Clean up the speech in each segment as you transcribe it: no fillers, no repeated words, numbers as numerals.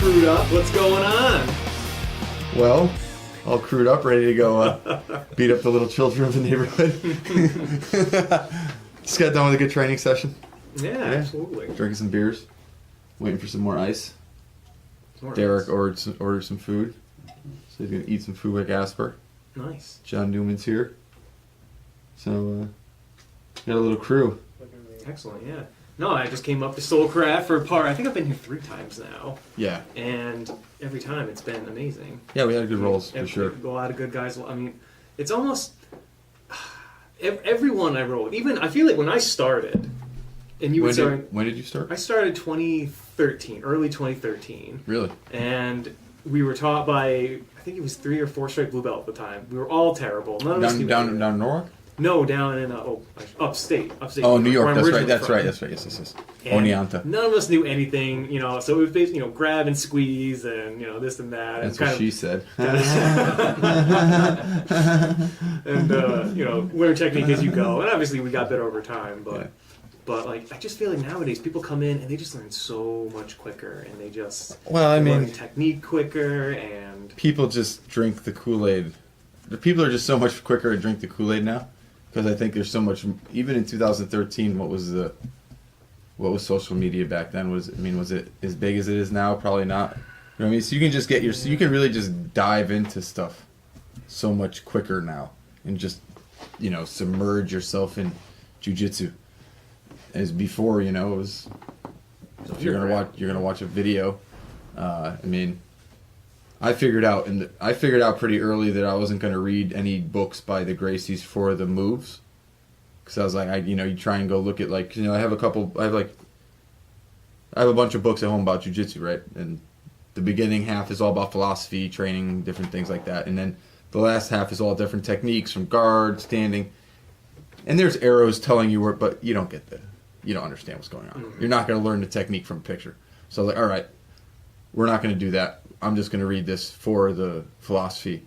crewed up. What's going on? Well, all crewed up, ready to go beat up the little children of the neighborhood. Just got done with a good training session. Yeah, absolutely. Drinking some beers, waiting for some more ice. More Derek ice. ordered some food, so he's gonna eat some food like Asper. Nice. John Newman's here, so got a little crew. Excellent, yeah. No, I just came up to Soulcraft for a part. I think I've been here 3 times now. Yeah. And every time it's been amazing. Yeah, we had good rolls for sure. A lot of good guys. I mean, it's almost everyone I rolled. Even I feel like when I started, and you would start. When did you start? I started 2013, early 2013. Really? And we were taught by, I think it was 3 or 4 straight blue belt at the time. We were all terrible. None of us knew Down in Norwalk? No, down in upstate. Oh, New York. where I'm That's right. originally That's from. right. That's right. Yes. And Oneonta. none of us knew anything, so it was basically, grab and squeeze and, this and that. That's and what she said. And, learn technique as you go. And obviously we got better over time, but... Yeah. But, I just feel like nowadays people come in and they just learn so much quicker, and they just learn technique quicker, and... People just drink the Kool-Aid. The people are just so much quicker to drink the Kool-Aid now, because I think there's so much... Even in 2013, what was social media back then? Was it as big as it is now? Probably not. You know what I mean? So you can just you can really just dive into stuff so much quicker now, and just, submerge yourself in jiu-jitsu. As before, it was. If you're gonna watch a video. I figured out pretty early that I wasn't gonna read any books by the Gracies for the moves, because I was like, you try and go look at I have a bunch of books at home about jiu-jitsu, right? And the beginning half is all about philosophy, training, different things like that, and then the last half is all different techniques from guard, standing, and there's arrows telling you where, but you don't get you don't understand what's going on. Mm-hmm. You're not going to learn the technique from a picture. So all right, we're not going to do that. I'm just going to read this for the philosophy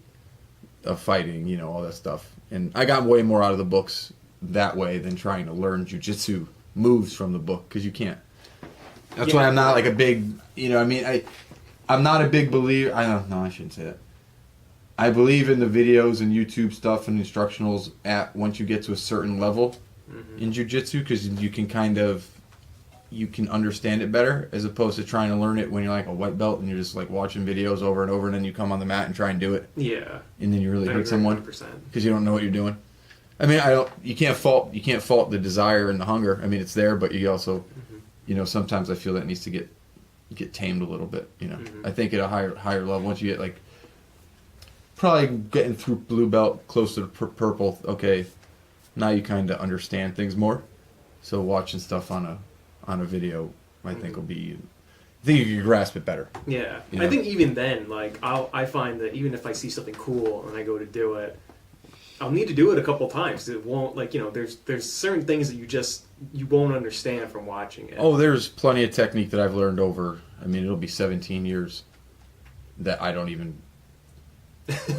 of fighting, all that stuff. And I got way more out of the books that way than trying to learn jiu-jitsu moves from the book, because you can't. That's why I'm not like a big, I'm not a big believer. I shouldn't say that. I believe in the videos and YouTube stuff and instructionals once you get to a certain level in jiu-jitsu, because you can understand it better, as opposed to trying to learn it when you're like a white belt and you're just like watching videos over and over, and then you come on the mat and try and do it. Yeah. And then you really hurt someone because you don't know what you're doing. You can't fault the desire and the hunger. It's there, but you also, sometimes I feel that needs to get tamed a little bit. I think at a higher level, once you get probably getting through blue belt, close to purple, okay, now you kind of understand things more. So watching stuff on a video, I think will be, I think you can grasp it better. Yeah, I think even then, I find that even if I see something cool and I go to do it, I'll need to do it a couple times. It won't, there's certain things that you won't understand from watching it. Oh, there's plenty of technique that I've learned over, it'll be 17 years that I don't even...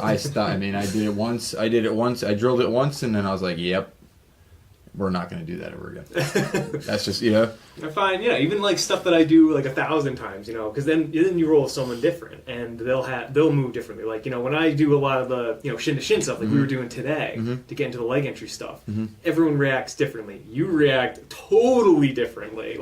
I did it once, I drilled it once, and then I was like, yep, we're not going to do that ever again. That's just, I find, even stuff that I do 1,000 times, because then you roll with someone different, and they'll move differently. When I do a lot of the, shin to shin stuff we were doing today to get into the leg entry stuff, everyone reacts differently. You react totally differently,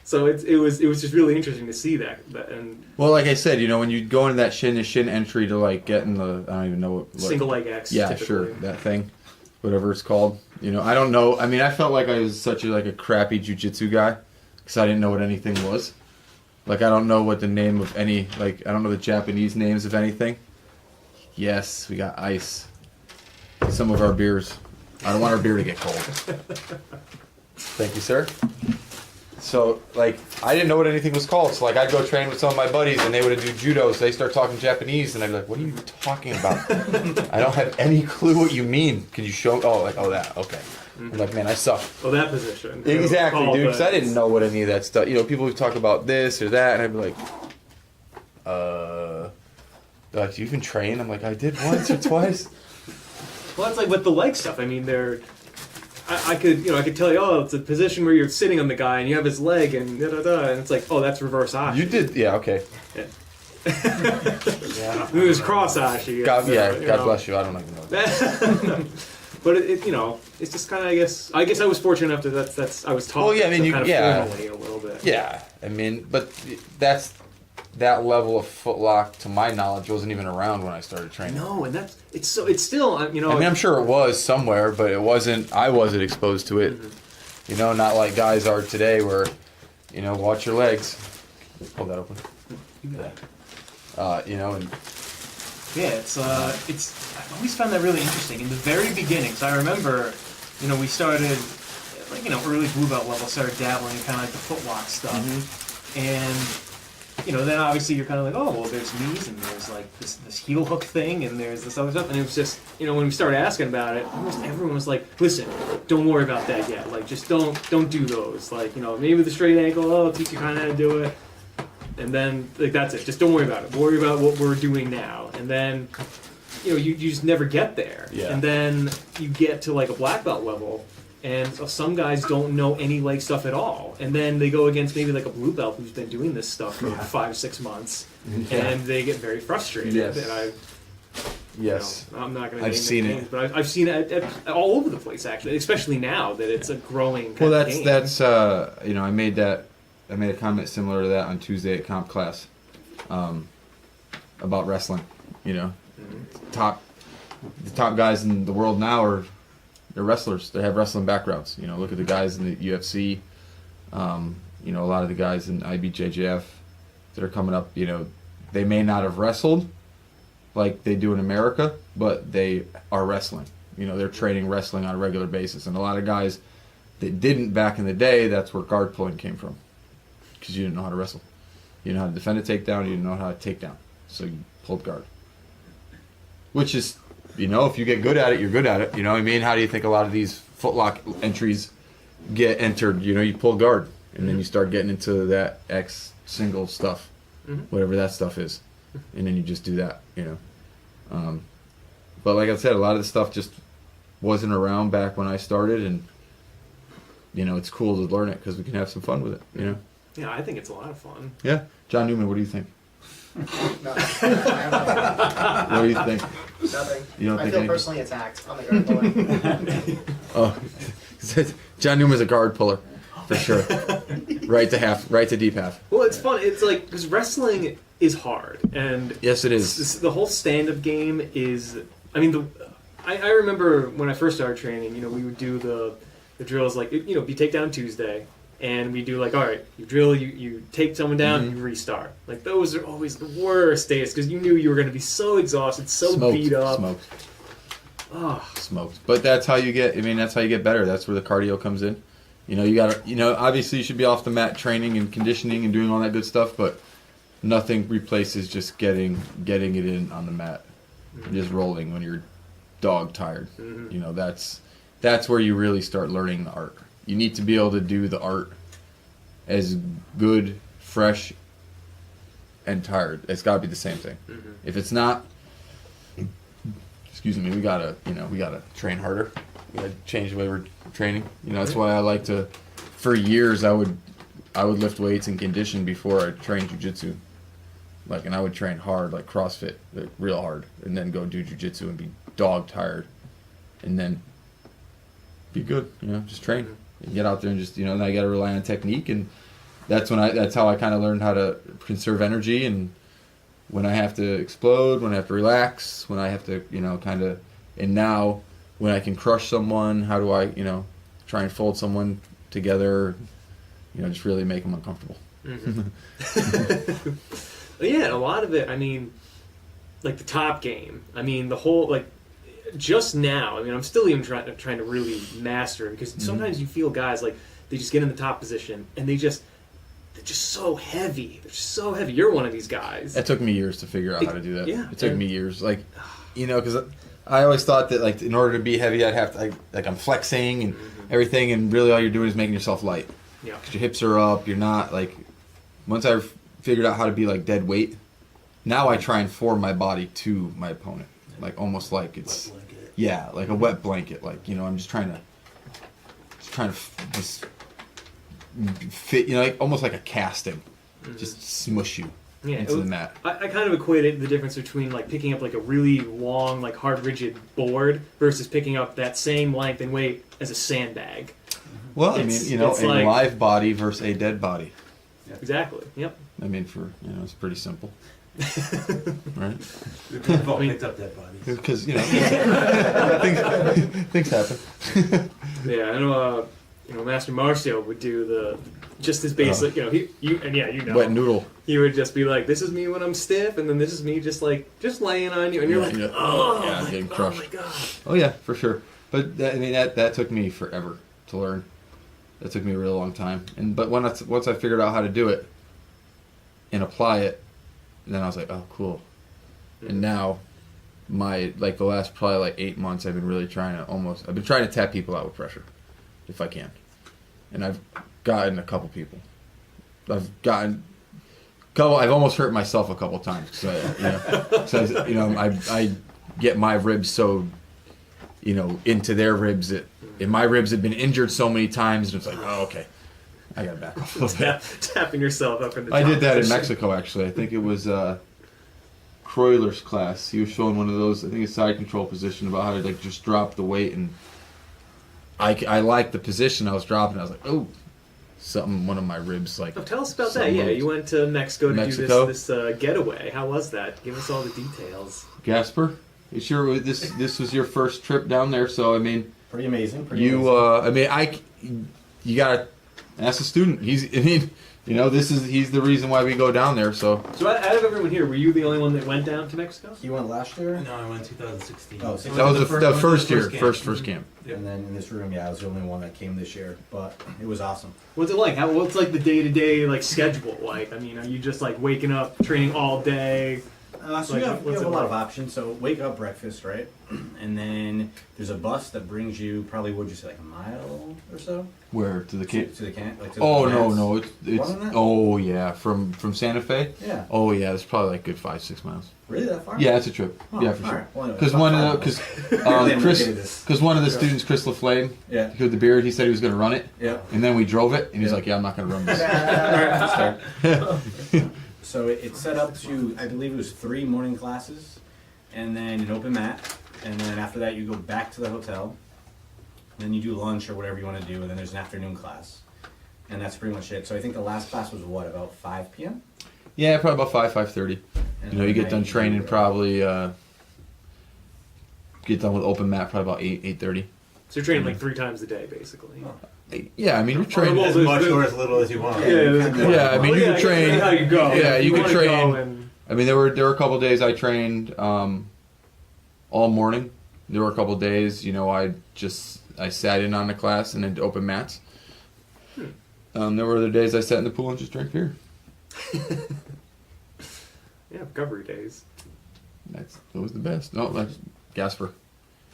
So it was just really interesting to see that. And well, like I said, when you go into that shin to shin entry to get in the, I don't even know what single leg X. Yeah, typically. Sure, that thing, whatever it's called. I don't know. I felt like I was such a crappy jiu-jitsu guy because I didn't know what anything was. I don't know what the name of any I don't know the Japanese names of anything. Yes, we got ice. Some of our beers. I don't want our beer to get cold. Thank you, sir. So, I didn't know what anything was called. So, I'd go train with some of my buddies, and they would do judo, so they start talking Japanese, and I'd be like, what are you talking about? I don't have any clue what you mean. Can you show? Oh, that. Okay. I'm like, man, I suck. Oh, that position. Exactly, dude, because I didn't know what any of that stuff... people would talk about this or that, and I'd be like, they're like, do you even train? I'm like, I did once or twice. Well, it's with the leg stuff. They're... I could tell you, it's a position where you're sitting on the guy and you have his leg and da-da-da, and it's oh, that's reverse option. You did, yeah, okay. Yeah. Yeah. It was cross-ashi. God bless you. I don't even know that. But it's just kind of, I guess I was fortunate enough that I was taught formally a little bit. Yeah, I mean, but that level of footlock, to my knowledge, wasn't even around when I started training. No, and it's still, I mean, I'm sure it was somewhere, but it wasn't. I wasn't exposed to it. Mm-hmm. Not like guys are today, where, watch your legs. Hold that open. And yeah, it's I've always found that really interesting. In the very beginning, so I remember, we started, early blue belt level, started dabbling in kind of like the footlock stuff. Mm-hmm. And, then obviously you're kind of like, oh, well, there's knees, and there's like this heel hook thing, and there's this other stuff. And it was just, when we started asking about it, almost everyone was like, listen, don't worry about that yet. Like, just don't do those. Like, maybe the straight ankle, I'll teach you kind of how to do it. And then, that's it. Just don't worry about it. Worry about what we're doing now. And then, you just never get there. Yeah. And then you get to, like, a black belt level, and some guys don't know any leg stuff at all. And then they go against maybe, like, a blue belt who's been doing this stuff for 5 or 6 months, and they get very frustrated. Yes. And yes. I'm not going to I've seen names, it. but I've seen it all over the place, actually, especially now that it's a growing kind of game. That's I made a comment similar to that on Tuesday at comp class, about wrestling. The top guys in the world now they're wrestlers. They have wrestling backgrounds. Look at the guys in the UFC. A lot of the guys in IBJJF that are coming up. They may not have wrestled like they do in America, but they are wrestling. They're training wrestling on a regular basis. And a lot of guys that didn't back in the day, that's where guard pulling came from. Because you didn't know how to wrestle. You didn't know how to defend a takedown, you didn't know how to take down. So you pulled guard. Which is, if you get good at it, you're good at it. You know what I mean? How do you think a lot of these footlock entries get entered? You pull guard, and then you start getting into that X single stuff, whatever that stuff is. And then you just do that, But like I said, a lot of the stuff just wasn't around back when I started, and, it's cool to learn it because we can have some fun with it, Yeah, I think it's a lot of fun. Yeah. John Newman, what do you think? Nothing. What do you think? Nothing. You don't I think feel anything? personally attacked on the guard puller. Oh, John Newman's a guard puller, for sure. Right to deep half. Well, it's fun. It's like, because wrestling is hard, and Yes, it is. the whole stand-up game is. I mean, I remember when I first started training. We would do the drills like be takedown Tuesday. And we do like, all right, you drill, you take someone down, you restart. Like, those are always the worst days because you knew you were going to be so exhausted, so beat up. Smoked. But that's how you get. That's how you get better. That's where the cardio comes in. You got to. Obviously, you should be off the mat training and conditioning and doing all that good stuff. But nothing replaces just getting it in on the mat, just rolling when you're dog tired. That's where you really start learning the art. You need to be able to do the art as good, fresh, and tired. It's got to be the same thing. Mm-hmm. If it's not, excuse me, we gotta train harder. We gotta change the way we're training. That's why I like to. For years, I would lift weights and condition before I trained jiu-jitsu. And I would train hard, like CrossFit, real hard, and then go do jiu-jitsu and be dog tired, and then be good. Just train. And get out there and just then I got to rely on technique, and that's how I kind of learned how to conserve energy, and when I have to explode, when I have to relax, when I have to and now when I can crush someone, how do I try and fold someone together, just really make them uncomfortable. Mm-hmm. Yeah, a lot of it. Like the top game. The whole just now, I'm still even trying to really master it because sometimes you feel guys like they just get in the top position and they're just so heavy. They're just so heavy. You're one of these guys. It took me years to figure out how to do that. Yeah, it took me years. Because I always thought that in order to be heavy, I'd have to I'm flexing and everything, and really all you're doing is making yourself light. Yeah. Because your hips are up. You're not once I figured out how to be dead weight, now I try and form my body to my opponent. Almost like it's like a wet blanket. I'm just trying to fit. Almost like a casting, just smush you. Yeah, into the mat. I kind of equated the difference between like picking up like a really long, like hard, rigid board versus picking up that same length and weight as a sandbag. Well, I mean, It's- you know, it's a like- live body versus a dead body. Exactly. Yep. I mean, it's pretty simple, right? We've all picked up that body. Because things happen. Yeah, I know. Master Marcio would do just his basic. Wet noodle. He would just be like, "This is me when I'm stiff," and then this is me just laying on you, and you're like, "Oh, yeah, my, getting oh crushed. my god." Oh yeah, for sure. But that took me forever to learn. That took me a really long time. But once I figured out how to do it and apply it, then I was like, oh, cool. And now, the last probably 8 months, I've been really trying to tap people out with pressure, if I can. And I've gotten a couple people. I've almost hurt myself a couple times. So, I get my ribs so, into their ribs and my ribs had been injured so many times, and it's like, oh, okay, I gotta back off a little bit. Tapping yourself up in the I top did that in position. Mexico, actually. I think it was Croyler's class. He was showing one of those, I think a side control position about how to just drop the weight, and I liked the position I was dropping. I was like, oh, one of my ribs Oh, tell us about that. Yeah, you went to Mexico to do this getaway. How was that? Give us all the details. Gasper, you sure this was your first trip down there? So I mean, pretty amazing. You gotta ask the student. He's the reason why we go down there. So out of everyone here, were you the only one that went down to Mexico? He went last year. No, I went 2016. Oh, that was the first year, first camp. Yep. And then in this room, I was the only one that came this year, but it was awesome. What's it like? What's like the day-to-day schedule like? I mean, are you just waking up, training all day? So you have a lot of options. So wake up, breakfast, right? And then there's a bus that brings you probably, would you say, a mile or so? Where to the camp? To the camp. To the No, it's Longer than that? oh yeah, from Santa Fe. Yeah. Oh yeah, it's probably good 5-6 miles. Really, that far? Yeah, it's a trip. Oh, Yeah, for all sure. right. Well, anyway, Because one of the students, Chris LaFlame, Yeah. with the beard, he said he was going to run it. Yeah. And then we drove it, and he's Yeah. like, "Yeah, I'm not going to run this." So it's set up to, I believe it was 3 morning classes, and then an open mat, and then after that you go back to the hotel, then you do lunch or whatever you want to do, and then there's an afternoon class, and that's pretty much it. So I think the last class was about 5 p.m. Yeah, probably about 5:30. And You get then done you training do, probably. Get done with open mat probably about 8:30. So you're training 3 times a day, basically. Yeah, I mean you're training. Well, As much or as little as you want. Yeah, I mean you could train. How you go? Yeah, you could wanna train. go and- I mean there were a couple days I trained all morning. There were a couple days, I sat in on the class and then open mats. There were other days I sat in the pool and just drank beer. Yeah, recovery days. That was the best. No, that's Gasper.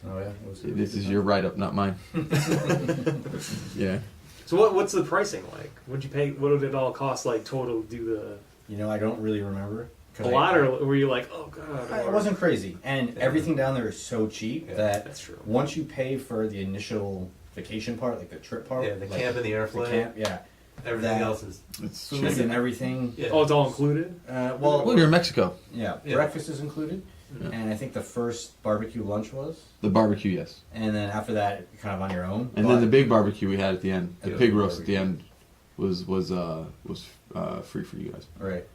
Oh yeah. This is your write-up, not mine. Yeah. So what's the pricing like? What'd you pay? What did it all cost total to do the? I don't really remember. A lot, or were you like, oh god? It wasn't crazy, and everything down there is so cheap that That's true. once you pay for the initial vacation part, like the trip part, Yeah, the like camp and the the airflight. camp, Everything That- else is. It's food cheap. and everything. Yeah. Oh, it's all included. Well, you're in Mexico. Yeah, Yeah. breakfast is included, Yeah. and I think the first barbecue lunch was, The barbecue, yes. and then after that, kind of on your own. And then the big barbecue we had at the end, the Yeah, pig roast at the barbecue. end, was free for you guys. right,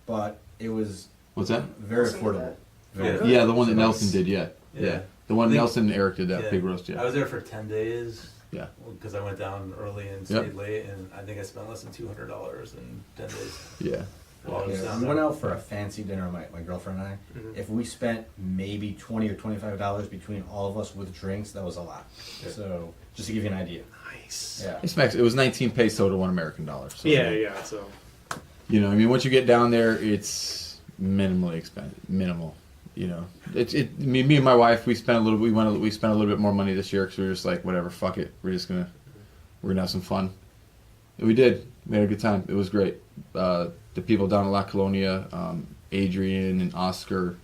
but it was What's that? very affordable. Very Yeah. Yeah, the one that So Nelson nice. did. Yeah, Yeah. the one I think- Nelson and Eric did that Yeah. pig roast. I Yeah. was there for 10 days. Yeah. Because I went down early and Yep. stayed late, and I think I spent less than $200 in 10 days. Yeah. While I was Yeah, down we there. went out for a fancy dinner, my girlfriend and I. Mhm. If we spent maybe $20 or $25 between all of us with drinks, that was a lot. Yeah. So just to give you an idea. Nice. Yeah. It was 19 peso to $1 So, Yeah. So once you get down there, it's minimally expensive. Minimal. Me and my wife, we spent a little bit more money this year because we were just like, whatever, fuck it, we're gonna have some fun. And we did. We had a good time. It was great. The people down at La Colonia, Adrian and Oscar,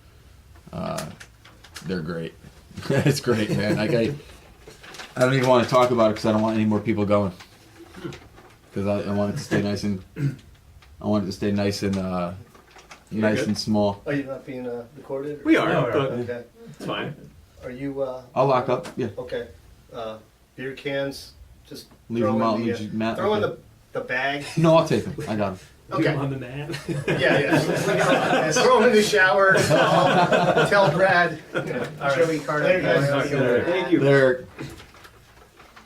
they're great. It's great, man. I don't even want to talk about it because I don't want any more people going. Because I want it to stay nice and I want it to stay nice and nice good. and small. Are you not being recorded? or- We are, No, but Okay. it's fine. Are you, I'll lock up. Yeah, okay, beer cans, just leave throw them in out in the, the mat. throw in Okay. the bag. No, I'll take them. I got them. Leave Okay. them on the mat. Yeah. Throw them in the shower. Tell Brad. All right. Joey Carter. There you go. Thank you. Thank you. There.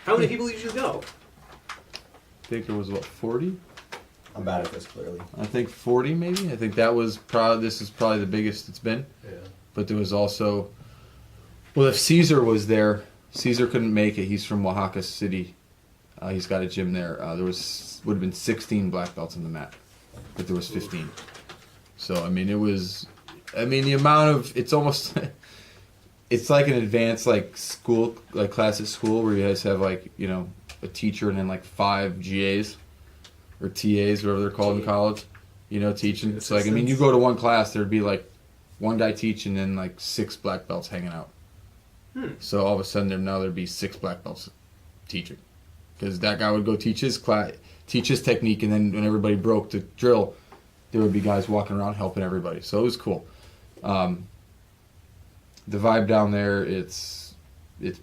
How many people usually go? I think there was what 40. I'm bad at this, clearly. I think 40 maybe. I think that was probably this is probably the biggest it's been. Yeah. But there was also, well, if Caesar was there, Caesar couldn't make it. He's from Oaxaca City. He's got a gym there. There would have been 16 black belts on the mat, but there was 15. So I mean, the amount of it's almost, it's like an advanced like school like class at school where you guys have like a teacher and then like 5 GAs or TAs, whatever they're called in college. Teaching. It's like you go to one class, there'd be like one guy teaching and like 6 black belts hanging out. So all of a sudden there'd be 6 black belts teaching, because that guy would go teach his class, teach his technique, and then when everybody broke the drill, there would be guys walking around helping everybody. So it was cool. The vibe down there, it's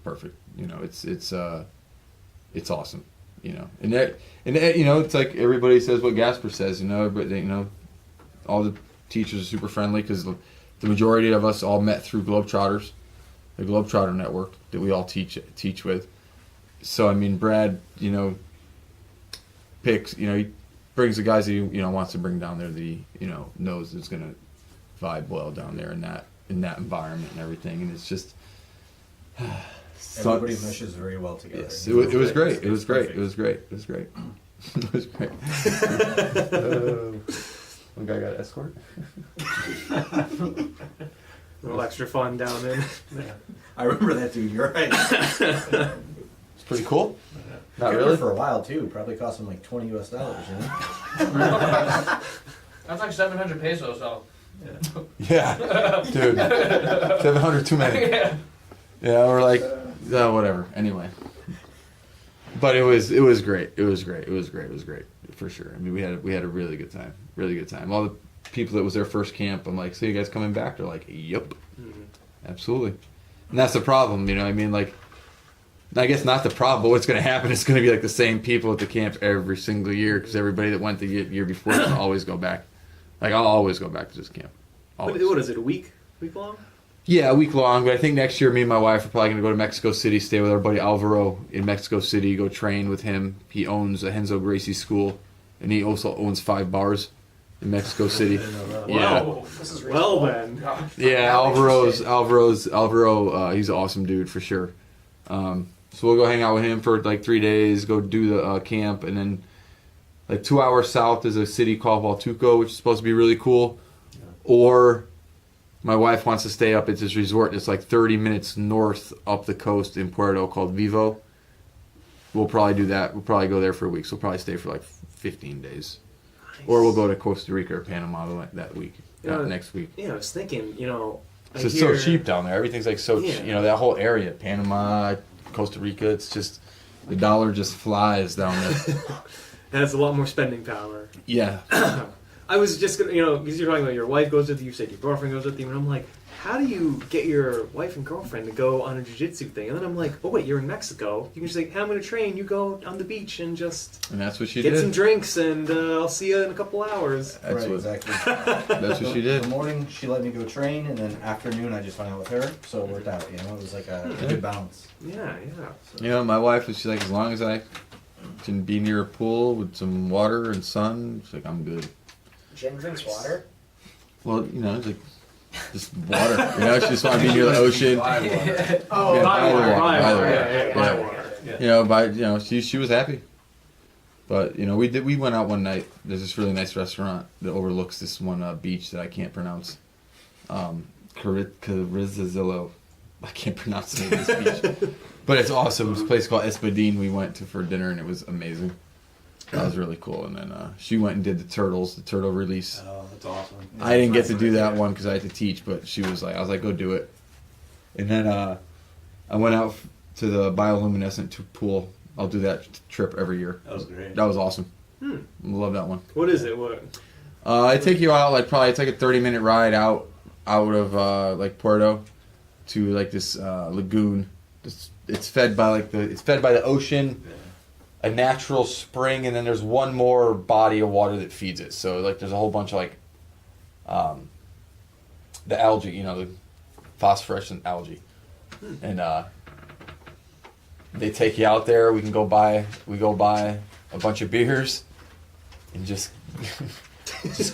perfect. It's awesome. And it's like everybody says what Gasper says. But all the teachers are super friendly, because the majority of us all met through Globetrotters, the Globetrotter network that we all teach with. So I mean, Brad, picks, he brings the guys that he wants to bring down there that he knows is gonna vibe well down there in that environment and everything, and it's just Everybody meshes very well together. yes, it was great. It was great. It was great. It was great. It was great. One guy got escort. A little extra fun down there. I remember that dude. You're right. It's pretty cool. Not Kept really. her for a while too. Probably cost him like $20 US. That's like 700 pesos, so. Yeah, dude. 700 too many. Yeah, we're like, whatever. Anyway, but it was great. It was great. It was great for sure. I mean, we had a really good time. Really good time. All the people that was their first camp, I'm like, so you guys coming back? They're like, yep, absolutely. And that's the problem, I mean, like, I guess not the problem, but what's going to happen is going to be like the same people at the camp every single year, because everybody that went the year before will always go back. Like, I'll always go back to this camp. Always. What is it? A week long? Yeah, a week long, but I think next year me and my wife are probably going to go to Mexico City, stay with our buddy Alvaro in Mexico City, go train with him. He owns a Henzo Gracie school, and he also owns 5 bars in Mexico City. Yeah. Wow. This is Well reasonable. then. Yeah, Alvaro, he's an awesome dude for sure. So we'll go hang out with him for like 3 days, go do the camp, and then like 2 hours south is a city called Hualtuco, which is supposed to be really cool. Or my wife wants to stay up at this resort that's like 30 minutes north up the coast in Puerto called Vivo. We'll probably do that. We'll probably go there for a week. So we'll probably stay for like 15 days. Or we'll go to Costa Rica or Panama that week, next week. Yeah, I was thinking, It's just so cheap down there. Everything's like so cheap. Yeah. That whole area, Panama, Costa Rica, it's just, the dollar just flies down there. It has a lot more spending power. Yeah. I was just gonna, because you're talking about your wife goes with you, you said your girlfriend goes with you, and I'm like, how do you get your wife and girlfriend to go on a jiu-jitsu thing? And then I'm like, oh wait, you're in Mexico. You can just like, hey, I'm gonna train. You go on the beach and just And that's what she get did. some drinks, and I'll see you in a couple hours. That's Right, what, exactly. that's what she The did. morning she let me go train, and then afternoon I just hung out with her, so it worked out. It was like a good balance. Yeah. My wife was, she's like, as long as I can be near a pool with some water and sun, she's like, I'm good. Jen drinks water. Well, it's like, just water. She just want to be near the ocean. Oh, Yeah, By water. She was happy. But we went out one night. There's this really nice restaurant that overlooks this one beach that I can't pronounce. Carizazillo. I can't pronounce the name of this beach, but it's awesome. It's a place called Espadín. We went to for dinner, and it was amazing. That was really cool. And then she went and did the turtle release. Oh, that's awesome. I didn't get to do that one because I had to teach, but I was like, go do it. And then I went out to the bioluminescent pool. I'll do that trip every year. That was great. That was awesome. Love that one. What is it? What? I take you out it's like a 30-minute ride out of like Puerto to like this lagoon. It's fed by the ocean, a natural spring, and then there's one more body of water that feeds it. So like there's a whole bunch of like the algae, the phosphorescent algae, and they take you out there. We go buy a bunch of beers and just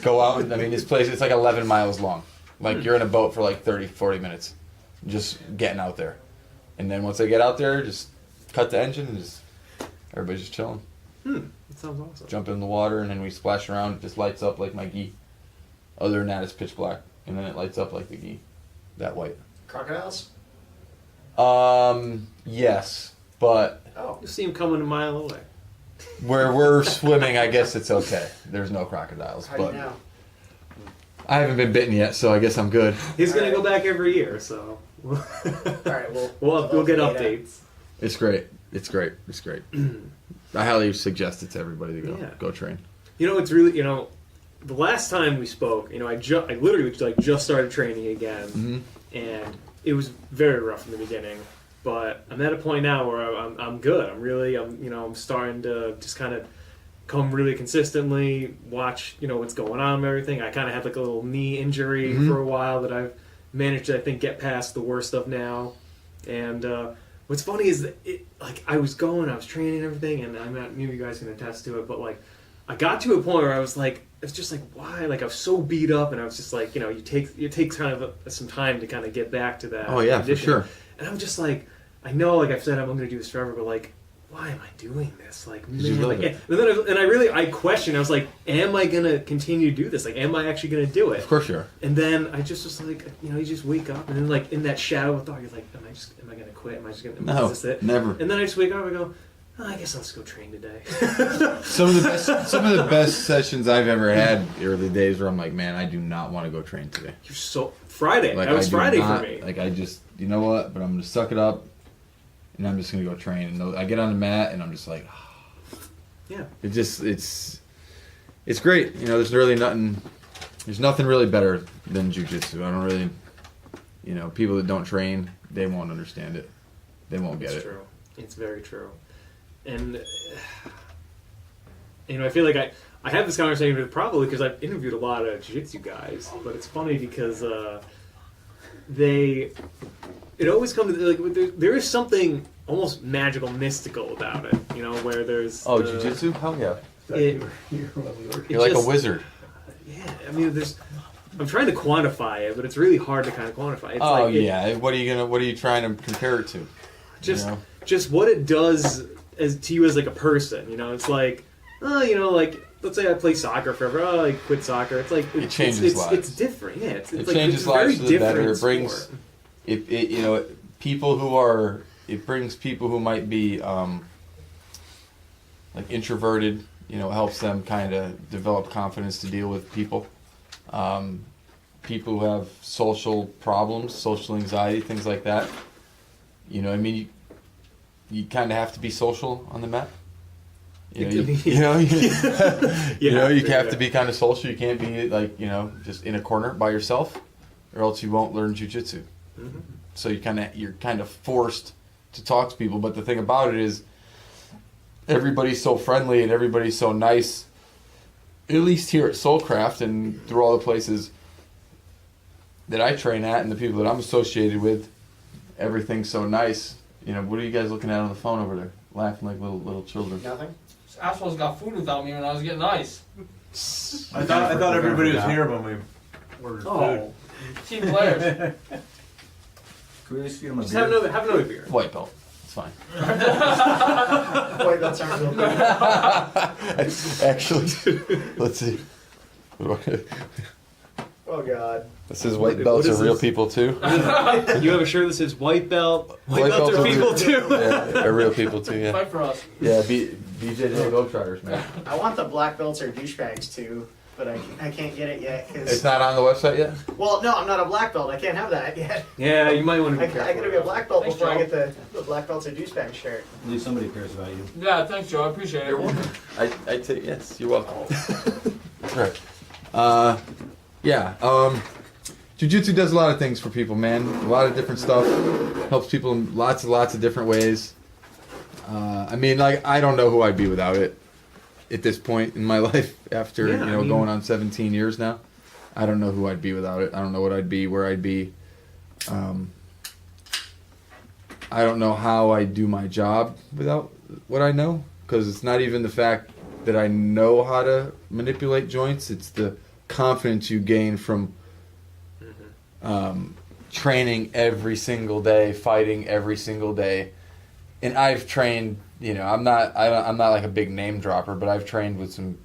go out. I mean, this place, it's like 11 miles long. Like you're in a boat for like 30, 40 minutes just getting out there. And then once I get out there, just cut the engine and everybody's just chilling. That sounds awesome. Jump in the water and then we splash around. It just lights up like my gi. Other than that, it's pitch black. And then it lights up like the gi. That white. Crocodiles? Yes. But You see him coming a mile away. where we're swimming, I guess it's okay. There's no crocodiles. How do you But know? I haven't been bitten yet, so I guess I'm good. He's gonna go back every year, so Alright, we'll get updates. It's great. It's great. It's great. I highly suggest it to everybody to go train. It's really the last time we spoke, I literally just started training again, and it was very rough in the beginning. But I'm at a point now where I'm good. I'm starting to just kind of come really consistently, watch what's going on and everything. I kind of had like a little knee injury for a while that I've managed to, I think, get past the worst of now. And what's funny is that I was training and everything, and I'm not, maybe you guys can attest to it, but like I got to a point where I was like, it's just like, why? Like I was so beat up, and I was just like, it takes kind of some time to kind of get back to that. Oh yeah, condition. for sure. And I'm just like, I know, like I've said, I'm going to do this forever, but like, why am I doing this? Like, You man, love like, it. and then I questioned. I was like, am I going to continue to do this? Like, am I actually going to do it? Of course you are. And then I just was like, you just wake up, and then like in that shadow of thought, you're like, am I going to quit? Am I just going to? No, is this it? never. And then I just wake up and go, oh, I guess I'll just go train today. Some of the best sessions I've ever had early days where I'm like, man, I do not want to go train today. You're so Friday. Like that was I do Friday not- for me. Like I just, you know what? But I'm gonna suck it up, and I'm just gonna go train. And I get on the mat, and I'm just like, Yeah. it's great. There's really nothing. There's nothing really better than jiu-jitsu. I don't really, people that don't train, they won't understand it. They won't get It's it. true. It's very true. And I feel like I have this conversation probably because I've interviewed a lot of jiu-jitsu guys, but it's funny because it always comes to like there is something almost magical, mystical about it. Where there's jiu-jitsu? Hell yeah. It, You're like just- a wizard. Yeah, I mean, I'm trying to quantify it, but it's really hard to kind of quantify. It's Yeah. What are you trying to compare it to? Just what it does to you as like a person. It's like, like let's say I play soccer forever. Oh, I quit soccer. It's like It changes lives. It's different. Yeah, it's It like, changes it's a very lives for the better. different It brings sport. people who are. It brings people who might be like introverted. Helps them kind of develop confidence to deal with people. People who have social problems, social anxiety, things like that. You kind of have to be social on the mat. You have to be kind of social. You can't be like just in a corner by yourself, or else you won't learn jiu-jitsu. Mm-hmm. So you're kind of forced to talk to people. But the thing about it is, everybody's so friendly and everybody's so nice. At least here at Soulcraft and through all the places that I train at and the people that I'm associated with, everything's so nice. What are you guys looking at on the phone over there? Laughing like little children. Nothing? This asshole's got food without me when I was getting ice. I thought everybody was here when we ordered Oh, Team players. Can we at least feed him a just beer? have another beer. White belt. It's fine. Wait, that's our real thing. Actually, let's see. Oh god. This is white What belts is are real this? people too. You have a shirt that says white belt. White belts are people too. Yeah, they're real people too. Yeah. Fight for us. Yeah. BJJ Globetrotters, man. I want the black belts or douchebags too. but I can't get it yet. It's not on the website yet? Well, no, I'm not a black belt. I can't have that yet. Yeah, you might want to I be careful. gotta be a black belt Thanks, before I Joe. get the black belts or douchebag shirt. At least somebody cares about you. Yeah, thanks, Joe. I appreciate it. You're welcome. I take yes, you're welcome. That's right. Jiu-jitsu does a lot of things for people, man. A lot of different stuff. Helps people in lots of different ways. I mean, like, I don't know who I'd be without it at this point in my life after, Yeah, I mean- going on 17 years now. I don't know who I'd be without it. I don't know what I'd be, where I'd be. I don't know how I do my job without what I know, because it's not even the fact that I know how to manipulate joints. It's the confidence you gain from training every single day, fighting every single day. And I've trained, I'm not like a big name dropper, but I've trained with some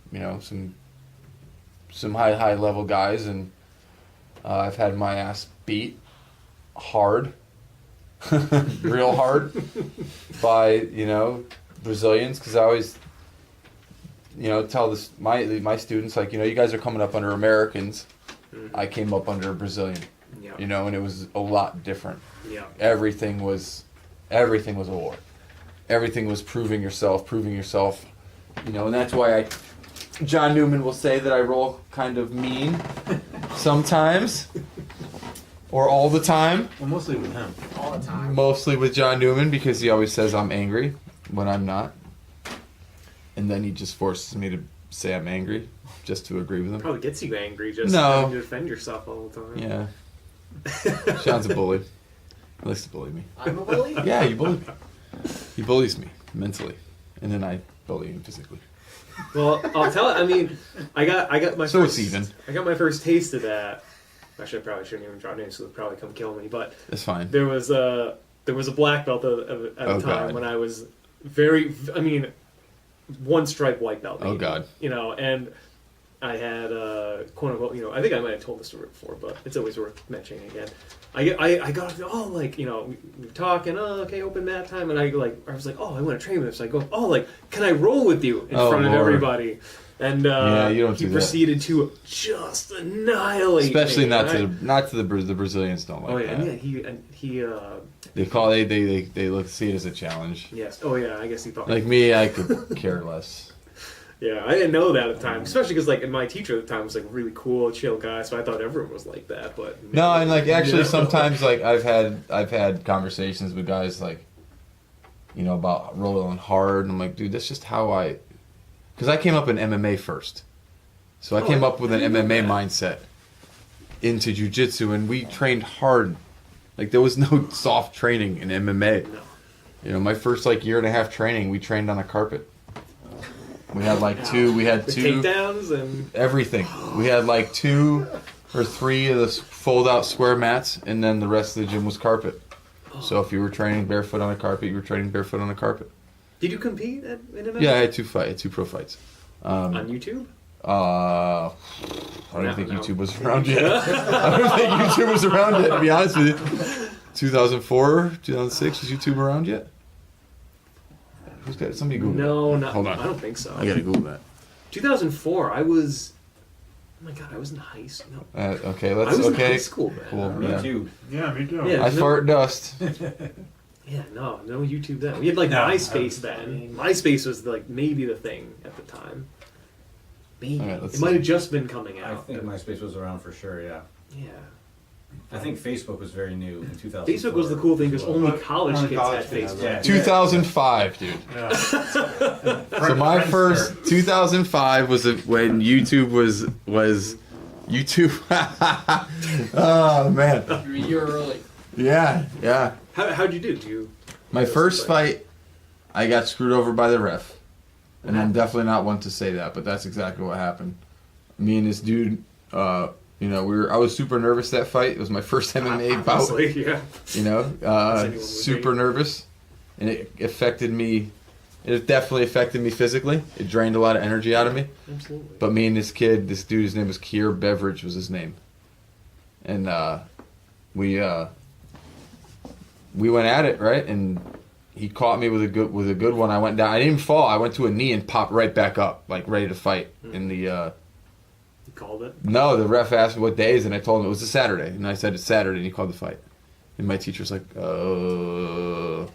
high level guys, and I've had my ass beat hard, real hard, by Brazilians, because I always tell this my students, like, you guys are coming up under Americans. I came up under a Brazilian, Yeah. and it was a lot different. Yeah. Everything was a war. Everything was proving yourself, and that's why John Newman will say that I roll kind of mean sometimes, or all the time. Well, mostly with him. All the time. Mostly with John Newman, because he always says I'm angry when I'm not, and then he just forces me to say I'm angry just to agree with him. Probably gets you angry just No. having to defend yourself all the time. Yeah. Sean's a bully. He likes to bully me. I'm a bully? Yeah, you bully. He bullies me mentally, and then I bully him physically. Well, I'll tell it. I mean, I got my So first, it's even. I got my first taste of that. Actually, I probably shouldn't even drop names, so they'll probably come kill me. But That's fine. there was a black belt at the Oh, time God. when I was one stripe white belt. Oh, maybe, God. And I had quote unquote, I think I might have told this story before, but it's always worth mentioning again. I got we were talking, okay, open mat time, and I was like, I want to train with him. So I go, can I roll with you in Oh, front of Lord. everybody? And Yeah, you don't he do that. proceeded to just annihilate Especially me. not right? to the Brazilians don't like Oh yeah, that. and he They see it as a challenge. yes. Oh yeah, I guess he thought Like me, I could care less. Yeah, I didn't know that at the time, especially because my teacher at the time was really cool, chill guy, so I thought everyone was like that. But No, and actually No. sometimes I've had conversations with guys about rolling hard, and I'm like, dude, that's just how because I came up in MMA first, so I came up with an MMA mindset into jiu-jitsu, and we trained hard. There was no soft training in MMA. No. My first year and a half training, we trained on a carpet. We had two The takedowns and everything. We had 2 or 3 of the fold-out square mats, and then the rest of the gym was carpet. So if you were training barefoot on a carpet, you were training barefoot on a carpet. did you compete in MMA? Yeah, I had 2 pro fights. On YouTube. I don't No, think no. YouTube was around yet. I don't think YouTube was around yet, to be honest with you. 2004, 2006, was YouTube around yet? Who's got somebody Google? No, not. Hold on. I don't think so. I gotta Google that. 2004. I was. Oh my god, I was in high school. No, Okay, I let's. was in Okay, high school then. cool. Me Yeah. too. Yeah, me too. Yeah, I no- fart dust. Yeah, no YouTube then. We had No, MySpace then. MySpace was maybe the thing at the time. Maybe All right, let's it might see. have just been coming I out. think MySpace was around for sure, yeah. Yeah. I think Facebook was very new in 2000. Facebook was the cool thing because only college Only kids college had kids Facebook. had that. 2005, dude. Yeah. So my first 2005 was when YouTube was YouTube. Oh man. You're a year early. Yeah. How'd you do? My first fight, I got screwed over by the ref, and I'm definitely not one to say that, but that's exactly what happened. Me and this dude, I was super nervous that fight. It was my first MMA bout. Obviously, yeah. anyone would super be. nervous, and it affected me. It definitely affected me physically. It drained a lot of energy out of me. Absolutely. But me and this dude, his name was Kier Beveridge, was his name, and we went at it, right, and he caught me with a good one. I went down. I didn't even fall. I went to a knee and popped right back up, ready to fight in the called it. No, the ref asked me what days, and I told him it was a Saturday, and I said it's Saturday, and he called the fight. And my teacher's like, But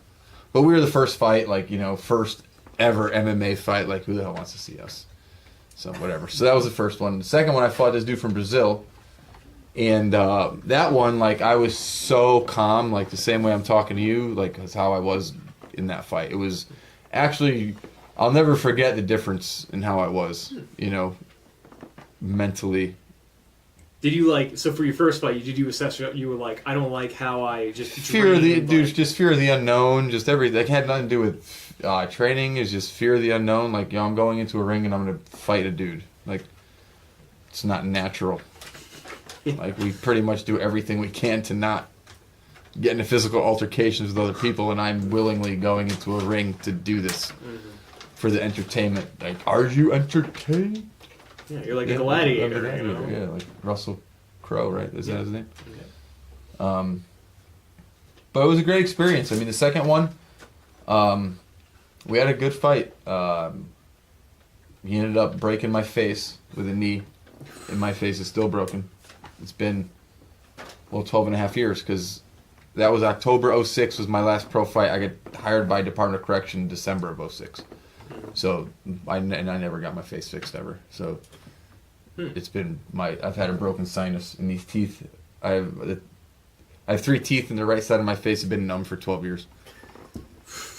we were the first fight, like, you know, first ever MMA fight. Like, who the hell wants to see us? So whatever. So that was the first one. The second one, I fought this dude from Brazil, and that one, like, I was so calm, like the same way I'm talking to you, like that's how I was in that fight. It was actually, I'll never forget the difference in how I was, you know, mentally. Did you like, so for your first fight, did you assess, you were like, I don't like how I just Fear of the drained, dude, like- just fear of the unknown, just everything. Like, had nothing to do with training. Is just fear of the unknown. Like, you know, I'm going into a ring and I'm gonna fight a dude. Like, it's not natural. Like, we pretty much do everything we can to not get into physical altercations with other people, and I'm willingly going into a ring to do this for the entertainment. Like, are you entertained? Yeah, you're like a gladiator, I'm a you know? gladiator, yeah, like Russell Crowe, right? Is that his name? Yeah. But it was a great experience. I mean, the second one, we had a good fight. He ended up breaking my face with a knee, and my face is still broken. It's been, 12 and a half years, because that was October 06 was my last pro fight. I got hired by Department of Correction in December of 06. So, I never got my face fixed ever. So, it's been I've had a broken sinus, and these teeth, I have 3 teeth in the right side of my face have been numb for 12 years.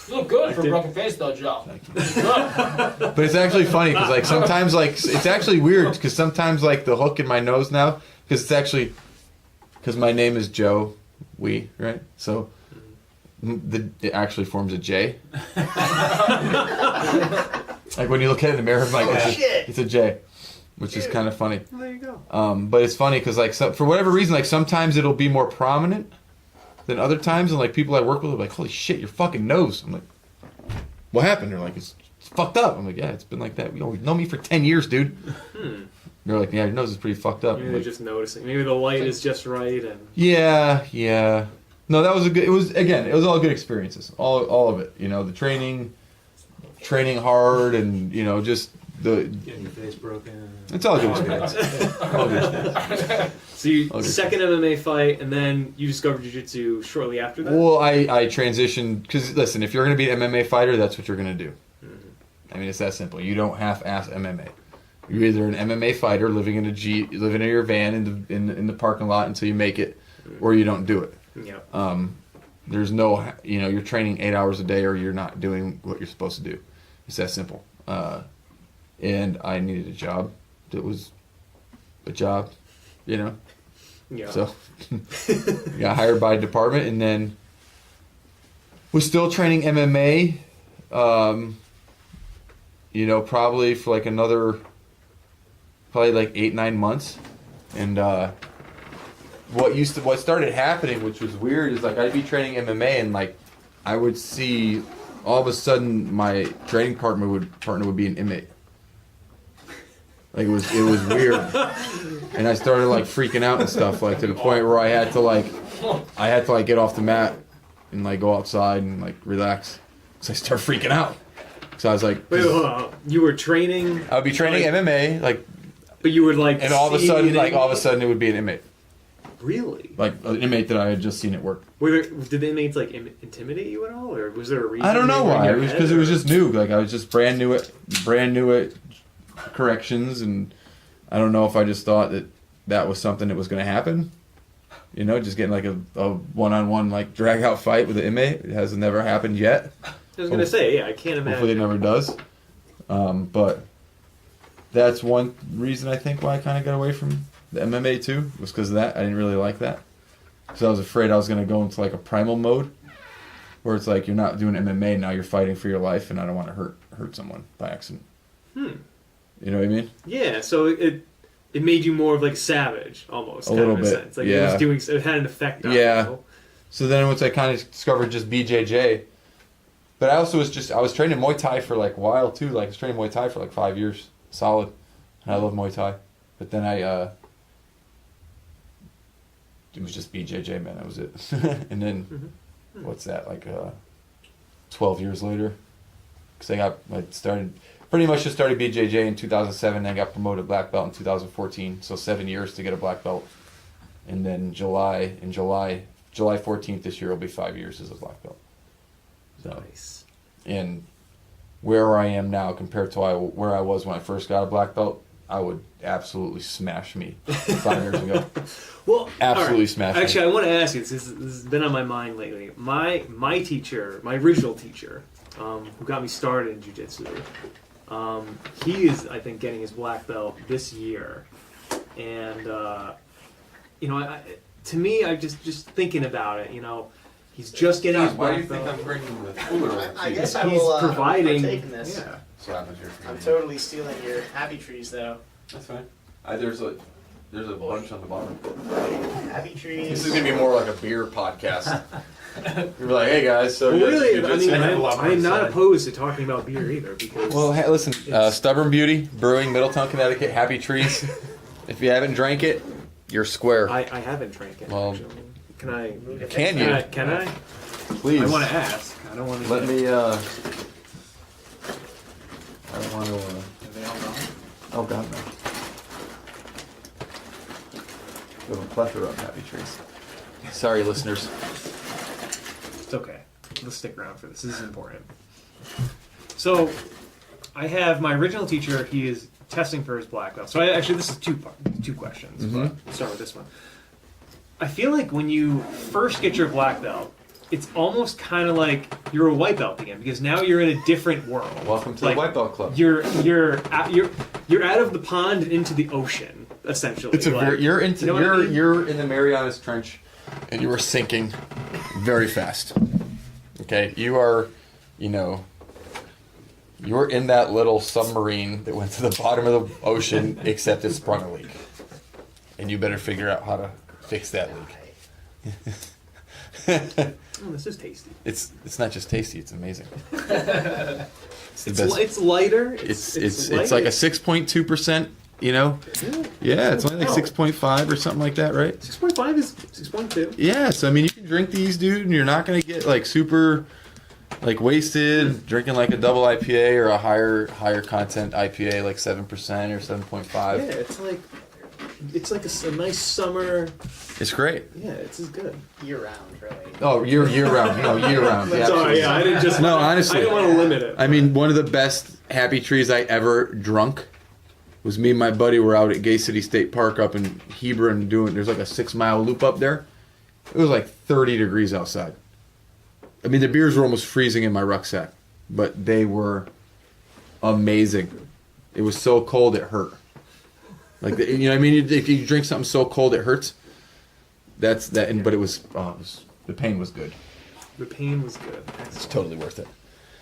You look good for a broken face, though, Joe. Thank you. Good. But it's actually funny, because like sometimes, like, it's actually weird, because sometimes, like, the hook in my nose now, because it's actually, because my name is Joe Wee, right? So it actually forms a J. Like, when you look at it in the mirror, I'm like, it's a J, which is kind of funny. There you go. But it's funny because, like, for whatever reason, like, sometimes it'll be more prominent than other times, and like people I work with are like, "Holy shit, your fucking nose!" I'm like, "What happened?" They're like, "It's fucked up." I'm like, "Yeah, it's been like that. You know me for 10 years, dude." They're like, "Yeah, your nose is pretty fucked up." Maybe I'm they're like, just noticing. Maybe the light is just right, and yeah. No, that was it was all good experiences, all of it. You know, the training hard, and you know, just Getting your face broken. it's all good experience. All good experience. so you Okay. second MMA fight, and then you discovered jiu-jitsu shortly after that. Well, I transitioned because listen, if you're going to be an MMA fighter, that's what you're going to do. I mean, it's that simple. You don't half-ass MMA. You're either an MMA fighter living in your van in the parking lot until you make it, or you don't do it. Yeah. There's no, you're training 8 hours a day, or you're not doing what you're supposed to do. It's that simple. And I needed a job that was a job, Yeah. So got hired by a department, and then was still training MMA. Probably for like another, like 8-9 months, and what started happening, which was weird, is like I'd be training MMA, and like I would see all of a sudden my training partner would be an inmate. Like it was weird, and I started like freaking out and stuff, like to the point where I had to get off the mat and like go outside and like relax. So I started freaking out. So I was like, Wait, hold on. You were training. I would be training MMA, like, But you would like. and all of a see sudden, an like all of a inmate? sudden, it would be an inmate, Really? like an inmate that I had just seen at work. Did the inmates like intimidate you at all, or was there a reason? I don't know they were in why. your It was head, because it was or- just new. Like I was just brand new at corrections, and I don't know if I just thought that was something that was going to happen. Just getting like a one-on-one like drag out fight with an inmate. It has never happened yet. I was gonna say, yeah, I can't imagine. Hopefully it never does. But that's one reason I think why I kind of got away from the MMA too, was because of that. I didn't really like that. Because I was afraid I was going to go into like a primal mode, where it's like you're not doing MMA, now you're fighting for your life, and I don't want to hurt someone by accident. You know what I mean? Yeah, so it made you more of like savage, almost. A little in bit, sense. Like yeah. it had an effect on Yeah. you. So then once I kind of discovered just BJJ, but I also I was training Muay Thai for like a while too. Like I was training Muay Thai for like 5 years, solid. And I love Muay Thai. But then it was just BJJ, man. That was it. And then, what's that, like 12 years later? Because I started, pretty much just started BJJ in 2007, then got promoted black belt in 2014. So 7 years to get a black belt, and then July 14th this year will be 5 years as a black belt. So, Nice. and where I am now compared to where I was when I first got a black belt, I would absolutely smash me 5 years ago. Well, Absolutely all right. smashed me. Actually, I want to ask you. This has been on my mind lately. My teacher, my original teacher, who got me started in jiu-jitsu, he is, I think, getting his black belt this year, and you know, to me, I just thinking about it, you know, he's just getting his black belt. bringing the cooler? I guess I He's will providing. partake in this. Yeah. I'm totally stealing your happy trees, though. That's fine. There's a bunch on the bottom. Happy trees. This is gonna be more like a beer podcast. You're like, hey guys, so Well, you guys really, do I mean, jiu-jitsu? have a lot more I'm not inside. opposed to talking about beer either because. Well, hey, listen, It's- Stubborn Beauty Brewing, Middletown, Connecticut, Happy Trees. If you haven't drank it, you're square. I haven't drank it. Well, actually. Can I? Can Can you? I? Can I? Please. I want to ask. I don't want to. Let me. I don't want to. Are they all gone? Oh God, no. We have a plethora of Happy Trees. Sorry, listeners. It's okay. Let's stick around for this. This is important. So, I have my original teacher. He is testing for his black belt. So, actually, this is two questions. But we'll start with this one. I feel like when you first get your black belt, it's almost kind of like you're a white belt again because now you're in a different world. Welcome to Like, the White Belt Club. You're out of the pond and into the ocean essentially. It's a Like, you're into you know what I mean? you're in the Marianas Trench, and you are sinking very fast. Okay, you are, you're in that little submarine that went to the bottom of the ocean, except it sprung a leak, and you better figure out how to fix that leak. Oh, this is tasty. It's not just tasty; it's amazing. It's the It's, best. it's lighter. It's light. like a 6.2%. Yeah, it's only like 6.5 or something like that, right? 6.5 is 6.2. Yeah, so I mean, you can drink these, dude, and you're not gonna get like super, like wasted drinking like a double IPA or a higher content IPA like 7% or 7.5. Yeah, it's like a nice summer. It's great. Yeah, it's as good. Year round, really. Oh, year round. No, year round. Yeah, Sorry, absolutely. yeah, I didn't just. No, honestly. I didn't want to limit it. I mean, one of the best Happy Trees I ever drunk was me and my buddy were out at Gay City State Park up in Hebron there's like a 6-mile loop up there. It was like 30 degrees outside. I mean, the beers were almost freezing in my rucksack, but they were amazing. It was so cold it hurt. Like, you know what I mean? If you drink something so cold it hurts, that's that. But it was the pain was good. The pain was good. It's totally worth it.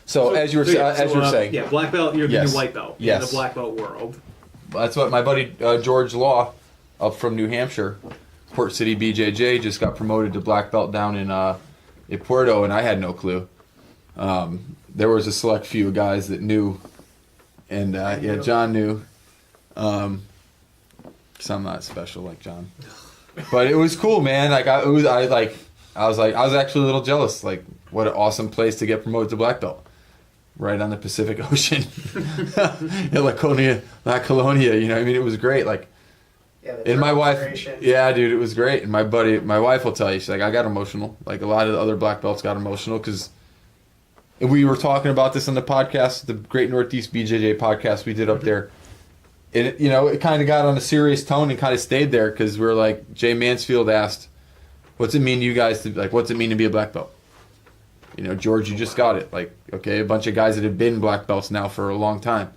So as you were saying, yeah, black belt. You're the Yes. new white belt in Yes. the black belt world. that's what my buddy George Law, up from New Hampshire, Port City BJJ, just got promoted to black belt down in Puerto, and I had no clue. There was a select few guys that knew, and John knew. Cause I'm not special like John, but it was cool, man. Like I was actually a little jealous. Like, what an awesome place to get promoted to black belt, right on the Pacific Ocean, La Colonia. You know, what I mean, it was great. Like, Yeah, and my wife, preparation. yeah, dude, it was great. And my wife will tell you, she's like, I got emotional. Like a lot of the other black belts got emotional because we were talking about this on the podcast, the Great Northeast BJJ podcast we did up there. And it kind of got on a serious tone and kind of stayed there because we were like, Jay Mansfield asked, "What's it mean to you guys what's it mean to be a black belt?" George, you just got it. Like, okay, a bunch of guys that have been black belts now for a long time.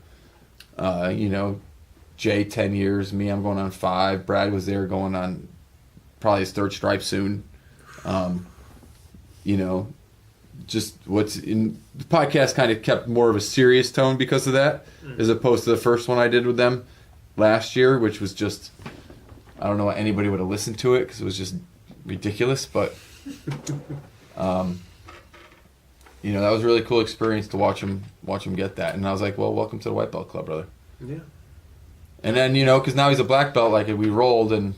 Jay 10 years, me I'm going on 5. Brad was there going on probably his 3rd stripe soon. Just what's in the podcast kind of kept more of a serious tone because of that, as opposed to the first one I did with them last year, which was just, I don't know why anybody would have listened to it because it was just ridiculous. But, that was a really cool experience to watch him get that. And I was like, well, welcome to the White Belt Club, brother. Yeah. And then, because now he's a black belt, like we rolled and,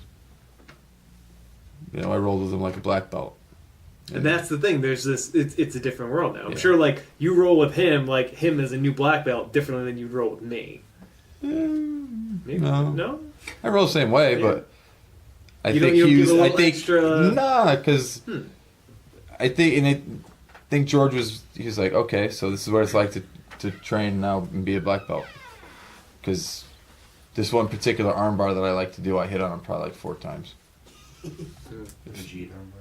I rolled with him like a black belt. And that's the thing. There's this. It's a different world now. I'm Yeah. sure, like you roll with him, like him as a new black belt, differently than you roll with me. Maybe no. I roll the same way, Yeah. but I You think don't he give was. a I little think extra- nah, because I think George was. He was like, okay, so this is what it's like to train now and be a black belt. Because this one particular armbar that I like to do, I hit on him probably like 4 times.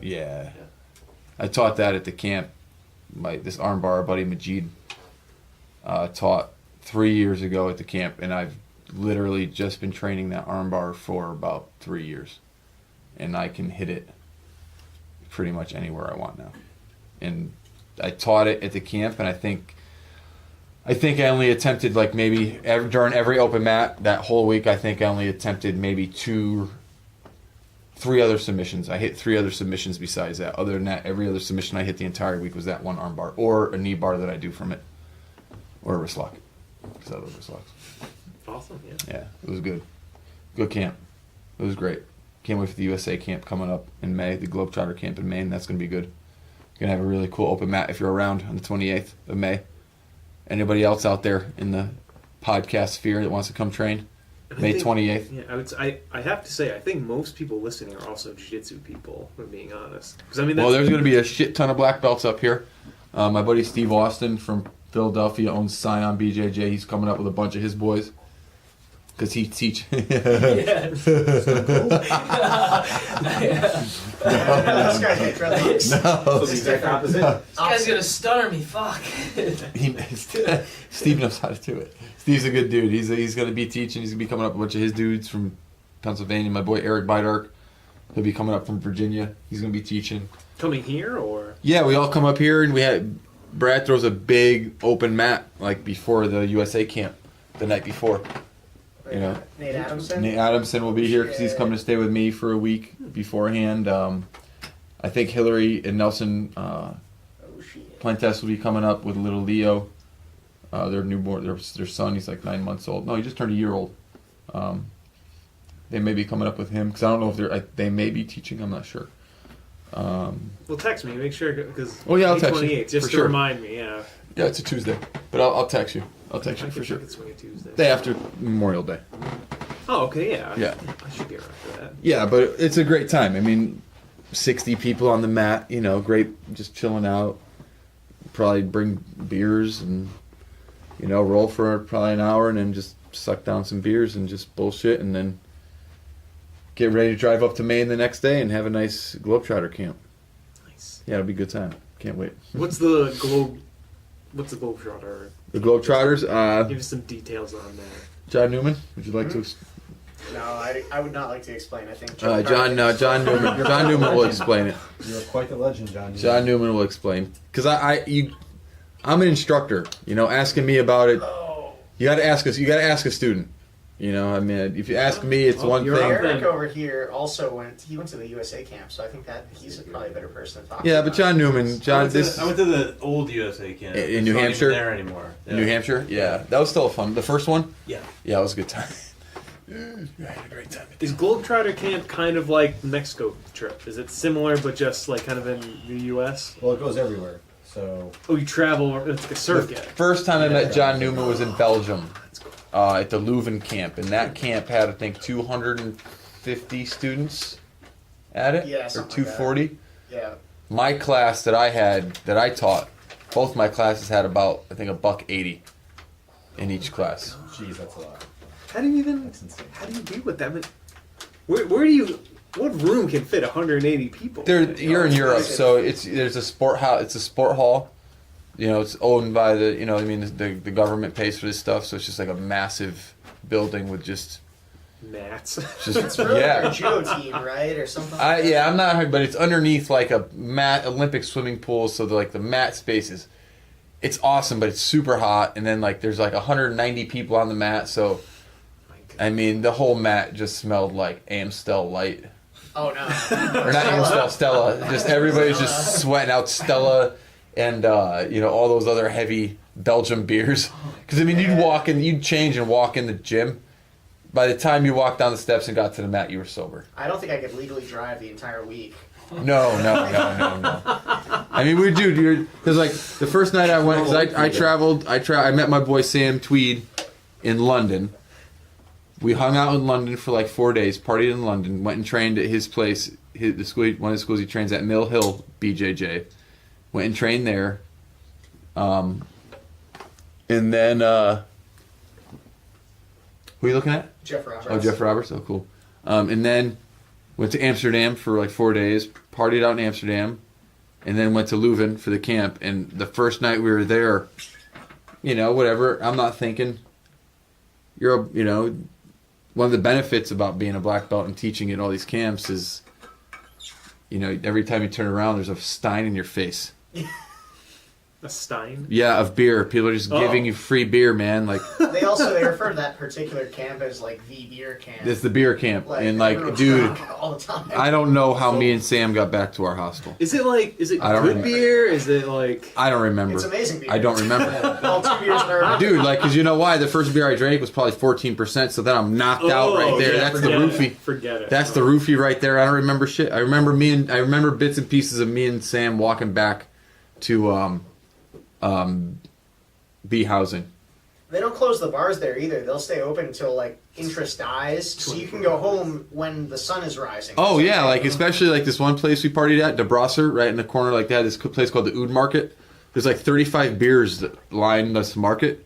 Yeah. I taught that at the camp. This armbar buddy Majid taught 3 years ago at the camp, and I've literally just been training that armbar for about 3 years, and I can hit it pretty much anywhere I want now. And I taught it at the camp, and I think I only attempted like maybe during every open mat that whole week. I think I only attempted maybe 3 other submissions. I hit 3 other submissions besides that. Other than that, every other submission I hit the entire week was that one arm bar or a knee bar that I do from it, or a wrist lock. Because I love wrist locks. Awesome. Yeah. Yeah, it was good. Good camp. It was great. Can't wait for the USA camp coming up in May, the Globetrotter camp in Maine. That's going to be good. Going to have a really cool open mat if you're around on the 28th of May. Anybody else out there in the podcast sphere that wants to come train? And I May think- 28th. Yeah, I have to say, I think most people listening are also jiu-jitsu people, if I'm being honest. Because I mean, Well, that's, there's going to be a shit ton of black belts up here. My buddy Steve Austin from Philadelphia owns Scion BJJ. He's coming up with a bunch of his boys. Because he teach. This guy's incredible. So the exact opposite. This guy's gonna stutter me. Fuck. Steve knows how to do it. Steve's a good dude. He's going to be teaching. He's going to be coming up with a bunch of his dudes from Pennsylvania. My boy Eric Bidark, he'll be coming up from Virginia. He's going to be teaching. coming here or Yeah, we all come up here, and Brad throws a big open mat like before the USA camp, the night before. You know, Nate Adamson. Nate Adamson will be here because he's coming to stay with me for a week beforehand. I think Hillary and Nelson Oh shit. Plantes will be coming up with little Leo, their newborn, their son. He's like 9 months old. No, he just turned a year old. They may be coming up with him because I don't know if they may be teaching. I'm not sure. well, text me, make sure because Oh, yeah, I'll text you, 28th, just for to sure. remind me. Yeah, Yeah, it's a Tuesday, but I'll text you. I'll text I you could for sure. swing a Tuesday. Day after Memorial Day. Oh, okay, yeah. Yeah. I should be around for that. Yeah, but it's a great time. I mean, 60 people on the mat, you know, great, just chilling out. Probably bring beers and, you know, roll for probably an hour and then just suck down some beers and just bullshit and then get ready to drive up to Maine the next day and have a nice Globetrotter camp. Nice. Yeah, it'll be a good time. Can't wait. What's the Globetrotter? The Globetrotters, Give us some details on that. John Newman, would you like to... No, I would not like to explain. I think John Newman will explain it. You're quite the legend, John. John Newman will explain. Because I'm an instructor. You know, asking me about it, you got to ask us. You got to ask a student. You know, I mean, if you ask me, it's one you're thing. up. Eric over here also went to the USA camp, so I think that he's probably a better person to talk to. Yeah, but John Newman, I went to the old USA camp. In New It's not Hampshire? even there anymore. in New Hampshire. Yeah, that was still fun. The first one. Yeah. Yeah, it was a good time. I had a great time. Is Globetrotter camp kind of like Mexico trip? Is it similar but just like kind of in the U.S.? Well, it goes everywhere. So Oh, you travel. It's like a circuit. First time I met John Newman was in Belgium, at the Leuven camp, and that camp had I think 250 students at it, Yeah, or something like that. 240. Yeah. My class that I taught, both my classes had about I think $180 in each class. geez, that's a lot. How do you even? That's insane. How do you deal with that? I mean, where do you? What room can fit 180 people? You're in Europe, so there's a sport house. It's a sport hall. You know, it's owned by the government pays for this stuff, so it's just like a massive building with just Mats. It's really like a yeah. judo team, right, or something. I'm not, but it's underneath like a Olympic swimming pool, so the mat spaces. It's awesome, but it's super hot, and then like there's like 190 people on the mat, so I mean the whole mat just smelled like Amstel Light. Oh no. Or not Amstel, Stella. Just everybody's just sweating out Stella and all those other heavy Belgian beers. Because I mean, you'd change and walk in the gym. By the time you walked down the steps and got to the mat, you were sober. I don't think I could legally drive the entire week. No. I mean, we do, because like the first night I went, because I traveled, I met my boy Sam Tweed in London. We hung out in London for like 4 days, partied in London, went and trained at his place, the school, one of the schools he trains at, Mill Hill BJJ. Went and trained there. And then, who are you looking at? Jeff Roberts. Oh, Jeff Roberts. Oh, cool. And then went to Amsterdam for like 4 days, partied out in Amsterdam, and then went to Leuven for the camp. And the first night we were there, whatever, I'm not thinking, one of the benefits about being a black belt and teaching at all these camps is, every time you turn around, there's a stein in your face. A stein? Yeah, of beer. People are just giving you free beer, man. Like They refer to that particular camp as like the beer camp. it's the beer camp, and everyone's dude, drunk all the time. I don't know how me and Sam got back to our hostel. Is it I don't good remember. beer? Is it like... I don't remember. It's amazing beer. I don't remember. All 2 beers in a row. Dude, because you know why? The first beer I drank was probably 14%, so then I'm knocked out right there. Yeah, That's the forget roofie. it. Forget it. That's the roofie right there. I don't remember shit. I remember bits and pieces of me and Sam walking back to B housing. They don't close the bars there either. They'll stay open until like interest dies, so you can go home when the sun is rising. Oh yeah, like especially like this one place we partied at, De Brasser, right in the corner. Like they had this place called the Oud Market. There's like 35 beers that line this market.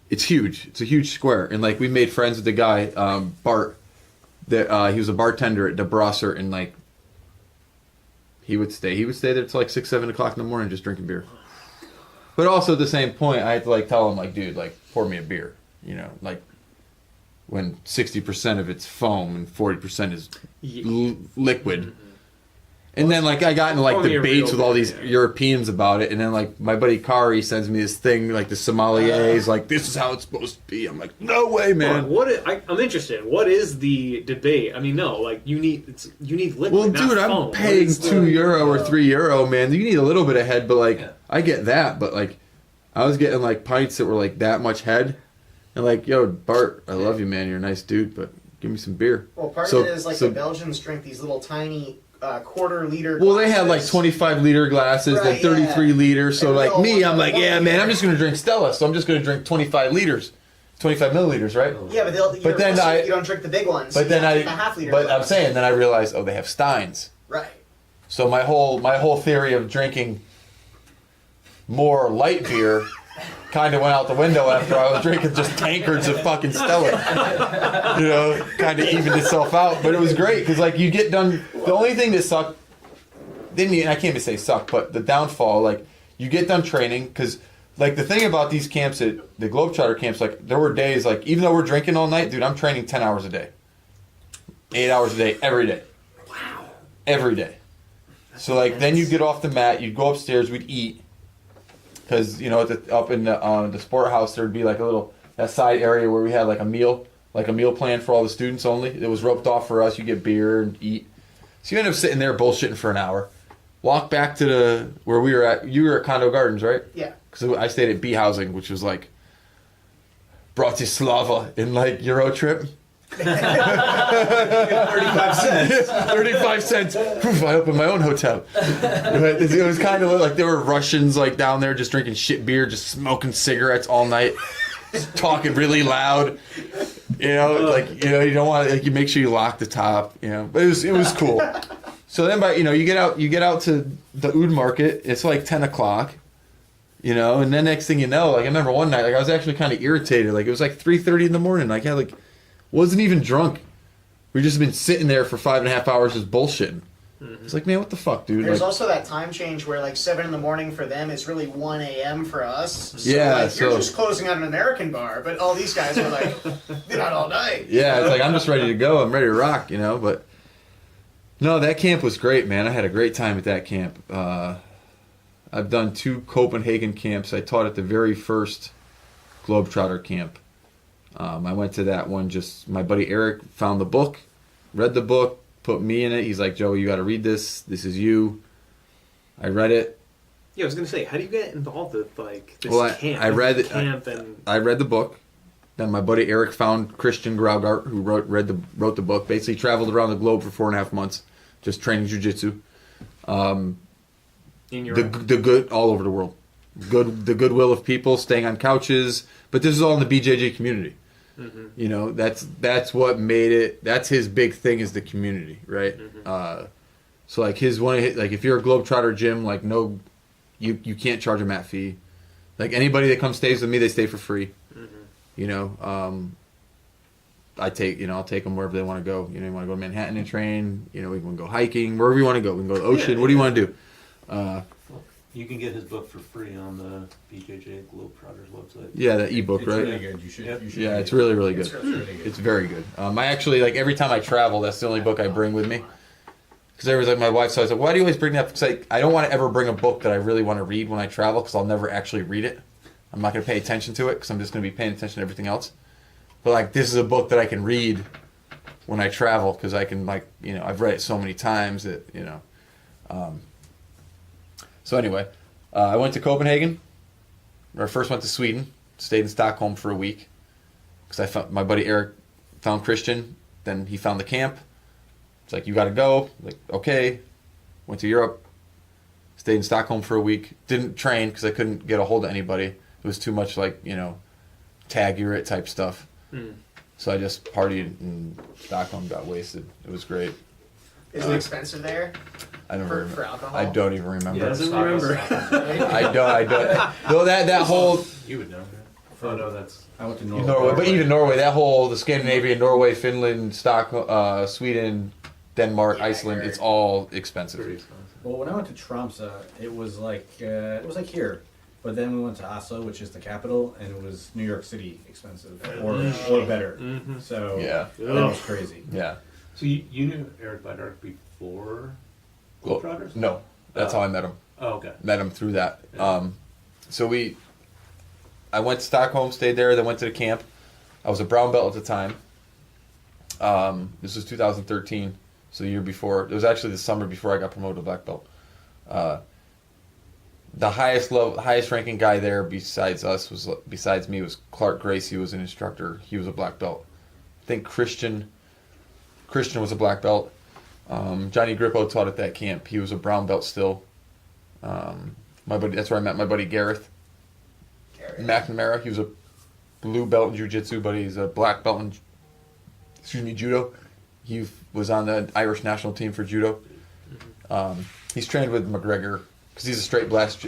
It's huge. It's a huge square, and like we made friends with the guy Bart. That he was a bartender at De Brasser, and like he would stay there till like 6-7 o'clock in the morning just drinking beer. But also at the same point, I had to like tell him like, dude, like pour me a beer, like when 60% of it's foam and 40% is liquid. And then like I got into like Pour me a debates real with all beer, these yeah. Europeans about it, and then like my buddy Kari sends me this thing like the sommeliers like this is how it's supposed to be. I'm like, no way, man. I'm interested. What is the debate? I mean, no, like you need liquid. Well, not dude, I'm foam. paying What is €2 or €3, man. You need a little bit of head, but like I get that, but like I was getting like pints that were like that much head, and like, yo, Bart, I love you, man. You're a nice dude, but give me some beer. Well, part of it is like the Belgians drink these little tiny quarter-liter. Well, they had like 25-liter glasses, then Right, 33 liters. So And like they'll me, want I'm like, one yeah, man, liter. I'm just gonna drink Stella, so I'm just gonna drink 25 liters, 25 milliliters, right? Yeah, but then you don't drink the big ones. But then a half-liter. but I'm glass. saying, then I realized, they have steins. Right. So my whole theory of drinking more light beer kind of went out the window after I was drinking just tankards of fucking Stella. Kind of evened itself out. But it was great because like you get done. The only thing that sucked, I can't even say sucked, but the downfall, like you get done training because like the thing about these camps, the Globetrotter camps, like there were days like even though we're drinking all night, dude, I'm training 10 hours a day, 8 hours a day, every day. Wow. Every day. So like then you get off the mat, you'd go upstairs, we'd eat. Because up in the sport house there'd be like that side area where we had like a meal plan for all the students only. It was roped off for us. You get beer and eat. So you end up sitting there bullshitting for an hour. Walk back to where we were at. You were at Condo Gardens, right? Yeah. Because I stayed at B housing, which was like Bratislava in like Euro trip. 35 cents. 35 cents. Poof, I opened my own hotel. It was kind of like there were Russians like down there just drinking shit beer, just smoking cigarettes all night, just talking really loud. You don't want to. Like, you make sure you lock the top. But it was cool. So then, you get out to the Oud Market. It's like 10 o'clock. And then next thing you know, like I remember one night, like I was actually kind of irritated. Like it was like 3:30 in the morning. Like I wasn't even drunk. We just been sitting there for 5.5 hours just bullshitting. Mm-hmm. It's like, man, what the fuck, dude? There's also that time change where like 7 in the morning for them is really 1 a.m. for us. So, yeah, you're just closing out an American bar, but all these guys are like, been out all night. Yeah, it's like I'm just ready to go. I'm ready to rock, But no, that camp was great, man. I had a great time at that camp. I've done 2 Copenhagen camps. I taught at the very first Globetrotter camp. I went to that one. Just my buddy Eric found the book, read the book, put me in it. He's like, Joe, you got to read this. This is you. I read it. Yeah, I was gonna say, how do you get involved with like this camp? I read it. Camp I read the book. Then my buddy Eric found Christian Graugart, who wrote the book. Basically, traveled around the globe for 4.5 months, just training jiu-jitsu. In Europe. the good all over the world, the goodwill of people staying on couches. But this is all in the BJJ community. Mm-hmm. You know, that's what made it. That's his big thing is the community, right? Mm-hmm. So like like if you're a Globetrotter gym, like no, you can't charge a mat fee. Like anybody that comes stays with me, they stay for free. Mm-hmm. You know, I'll take them wherever they want to go. You know, you want to go to Manhattan and train. You know, we can go hiking wherever you want to go. We can go to the ocean. What do you want to do? You can get his book for free on the BJJ Globetrotters website. Yeah, the ebook, It's right? really good. You should. Yep. You should Yeah, read it's it. really, really good. It's really good. It's very good. I actually, like, every time I travel, that's the only book I bring with me. Because I was like, my wife, so I was like, why do you always bring that? Because I don't want to ever bring a book that I really want to read when I travel, because I'll never actually read it. I'm not going to pay attention to it, because I'm just going to be paying attention to everything else. But, like, this is a book that I can read when I travel, because I can, like, you know, I've read it so many times that, you know. So anyway, I went to Copenhagen. I first went to Sweden, stayed in Stockholm for a week, because I found my buddy Eric found Christian. Then he found the camp. It's like, you got to go. Like, okay. Went to Europe, stayed in Stockholm for a week. Didn't train because I couldn't get a hold of anybody. It was too much like, you know, tag you're it type stuff. So I just partied in Stockholm, got wasted. It was great. Is it expensive there I don't for remember. alcohol? I don't even remember. Yeah, doesn't remember. I don't. Though that whole You would know. Oh no, that's I went to Norway. Norway, but even Norway, the Scandinavia, Norway, Finland, Stockholm, Sweden, Denmark, Yeah, Iceland, I heard. it's all expensive. pretty expensive. Well, when I went to Tromsø, it was like here, but then we went to Oslo, which is the capital, and it was New York City expensive or better. Mm-hmm. So Yeah, that was crazy. yeah. So you knew Eric Bidark before Well, Globetrotters? no, that's how I met him. Oh, okay. Met him through that. Yeah. So I went to Stockholm, stayed there, then went to the camp. I was a brown belt at the time. This was 2013, so the year before. It was actually the summer before I got promoted to black belt. The highest ranking guy there besides me was Clark Grace. He was an instructor. He was a black belt. I think Christian was a black belt. Johnny Grippo taught at that camp. He was a brown belt still. My buddy, that's where I met my buddy Gareth McNamara. He was a blue belt in jiu-jitsu, but he's a black belt in judo. He was on the Irish national team for judo. He's trained with McGregor because he's a straight blast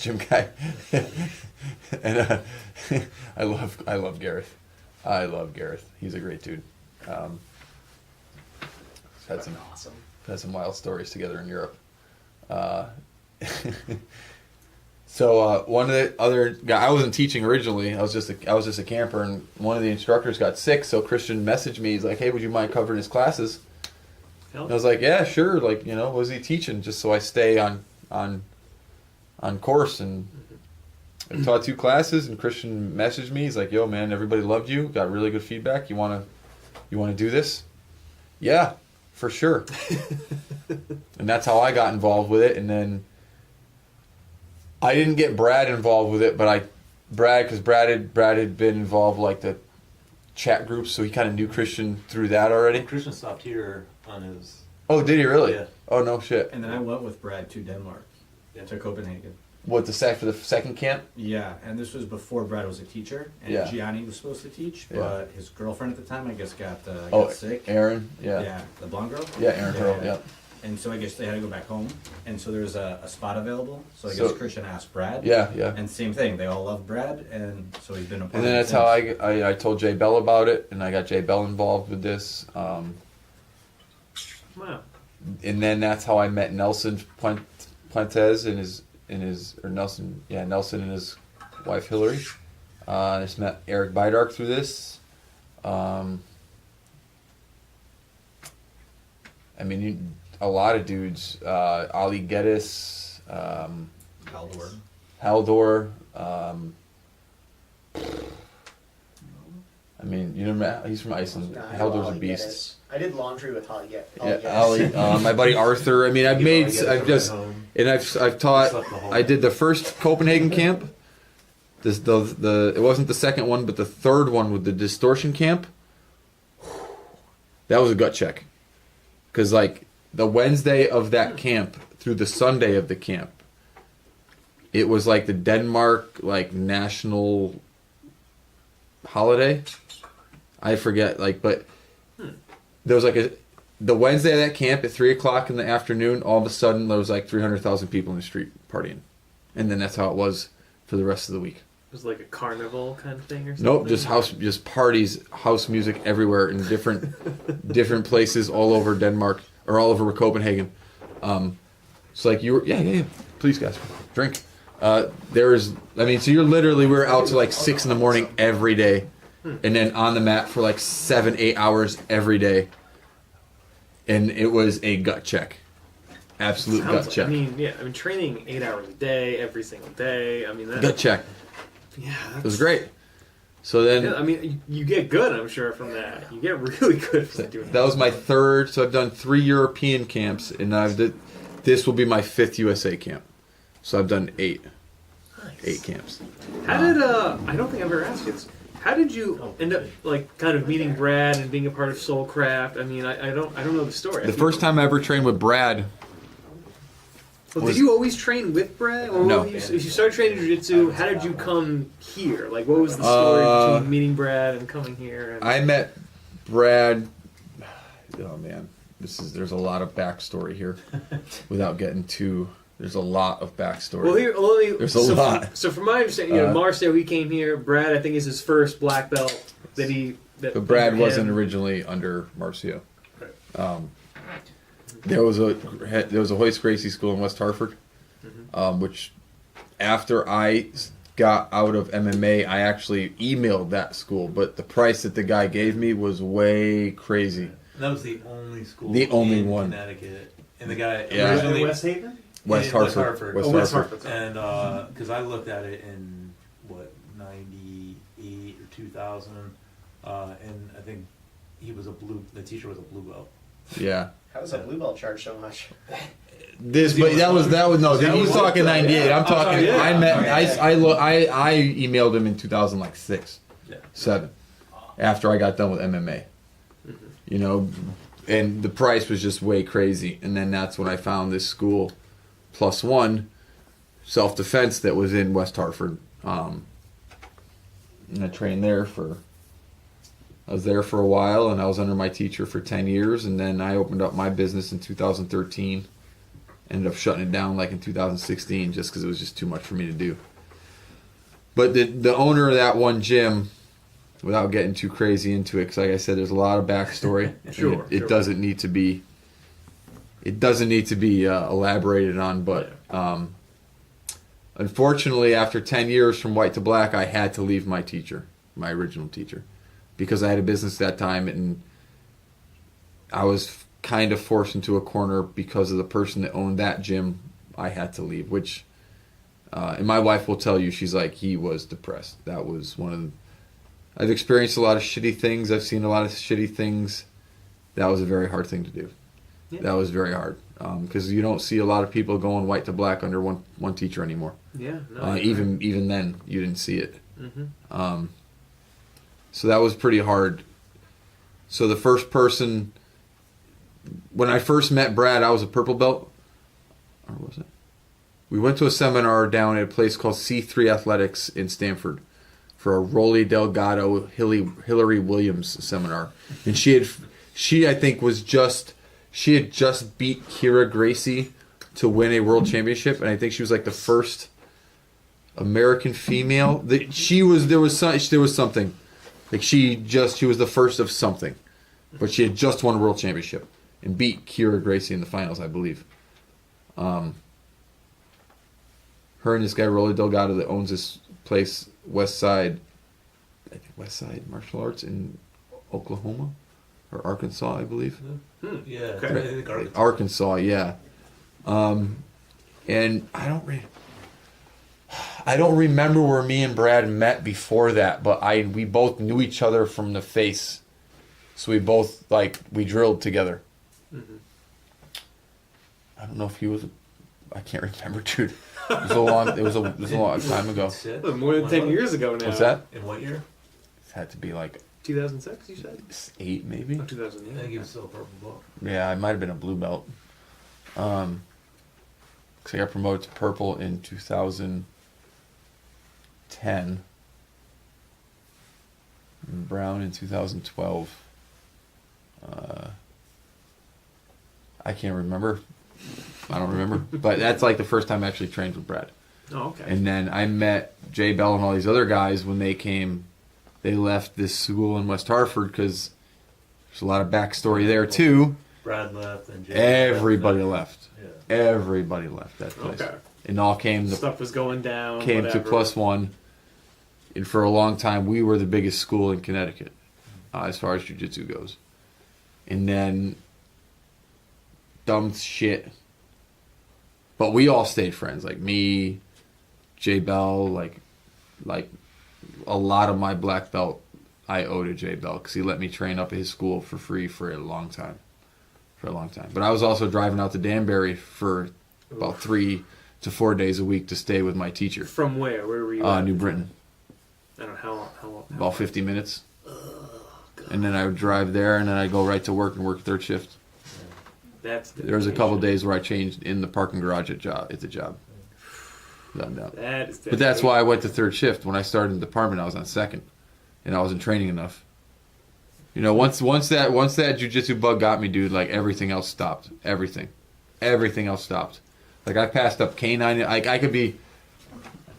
gym guy. And I love Gareth. I love Gareth. He's a great dude. Had some wild stories together in Europe. So one of the other guy, I wasn't teaching originally. I was just a camper, and one of the instructors got sick. So Christian messaged me. He's like, "Hey, would you mind covering his classes?" And I was like, "Yeah, sure." Like, you know, what was he teaching? Just so I stay on course. And I taught 2 classes, and Christian messaged me. He's like, "Yo, man, everybody loved you. Got really good feedback. You wanna do this?" Yeah, for sure. And that's how I got involved with it. And then I didn't get Brad involved with it, but Brad had been involved like the chat groups, so he kind of knew Christian through that already. Christian stopped here on his. Oh, did he really? Yeah. Oh, no shit. And then I went with Brad to Denmark, to Copenhagen. What, for the second camp? Yeah, and this was before Brad was a teacher, and Yeah. Gianni was supposed to teach, Yeah. but his girlfriend at the time, I guess, got sick. Aaron, yeah. Yeah, the blonde girl? Yeah, Aaron Hurl, yeah. And so I guess they had to go back home, and so there was a spot available, so I So- guess Christian asked Brad. Yeah, yeah. And same thing, they all love Brad, and so he's been a part And of then it that's how since. I told Jay Bell about it, and I got Jay Bell involved with this. Wow. And then that's how I met Nelson Puentes Nelson and his wife Hillary. I just met Eric Bidark through this. I mean, a lot of dudes. Ali Geddes, Haldor. I mean, you know, he's from Iceland. Nah, I know Haldor's a Ollie beast. Geddes. I did laundry with Holly Yeah, Ali. My buddy Arthur. I mean, I've taught. I did the first Copenhagen camp. It wasn't the second one, but the third one with the distortion camp. That was a gut check, because like the Wednesday of that camp through the Sunday of the camp, it was like the Denmark like national holiday. I forget, like, but there was like the Wednesday of that camp at 3:00 in the afternoon. All of a sudden, there was like 300,000 people in the street partying, and then that's how it was for the rest of the week. It was like a carnival kind of thing or something? Nope, just parties, house music everywhere in different places all over Denmark or all over Copenhagen. So like you were, yeah. Please, guys, drink. So you're literally, we were out to like 6 a.m. every day, and then on the mat for like 7-8 hours every day, and it was a gut check, absolute gut check. I mean, training 8 hours a day, every single day. I mean, gut check. Yeah, it was great. So then, yeah, I mean, you get good, I'm sure, from that. You get really good from doing that. That was my third. So I've done 3 European camps, and this will be my 5th USA camp. So I've done 8. Nice. 8 camps. How did I don't think I've ever asked you this. How did you end up like kind of meeting Brad and being a part of Soulcraft? I mean, I don't know the story. The first time I ever trained with Brad. Well, did you always train with Brad? Or No. If you started training Jiu-Jitsu, how did you come here? Like, what was the story between meeting Brad and coming here? And... I met Brad. Oh man, there's a lot of backstory here. Without getting too, there's a lot of backstory. Well, there's a lot. So from my understanding, Marcel, he came here. Brad, I think, is his first black belt But Brad wasn't originally under Marcio. There was a Hoist Gracie school in West Hartford, which after I got out of MMA, I actually emailed that school, but the price that the guy gave me was way crazy. That was the only school. The only in one. Connecticut, and the guy originally West Haven. West Hartford. West Hartford. And because I looked at it in what 98 or 2000, and I think the teacher was a blue belt. Yeah. How does a blue belt charge so much? He's talking 98. I'm talking. Yeah. I emailed him in 2006, 7, after I got done with MMA. You know, and the price was just way crazy. And then that's when I found this school, +1, self-defense, that was in West Hartford. And I trained there I was there for a while, and I was under my teacher for 10 years, and then I opened up my business in 2013. Ended up shutting it down like in 2016 just because it was just too much for me to do. But the owner of that one gym, without getting too crazy into it, because like I said, there's a lot of backstory. Sure. It doesn't need to be. It doesn't need to be elaborated on, but unfortunately, after 10 years from white to black, I had to leave my teacher, my original teacher, because I had a business that time, and I was kind of forced into a corner because of the person that owned that gym. I had to leave, which, and my wife will tell you, she's like, he was depressed. That was one of the, I've experienced a lot of shitty things. I've seen a lot of shitty things. That was a very hard thing to do. Yeah. That was very hard because you don't see a lot of people going white to black under one teacher anymore. Yeah. No, even then, you didn't see it. Mm-hmm. So that was pretty hard. So the first person, when I first met Brad, I was a purple belt. Or was it? We went to a seminar down at a place called C3 Athletics in Stanford for a Rolly Delgado, Hillary Williams seminar. And she had just beat Kira Gracie to win a world championship, and I think she was like the first American female. There was something. Like she was the first of something. But she had just won a world championship and beat Kira Gracie in the finals, I believe. Her and this guy Rolly Delgado that owns this place, West Side Martial Arts in Oklahoma or Arkansas, I believe. Yeah, Okay. I think Arkansas, yeah. And I don't remember where me and Brad met before that, but we both knew each other from the face, so we drilled together. Mm-hmm. I don't know if he was. I can't remember, dude. It was a long time ago. More than 10 years ago now. What's that? In what year? It had to be like 2006, you said? 8 maybe. Oh, 2008. I think he was still a purple belt. Yeah, I might have been a blue belt. 'Cause I got promoted to purple in 2010. And brown in 2012. I can't remember. I don't remember. But that's like the first time I actually trained with Brad. Oh, okay. And then I met Jay Bell and all these other guys when they came. They left this school in West Hartford because there's a lot of backstory there too. Brad left and Jay Everybody left. Yeah. Everybody left that place. Okay. And all came to Stuff was going down. came whatever. to +1. And for a long time, we were the biggest school in Connecticut as far as jiu-jitsu goes. And then dumb shit. But we all stayed friends. Like me, Jay Bell, like a lot of my black belt I owe to Jay Bell because he let me train up at his school for free for a long time. But I was also driving out to Danbury for about 3 to 4 days a week to stay with my teacher. From where? Where were you? at? New Britain. I don't know how About 50 minutes. And then I would drive there, and then I'd go right to work and work third shift. That's There was a couple days where I changed in the parking garage at the job. Without a doubt. That is But that's why I went to third shift. When I started in the department, I was on second, and I wasn't training enough. You know, once that jiu-jitsu bug got me, dude, like everything else stopped. Everything else stopped. Like I passed up K9.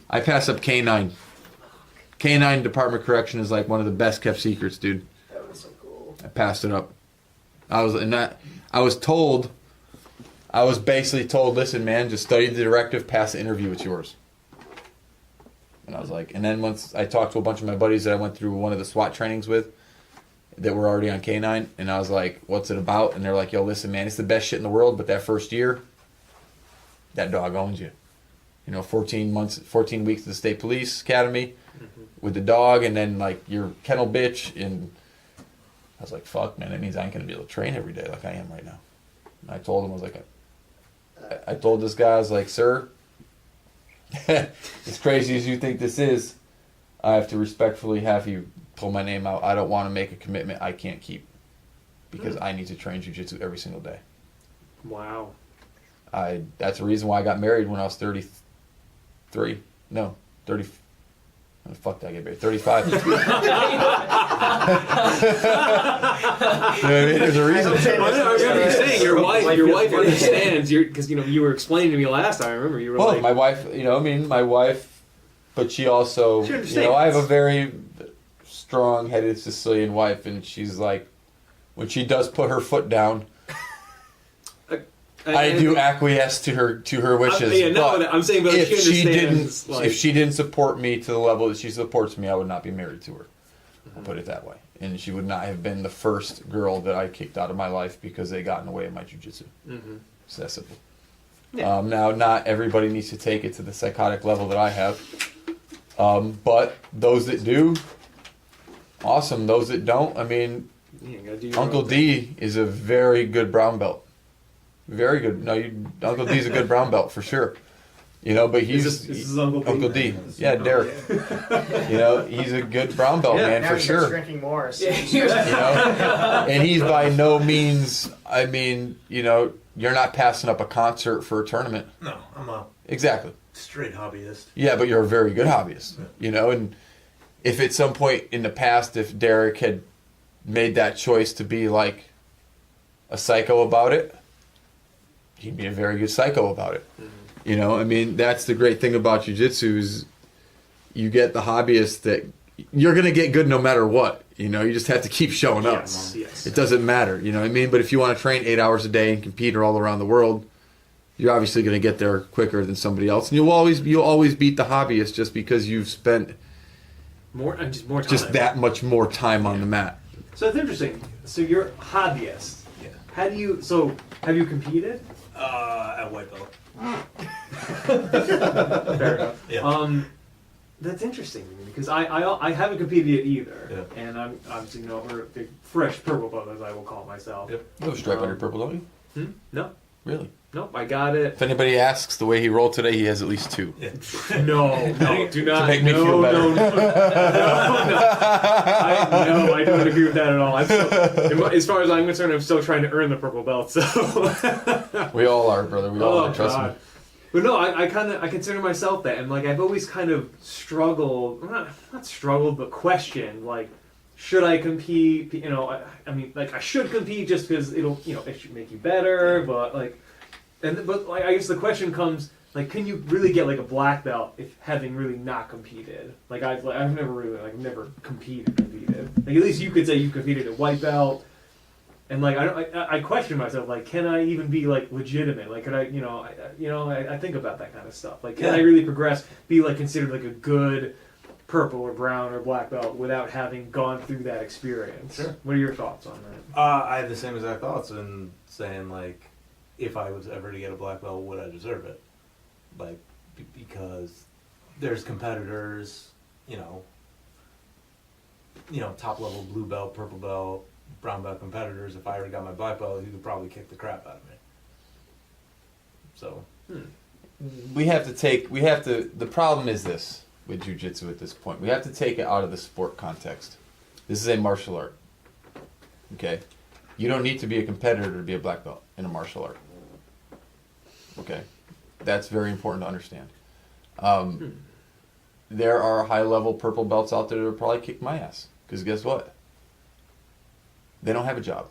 I passed up K9. K9 Department of Correction is like one of the best kept secrets, dude. That was so cool. I passed it up. I was basically told, listen, man, just study the directive, pass the interview, it's yours. And I was like, and then once I talked to a bunch of my buddies that I went through one of the SWAT trainings with that were already on K9, and I was like, what's it about? And they're like, yo, listen, man, it's the best shit in the world, but that first year, that dog owns you. You know, 14 weeks at the State Police Academy with the dog, and then like your kennel bitch, and I was like, fuck, man, that means I ain't gonna be able to train every day like I am right now. And I told him, I told this guy, I was like, sir, as crazy as you think this is, I have to respectfully have you pull my name out. I don't want to make a commitment I can't keep because I need to train jiu-jitsu every single day. Wow. That's the reason why I got married when I was 33. No, 30. When the fuck did I get married? 35. You know what I mean? There's a reason. I remember you saying your wife understands. Because you were explaining to me last time. I remember you were Well, like, my wife, my wife, but she also, She I have a very strong-headed Sicilian wife, and she's like, when she does put her foot down, I do acquiesce to her wishes. I'm saying, but if she understands. if she didn't support me to the level that she supports me, I would not be married to her. I'll put it that way. And she would not have been the first girl that I kicked out of my life because they got in the way of my jiu-jitsu. It's that simple. Yeah. Now, not everybody needs to take it to the psychotic level that I have. But those that do, awesome. Those that don't, I mean, Uncle D is a very good brown belt. Very good. No, Uncle D's a good brown belt for sure. But he's this is Uncle D? Yeah, Derek. He's a good brown belt, man, Now for he starts sure. drinking more. So And he's by no means. I mean, you're not passing up a concert for a tournament. No, I'm a Exactly. straight hobbyist. Yeah, but you're a very good hobbyist. And if at some point in the past, if Derek had made that choice to be like a psycho about it, he'd be a very good psycho about it. I mean, that's the great thing about jiu-jitsu is you get the hobbyist that you're going to get good no matter what. You just have to keep showing up. Yes. It doesn't matter, you know what I mean? But if you want to train 8 hours a day and compete all around the world, you're obviously going to get there quicker than somebody else. And you'll always beat the hobbyist just because you've spent more time. just that much more time on the mat. So that's interesting. So you're a hobbyist. Yeah. Have you competed? At white belt. Fair enough. Yeah. That's interesting to me because I haven't competed yet either, Yeah. and I'm obviously we're a big fresh purple belt as I will call myself. Yep. You have a stripe on your purple, don't you? No. Really? Nope, I got it. If anybody asks, the way he rolled today, he has at least 2. No, do not. To make me feel better. No. I don't agree with that at all. As far as I'm concerned, I'm still trying to earn the purple belt. So We all are, brother. We all are. Trust me. But no, I consider myself that, and like I've always kind of struggled, not struggled, but questioned, like, should I compete? You know, I mean, like I should compete just because it'll, you know, it should make you better, but like. But like, I guess the question comes, like, can you really get like a black belt if having really not competed? Like I've never competed. Like at least you could say you competed at white belt, and like I question myself, like, can I even be like legitimate? Like, could I, I think about that kind of stuff. Like, can I really progress, be like considered like a good purple or brown or black belt without having gone through that experience? Sure. What are your thoughts on that? I have the same exact thoughts in saying, like, if I was ever to get a black belt, would I deserve it? Like, because there's competitors, top level blue belt, purple belt, brown belt competitors. If I ever got my black belt, he could probably kick the crap out of me. So. The problem is this with jiu-jitsu at this point. We have to take it out of the sport context. This is a martial art. Okay? You don't need to be a competitor to be a black belt in a martial art. Okay? That's very important to understand. There are high-level purple belts out there that will probably kick my ass. Because guess what? They don't have a job.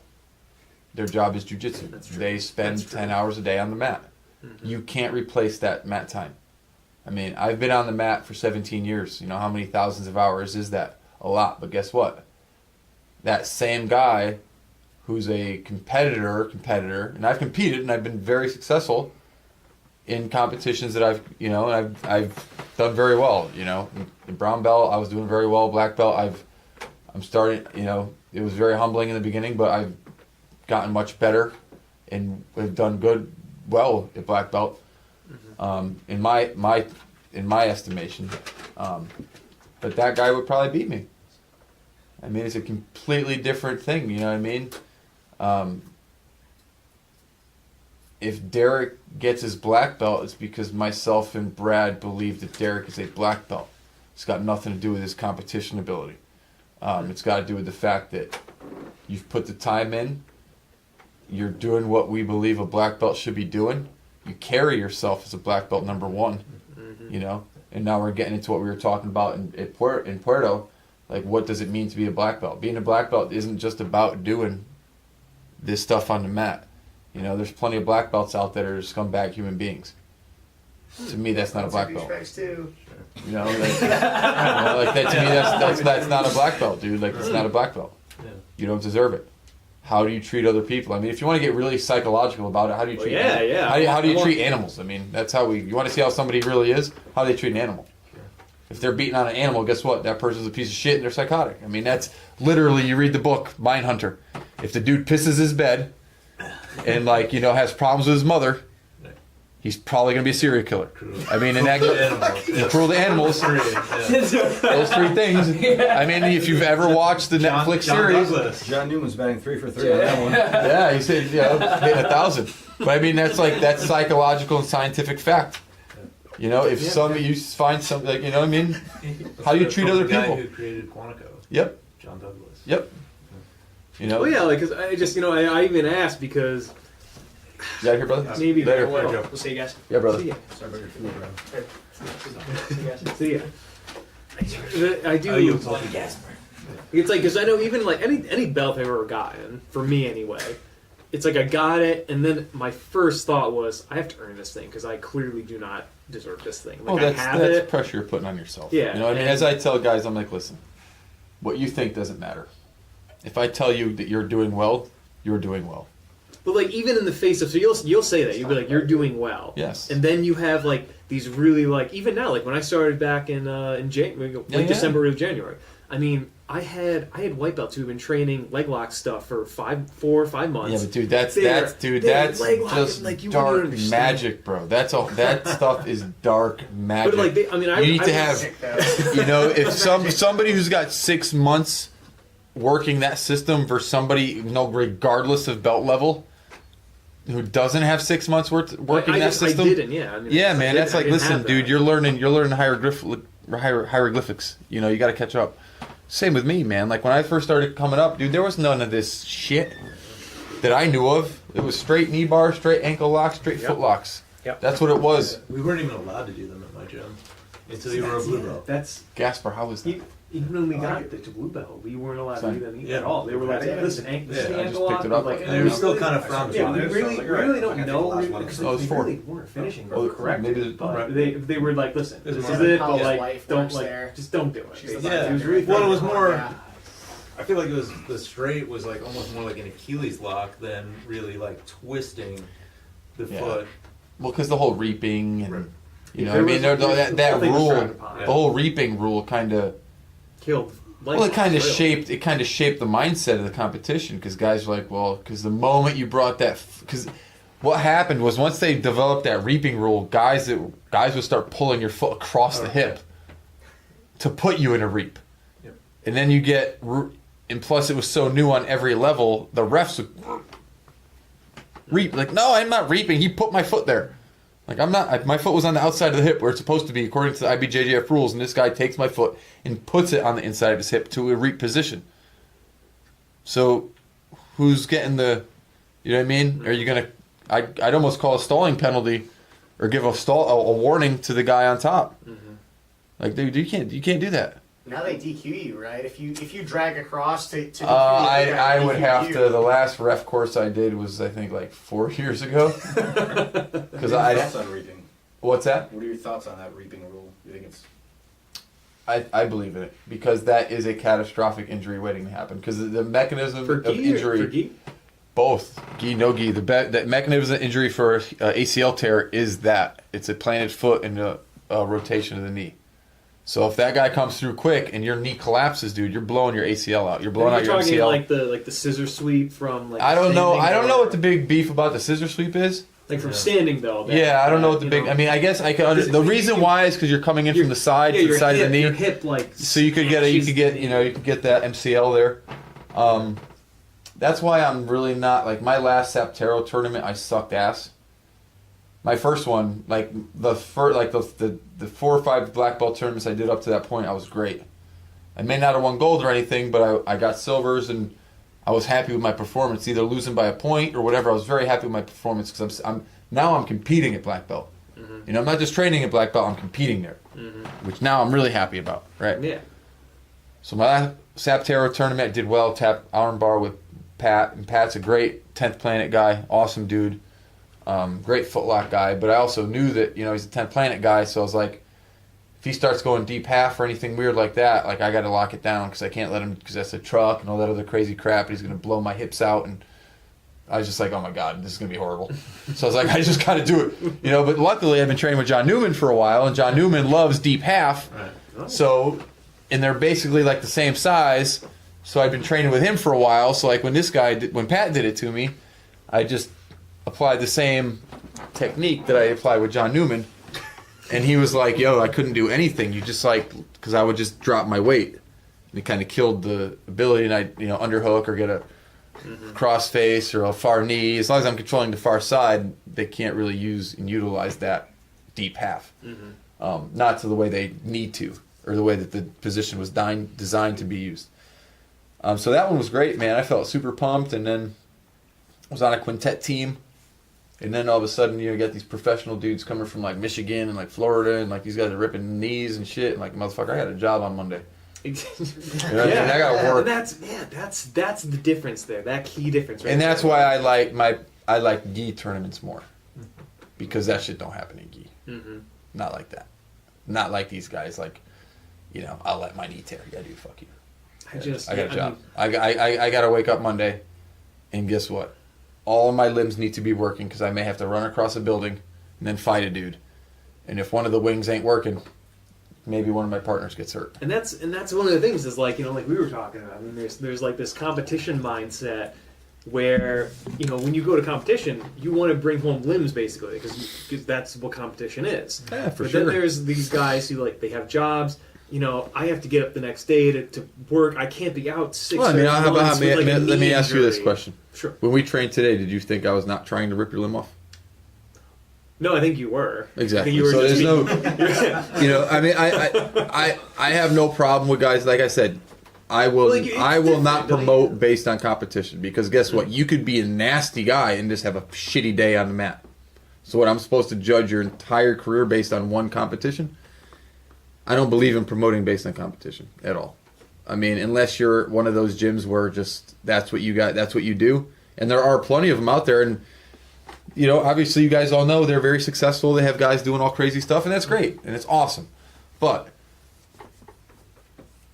Their job is jiu-jitsu. They spend 10 hours a day on the mat. Mm-hmm. You can't replace that mat time. I mean, I've been on the mat for 17 years. You know, how many thousands of hours is that? A lot. But guess what? That same guy who's a competitor, and I've competed and I've been very successful in competitions that I've done very well. In brown belt, I was doing very well. Black belt, I'm starting, it was very humbling in the beginning, but I've gotten much better and have done well at black belt, in my estimation. But that guy would probably beat me. I mean, it's a completely different thing, you know what I mean? If Derek gets his black belt, it's because myself and Brad believe that Derek is a black belt. It's got nothing to do with his competition ability. It's got to do with the fact that you've put the time in, you're doing what we believe a black belt should be doing, you carry yourself as a black belt number 1, and now we're getting into what we were talking about in Puerto, like what does it mean to be a black belt? Being a black belt isn't just about doing this stuff on the mat. There's plenty of black belts out there that are scumbag human beings. To me, that's not a black belt. Too. Like that to me, that's not a black belt, dude. Like, it's not a black belt. Yeah. You don't deserve it. How do you treat other people? I mean, if you want to get really psychological about it, how do you treat? How do you treat animals? I mean, that's how you want to see how somebody really is. How do they treat an animal? Sure. If they're beating on an animal, guess what? That person's a piece of shit and they're psychotic. I mean, that's literally, you read the book Mindhunter. If the dude pisses his bed and has problems with his mother, he's probably going to be a serial killer. I mean, cruel to animals. Those 3 things. I mean, if you've ever watched the Netflix series. John Newman's batting 3 for 3 on that one. Yeah, he said, hitting 1,000. But I mean, that's psychological and scientific fact. If you find something, you know what I mean? How do you treat other people? The guy who created Quantico. Yep. John Douglas. Yep. Well, yeah, because I just, I even asked because. You out here, brother? Maybe later. We'll see you guys. Yeah, brother. See ya. Sorry about your food, bro. See you guys. See ya. I do. It's like, because I know even like any belt I've ever gotten, for me anyway, it's like I got it, and then my first thought was, I have to earn this thing because I clearly do not deserve this thing. Like, that's pressure you're putting on yourself. Yeah. You know what I mean? As I tell guys, I'm like, listen, what you think doesn't matter. If I tell you that you're doing well, you're doing well. But like even in the face of, so you'll say that you'll be like, you're doing well. Yes. And then you have like these really like, even now, like when I started back in January, December or January. I mean, I had white belts who've been training leg lock stuff for 4 or 5 months. Yeah, but dude, that's just like dark magic, bro. That stuff is dark magic. But like, you need to have, if somebody who's got 6 months working that system for somebody, regardless of belt level, who doesn't have 6 months working that system. I didn't. Yeah. I mean, Yeah, man, that's I like, didn't listen, have that. dude, you're learning hieroglyphics. You know, you got to catch up. Same with me, man. Like when I first started coming up, dude, there was none of this shit that I knew of. It was straight knee bar, straight ankle locks, straight foot locks. Yep. That's what it was. We weren't even allowed to do them at my gym until you were a blue belt. That's Gasper, how was that? even when we got the blue belt, we weren't allowed to do them Yeah. at all. They were like, Yeah. listen, Yeah, this is the I just ankle picked lock, it up like, like And they were still kind of frowned Yeah, upon. we really don't know because Oh, it was we four. really weren't finishing Oh, correct. maybe the- But right. they were like, listen, It was this more is like it, but Paul's like, wife don't works like, there. just don't do it. She's the Yeah. It was really Well, it was fun. more. Yeah. I feel like it was the straight was like almost more like an Achilles lock than really like twisting the Yeah. foot. Well, because the whole reaping and, Right. you know, There I mean, was- that whole thing was rule, frowned upon. the whole reaping rule kind of, Killed. well, it kind of really. shaped the mindset of the competition because guys were like, well, because the moment you brought that, because what happened was once they developed that reaping rule, guys would start pulling your foot across the hip to put you in a reap, Yep. and then you get, and plus it was so new on every level, the refs would reap like, no, I'm not reaping. He put my foot there. Like I'm not. My foot was on the outside of the hip where it's supposed to be according to the IBJJF rules, and this guy takes my foot and puts it on the inside of his hip to a reap position. So, who's getting the? You know what I mean? Are you gonna? I'd almost call a stalling penalty, or give a warning to the guy on top. Like, dude, you can't do that. Now they DQ you, right? If you drag across to DQ I you, would DQ have you. to. The last ref course I did was I think like 4 years ago. Because thoughts on reaping? What's that? What are your thoughts on that reaping rule? You think it's I believe in it because that is a catastrophic injury waiting to happen. Because the mechanism For of gi or injury, for gi? both gi, no gi, the mechanism of injury for ACL tear is that it's a planted foot and a rotation of the knee. So if that guy comes through quick and your knee collapses, dude, you're blowing your ACL out. You're blowing out You're your talking MCL. like the scissor sweep from like. I don't know. standing I don't know or- what the big beef about the scissor sweep is. Like from standing though. Yeah, I don't know what the you big. I mean, I guess I could. The reason why is because you're coming in from the side to the your side hip, of the knee. Your hip like. So you could get that MCL there. That's why I'm really not like my last Saptero tournament. I sucked ass. My first one, like the 4 or 5 black belt tournaments I did up to that point, I was great. I may not have won gold or anything, but I got silvers and I was happy with my performance. Either losing by a point or whatever, I was very happy with my performance because I'm competing at black belt. Mm-hmm. You know, I'm not just training at black belt. I'm competing there, which now I'm really happy about. Right. Yeah. So my last Saptero tournament, I did well. Tap armbar with Pat, and Pat's a great 10th Planet guy, awesome dude, great footlock guy. But I also knew that he's a 10th Planet guy, so I was like, if he starts going deep half or anything weird like that, like I got to lock it down because I can't let him because that's a truck and all that other crazy crap. And he's gonna blow my hips out, and I was just like, oh my god, this is gonna be horrible. So I was like, I just got to do it, But luckily, I've been training with John Newman for a while, and John Newman loves deep half. Right. So, and they're basically like the same size. So I've been training with him for a while. So like when Pat did it to me, I just applied the same technique that I applied with John Newman. And he was like, yo, I couldn't do anything. You just because I would just drop my weight. And it kind of killed the ability. And I, underhook or get a cross face or a far knee. As long as I'm controlling the far side, they can't really use and utilize that deep half. Not to the way they need to, or the way that the position was designed to be used. So that one was great, man. I felt super pumped, and then I was on a quintet team, and then all of a sudden you get these professional dudes coming from like Michigan and like Florida, and like these guys are ripping knees and shit. And like, motherfucker, I got a job on Monday. And I got to work. That's the difference there. That key difference. Right And that's there. why I like gi tournaments more, because that shit don't happen in gi. Not like that. Not like these guys. Like, I'll let my knee tear. Yeah, dude, fuck you. I got a job. I got to wake up Monday, and guess what? All of my limbs need to be working because I may have to run across a building and then fight a dude. And if one of the wings ain't working, maybe one of my partners gets hurt. And that's one of the things is like like we were talking about. I mean, there's like this competition mindset where when you go to competition, you want to bring home limbs basically because that's what competition is. Yeah, for but sure. then there's these guys who they have jobs. you know, I have to get up the next day to work. I can't be out 6 Well, I mean, months with, like, a let me knee ask you this injury. question. Sure. When we trained today, did you think I was not trying to rip your limb off? No, I think you were. Exactly. I think you were So just there's no, you know, I mean, I have no problem with guys. Like I said, I will Like, it's I will not different, promote based on competition because guess what? You could be a nasty guy and just have a shitty day on the mat. So what, I'm supposed to judge your entire career based on one competition? I don't believe in promoting based on competition at all. I mean, unless you're one of those gyms where just that's what you got, that's what you do. And there are plenty of them out there. And, you know, obviously you guys all know they're very successful. They have guys doing all crazy stuff, and that's great. And it's awesome. But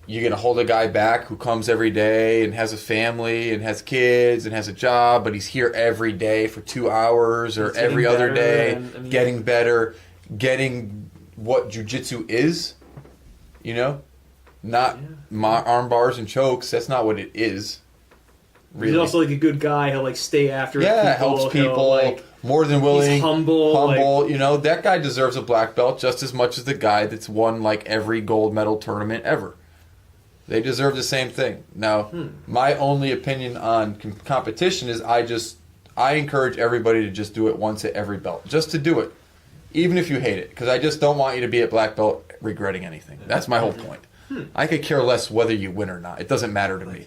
you're going to hold a guy back who comes every day and has a family and has kids and has a job, but he's here every day for 2 hours or He's every getting other better day, and, I mean, getting better, getting what jiu-jitsu is, you know? Not arm bars and chokes. That's not what it is. Really. He's also like a good guy. He'll like stay after. Yeah, people. helps He'll, people, like, more than willing. He's humble. You know, that guy deserves a black belt just as much as the guy that's won like every gold medal tournament ever. They deserve the same thing. Now, my only opinion on competition is I encourage everybody to just do it once at every belt. Just to do it. Even if you hate it. Because I just don't want you to be at black belt regretting anything. That's my whole point. I could care less whether you win or not. It doesn't matter to me.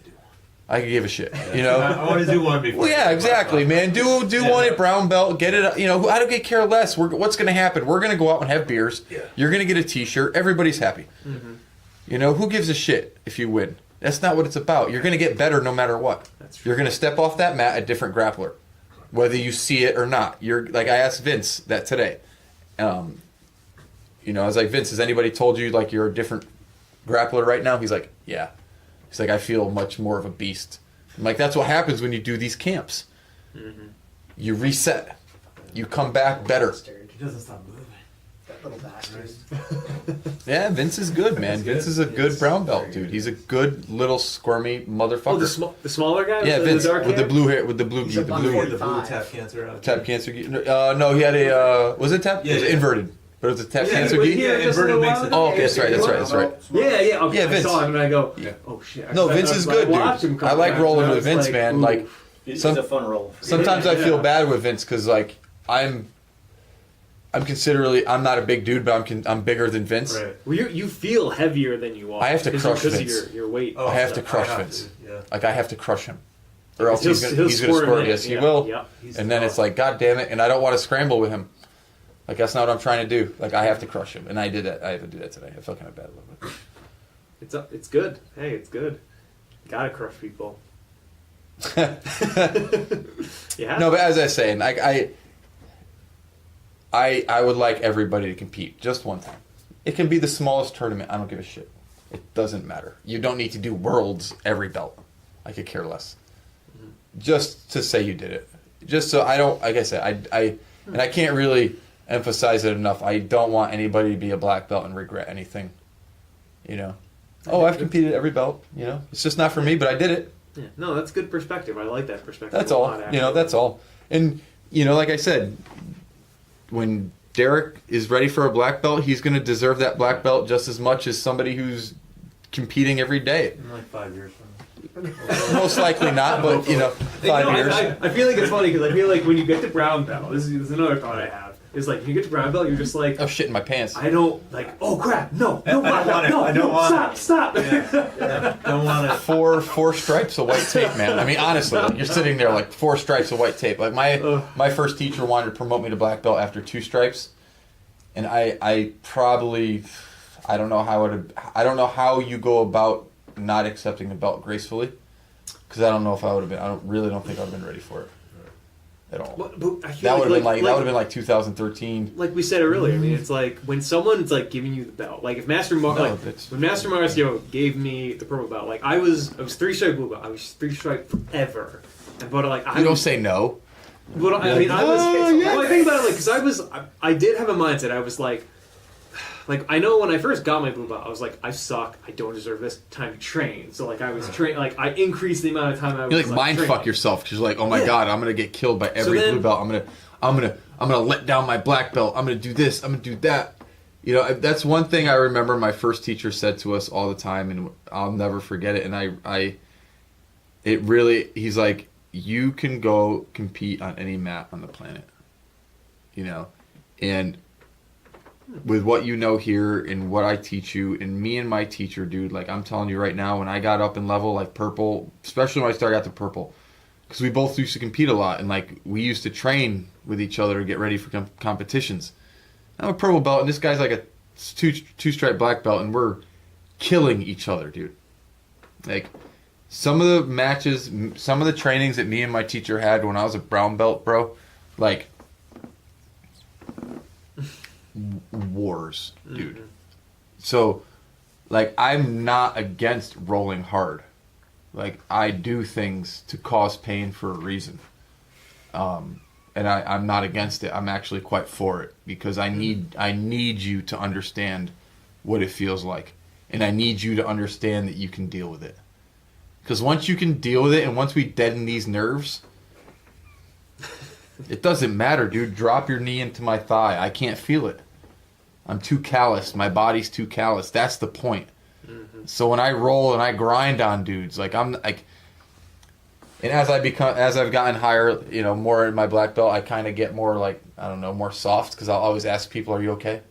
I could give a shit. You know? I want to do one before. Well, yeah, exactly, man. Do one at brown belt. Get it. You know, I don't care less. What's going to happen? We're going to go out and have beers. Yeah. You're going to get a T-shirt. Everybody's happy. Mm-hmm. You know, who gives a shit if you win? That's not what it's about. You're going to get better no matter what. That's true. You're going to step off that mat a different grappler, whether you see it or not. You're like I asked Vince that today. You know, I was like, Vince, has anybody told you like you're a different grappler right now? He's like, yeah. He's like, I feel much more of a beast. I'm like, that's what happens when you do these camps. Mm-hmm. You reset. You come back better. Bastard. He doesn't stop moving. That little bastard. Yeah, Vince is good, man. Vince is a good brown belt, dude. He's a good little squirmy motherfucker. Oh, the smaller guy. Yeah, with Vince the dark with the hair? blue hair, with the blue, He's a the buck blue, forty. The blue 45. tap cancer out. tap cancer. No, he had a was it tap? Yeah, it was yeah. inverted, but it was a tap Yeah, cancer was gi. he- Yeah, just a inverted little makes while it. ago? Oh, okay, that's right. That's right. Yeah, yeah. Okay, Yeah, I Vince. saw him and I go, Yeah. oh shit. No, Vince is good, watched him dude. come I like back, rolling and I with was Vince, man. Like It's Some- a fun role. sometimes I Yeah. feel bad with Vince because like I'm not a big dude, but I'm bigger than Vince. Right. Well, you feel heavier than you are. I have to crush because Vince. of your weight. I have to crush have Vince. to, yeah. Like I have to crush him, or else He'll he's gonna squirm squirt. in. Yes, he Yeah, will. yeah. And then it's like, God damn it! And I don't want to scramble with him. Like that's not what I'm trying to do. Like I have to crush him, and I did that. I have to do that today. I felt kind of bad a little bit. It's good. Hey, it's good. Gotta crush people. Yeah. No, but as I was saying, like I would like everybody to compete just one time. It can be the smallest tournament. I don't give a shit. It doesn't matter. You don't need to do worlds every belt. I could care less. Just to say you did it. Just so I don't. Like I said, and I can't really emphasize it enough. I don't want anybody to be a black belt and regret anything. You know. Oh, I've competed at every belt. You know, it's just not for me, but I did it. Yeah. No, that's good perspective. I like that perspective. That's a all. lot, You know, actually. that's all. And you know, like I said, when Derek is ready for a black belt, he's going to deserve that black belt just as much as somebody who's competing every day. In like 5 years from Most likely not, but you know, 5 years. I feel like it's funny because I feel like when you get to brown belt, this is another thought I have. Is like when you get to brown belt, you're just like, Oh shit in my pants. I don't like. Oh crap! No, no, I don't want it. no, I don't no, want stop, it. stop. Don't want it. Four stripes of white tape, man. I mean, honestly, like, you're sitting there like 4 stripes of white tape. Like my first teacher wanted to promote me to black belt after 2 stripes, and I probably I don't know how you go about not accepting a belt gracefully, because I don't know if I would have been. I don't think I would have been ready for it at all. But I feel That would have been like 2013. Like we said earlier, I mean, it's like when someone's like giving you the belt. Like if when Master Marcio gave me the purple belt, like I was 3-stripe blue belt. I was 3-stripe forever. But like You don't say no. But I mean, I was. Well, I think about it, like, because I did have a mindset. I was like I know when I first got my blue belt, I was like, I suck. I don't deserve this time to train. So like I was like I increased the amount of time I was. You like mind training. fuck yourself because you're like, oh my Yeah. god, I'm gonna get killed by every then- blue belt. I'm gonna let down my black belt. I'm gonna do this. I'm gonna do that. You know, that's one thing I remember my first teacher said to us all the time, and I'll never forget it. And he's like, you can go compete on any mat on the planet, you know, and with what you know here and what I teach you, and me and my teacher, dude, like I'm telling you right now, when I got up in level, like purple, especially when I started out to purple, because we both used to compete a lot, and like we used to train with each other to get ready for competitions. I'm a purple belt, and this guy's like a two-stripe black belt, and we're killing each other, dude. Like, some of the matches, some of the trainings that me and my teacher had when I was a brown belt, bro, like, wars, dude. Mm-hmm. So, like, I'm not against rolling hard. Like, I do things to cause pain for a reason. And I'm not against it. I'm actually quite for it because I need you to understand what it feels like, and I need you to understand that you can deal with it. Because once you can deal with it, and once we deaden these nerves, it doesn't matter, dude. Drop your knee into my thigh. I can't feel it. I'm too callous. My body's too callous. That's the point. Mm-hmm. So when I roll and I grind on dudes, like I'm like. And as I've gotten higher, you know, more in my black belt, I kind of get more like, I don't know, more soft because I'll always ask people, "Are you okay?"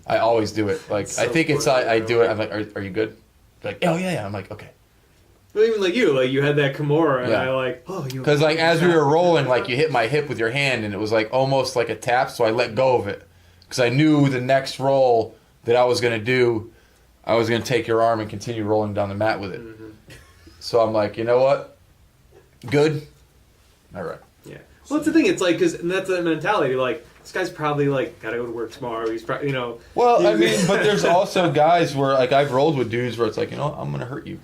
I always do it. Like so I think it's I do it. I'm like, "Are you good?" They're like, "Oh yeah." I'm like, "Okay." Well, even like you had that Kimura, and yeah. I like, oh, you. Because like as we were rolling, like you hit my hip with your hand, and it was like almost like a tap, so I let go of it because I knew the next roll that I was gonna do, I was gonna take your arm and continue rolling down the mat with it. Mm-hmm. So I'm like, you know what? Good. All right. Yeah. Well, that's the thing. It's like, because that's the mentality. Like, this guy's probably like got to go to work tomorrow. He's probably, you know. Well, I mean, but there's also guys where like I've rolled with dudes where it's like, you know, I'm gonna hurt you.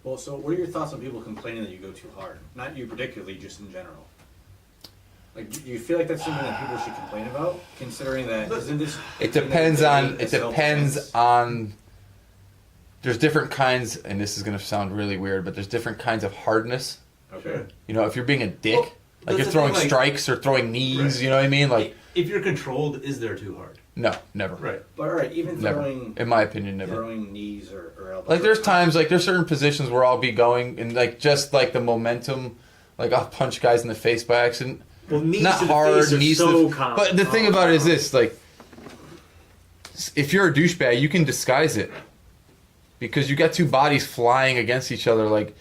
Well, so what are your thoughts on people complaining that you go too hard? Not you particularly, just in general. Like, do you feel like that's something that people should complain about, considering that isn't this? It depends on. It depends on. There's different kinds, and this is gonna sound really weird, but there's different kinds of hardness. Okay. You know, if you're being a dick, well, like you're throwing thing, like, strikes or throwing knees, right. You know what I mean? Like, if you're controlled, is there too hard? No, never. Right. But all right, even never. throwing, in my opinion, never. Throwing knees or elbows. Like there's times, like there's certain positions where I'll be going and like just like the momentum, like I'll punch guys in the face by accident. Well, knees not to the hard, face are knees so to the, common. But the thing about it is this, like, if you're a douchebag, you can disguise it because you got two bodies flying against each other. Like,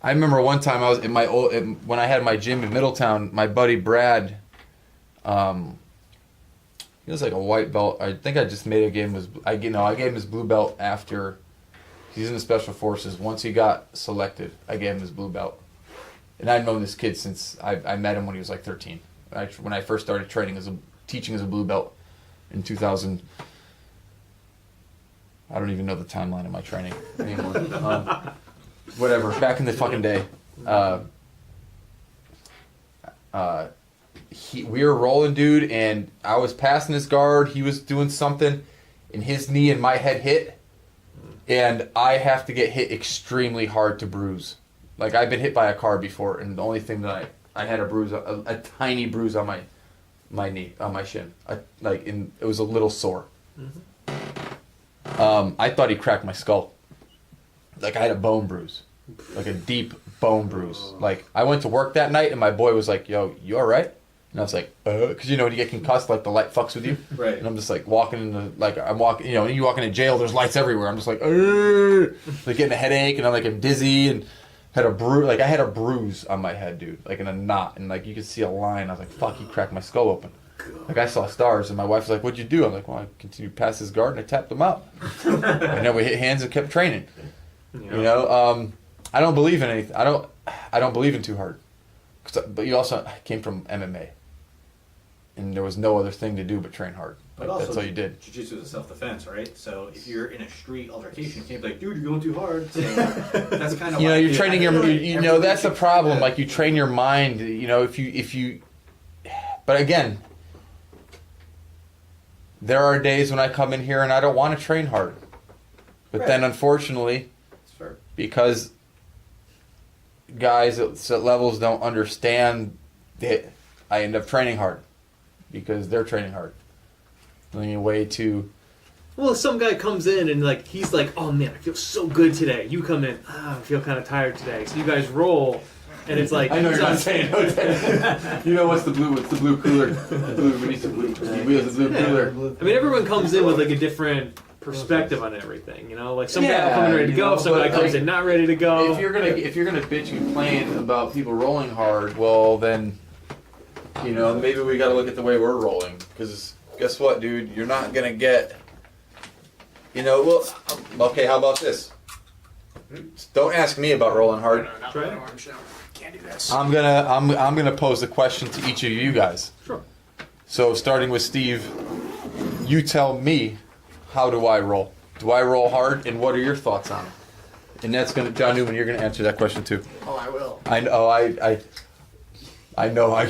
I remember one time I was in my when I had my gym in Middletown. My buddy Brad, he was like a white belt. I think I just made a game. I gave him his blue belt after he's in the special forces. Once he got selected, I gave him his blue belt. And I'd known this kid since I met him when he was like 13. When I first started training teaching as a blue belt in 2000. I don't even know the timeline of my training anymore. Whatever, back in the fucking day. We were rolling, dude, and I was passing his guard. He was doing something, and his knee and my head hit, and I have to get hit extremely hard to bruise. Like, I've been hit by a car before, and the only thing that I had a bruise, a tiny bruise on my knee, on my shin. It was a little sore. Mm-hmm. I thought he cracked my skull. Like, I had a bone bruise. Like, a deep bone bruise. Like, I went to work that night, and my boy was like, yo, you all right? And I was like, because, you know, when you get concussed, like, the light fucks with you. Right. And I'm just, like, walking in the, like, I'm walking, you know, when you walk into jail, there's lights everywhere. I'm just like, like, getting a headache, and I'm dizzy, and had a bruise, like, I had a bruise on my head, dude, like, in a knot, and, like, you could see a line. I was like, fuck, he cracked my skull open. Like, I saw stars, and my wife was like, what'd you do? I'm like, well, I continued past his guard, and I tapped him out. And then we hit hands and kept training. You know, I don't believe in anything. I don't believe in too hard. But you also came from MMA, and there was no other thing to do but train hard. But Like, also, that's all you did. Jiu-jitsu is a self-defense, right? So if you're in a street altercation, you can't be like, dude, you're going too hard. So that's kind of You know, why you're training your. You know, that's the problem. that. Like, you train your mind. You know, if you. But again, there are days when I come in here and I don't want to train hard. But Right. then, unfortunately, That's fair. because guys at levels don't understand that, I end up training hard because they're training hard. way too. Well, some guy comes in and like he's like, "Oh man, I feel so good today." You come in, I feel kind of tired today. So you guys roll, and it's like I know it's you're not not- saying no. You know what's the blue? What's the blue cooler? We need some blue. We have the blue Yeah. cooler. I mean, everyone comes in with like a different perspective on everything. You know, like some guy Yeah, coming ready to you go, know, some guy but, comes like, in not ready to go. If you're gonna bitch and complain about people rolling hard, well then, maybe we got to look at the way we're rolling. Because guess what, dude? You're not gonna get. Okay. How about this? Don't ask me about rolling hard. Right. Can't do this. I'm gonna pose a question to each of you guys. Sure. So starting with Steve, you tell me, how do I roll? Do I roll hard, and what are your thoughts on it? And that's John Newman. You're gonna answer that question too. Oh, I will. I know. I know. I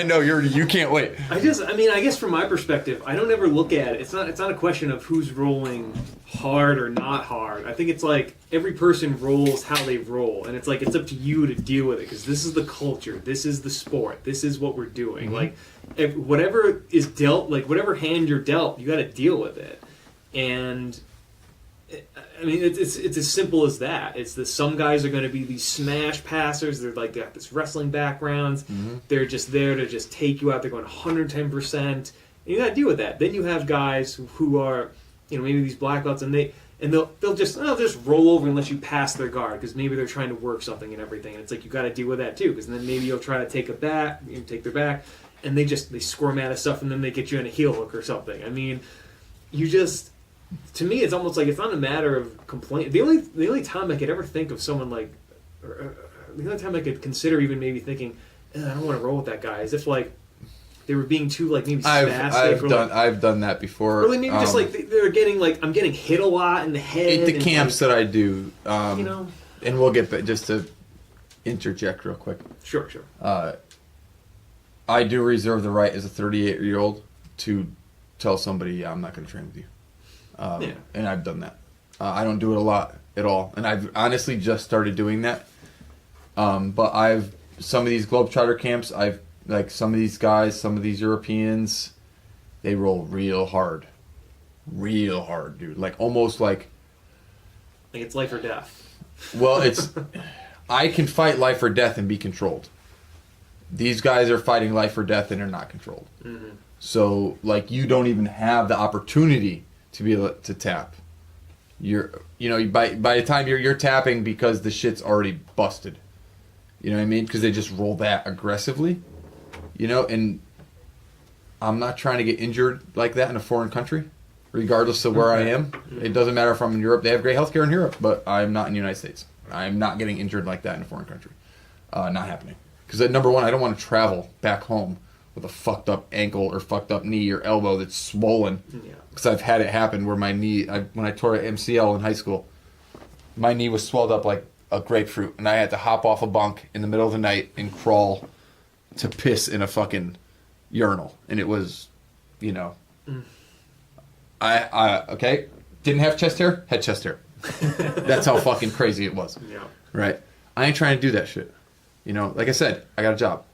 know. You can't wait. I guess from my perspective, I don't ever look at it. It's not a question of who's rolling hard or not hard. I think it's like every person rolls how they roll, and it's like it's up to you to deal with it because this is the culture, this is the sport, this is what we're doing. Like, whatever is dealt, like whatever hand you're dealt, you got to deal with it. And I mean, it's as simple as that. It's that some guys are going to be these smash passers. They got this wrestling backgrounds. They're just there to just take you out. They're going 110%. And you got to deal with that. Then you have guys who are, maybe these black belts, and they'll just roll over and let you pass their guard because maybe they're trying to work something and everything. And it's like you got to deal with that too because then maybe you'll try to take their back, and they squirm out of stuff, and then they get you in a heel hook or something. I mean, to me, it's almost like it's not a matter of complaint. The only time I could ever think of someone like, or the only time I could consider even maybe thinking, I don't want to roll with that guy, is if like they were being too like maybe spastic. I've done that before. Or like maybe just like they're getting like I'm getting hit a lot in the head. At the camps that I do, and we'll get back just to interject real quick. Sure. I do reserve the right as a 38-year-old to tell somebody, yeah, I'm not going to train with you. And I've done that. I don't do it a lot at all. And I've honestly just started doing that. But some of these Globetrotter camps, some of these guys, some of these Europeans, they roll real hard. Real hard, dude. Like almost like it's life or death. Well, I can fight life or death and be controlled. These guys are fighting life or death and they're not controlled. Mm-hmm. So, like, you don't even have the opportunity to be able to tap. By the time you're tapping because the shit's already busted. You know what I mean? Because they just roll that aggressively. And I'm not trying to get injured like that in a foreign country, regardless of where I am. It doesn't matter if I'm in Europe. They have great healthcare in Europe, but I'm not in the United States. I'm not getting injured like that in a foreign country. Not happening. Because number one, I don't want to travel back home with a fucked up ankle or fucked up knee or elbow that's swollen. Because I've had it happen where my knee, when I tore an MCL in high school, my knee was swelled up like a grapefruit, and I had to hop off a bunk in the middle of the night and crawl to piss in a fucking urinal. And it was, okay, didn't have chest hair, had chest hair. That's how fucking crazy it was. Yeah. Right? I ain't trying to do that shit. Like I said, I got a job.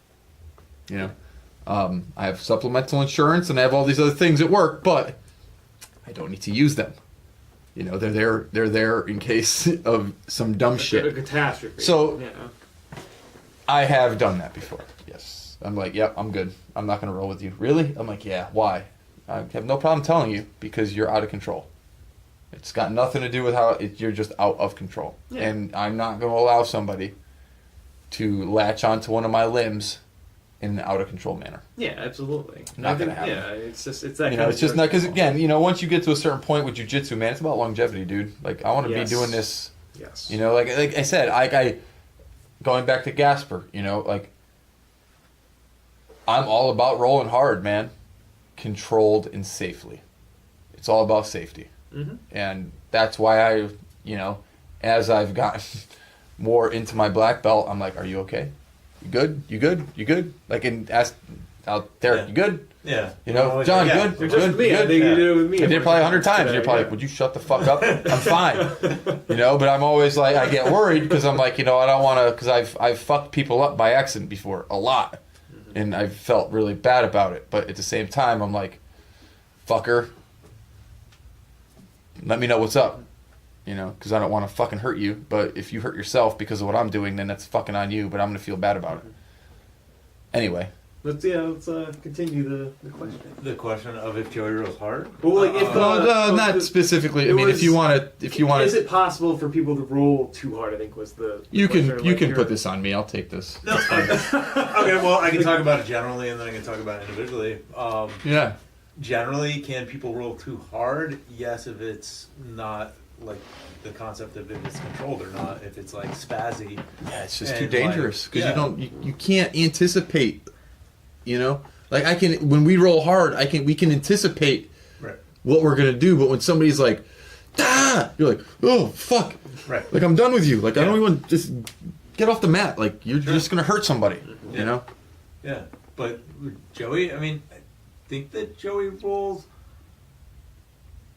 I have supplemental insurance and I have all these other things at work, but I don't need to use them. They're there in case of some dumb shit. A catastrophe. So I have done that before. Yes. I'm like, yep, I'm good. I'm not going to roll with you. Really? I'm like, yeah, why? I have no problem telling you because you're out of control. It's got nothing to do with you're just out of control. Yeah. And I'm not going to allow somebody to latch onto one of my limbs in an out of control manner. Yeah, absolutely. Not going to happen. Yeah, it's that kind of. It's just not because again, once you get to a certain point with jiu-jitsu, man, it's about longevity, dude. Like I want to be doing this. Yes. Like I said, I going back to Gasper. I'm all about rolling hard, man, controlled and safely. It's all about safety, and that's why I, as I've gotten more into my black belt, I'm like, are you okay? You good? You good? You good? Like, and ask out there, you good? Yeah. John, good? Just Good? with me. I Good? think you did it with me. I did it probably 100 times. You're probably like, would you shut the fuck up? I'm fine. But I'm always like, I get worried because I'm like, I don't want to, because I've fucked people up by accident before, a lot. And I've felt really bad about it. But at the same time, I'm like, fucker. Let me know what's up. You know, because I don't want to fucking hurt you. But if you hurt yourself because of what I'm doing, then that's fucking on you. But I'm going to feel bad about it. Anyway. Let's continue the question. The question of if Joey rolls hard. Well, like if not specifically. I mean, if you want to, is it possible for people to roll too hard? I think was the you question, can you can put this on me. I'll take this. No, okay. Well, I can talk about it generally, and then I can talk about it individually. Yeah. Generally, can people roll too hard? Yes, if it's not like the concept of if it's controlled or not. If it's like spazzy, Yeah, it's just too and, dangerous because like, you can't anticipate. You know, like when we roll hard, we can anticipate right. what we're gonna do. But when somebody's like, "Ah," you're like, "Oh fuck!" Right. Like I'm done with you. Like I Yeah. don't even just get off the mat. Like you're just gonna hurt somebody. Yeah. You know. Yeah, but Joey, I mean, I think that Joey rolls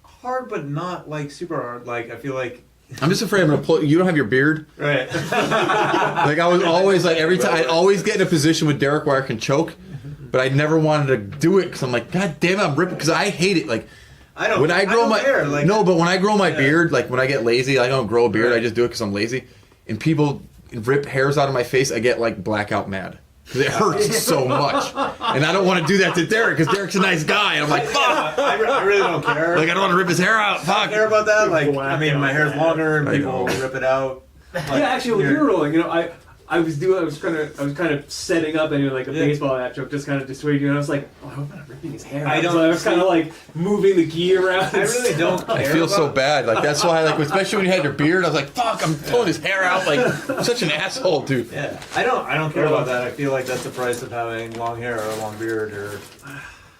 hard, but not like super hard. Like I feel like. I'm just afraid I'm gonna pull. You don't have your beard. Right. Like I was always like every time I always get in a position with Derek where I can choke, but I never wanted to do it because I'm like, God damn it, I'm ripping because I hate it. Like I don't. when I grow my care, like, no, but when I grow my Yeah. beard, like when I get lazy, I don't grow a beard. Right. I just do it because I'm lazy. And people rip hairs out of my face. I get like blackout mad because it hurts so much, and I don't want to do that to Derek because Derek's a nice guy. And I'm like, fuck. I really don't care. Like I don't want to rip his hair out. I Fuck. don't care about that. Like I mean, my hair's Blackout. longer, and I people know. rip it out. Like, Yeah, actually, when you were rolling, I was kind of setting up and like a Yeah. baseball bat joke, just kind of dissuade you, and I was like, oh, I hope I'm not ripping his hair. I out. don't So I was kind of see- like moving the gi around. I really don't care. I feel so about- bad. Like that's why, like especially when you had your beard, I was like, "Fuck!" I'm pulling his hair out. Like I'm such an asshole, dude. Yeah, I don't care about that. I feel like that's the price of having long hair or a long beard, or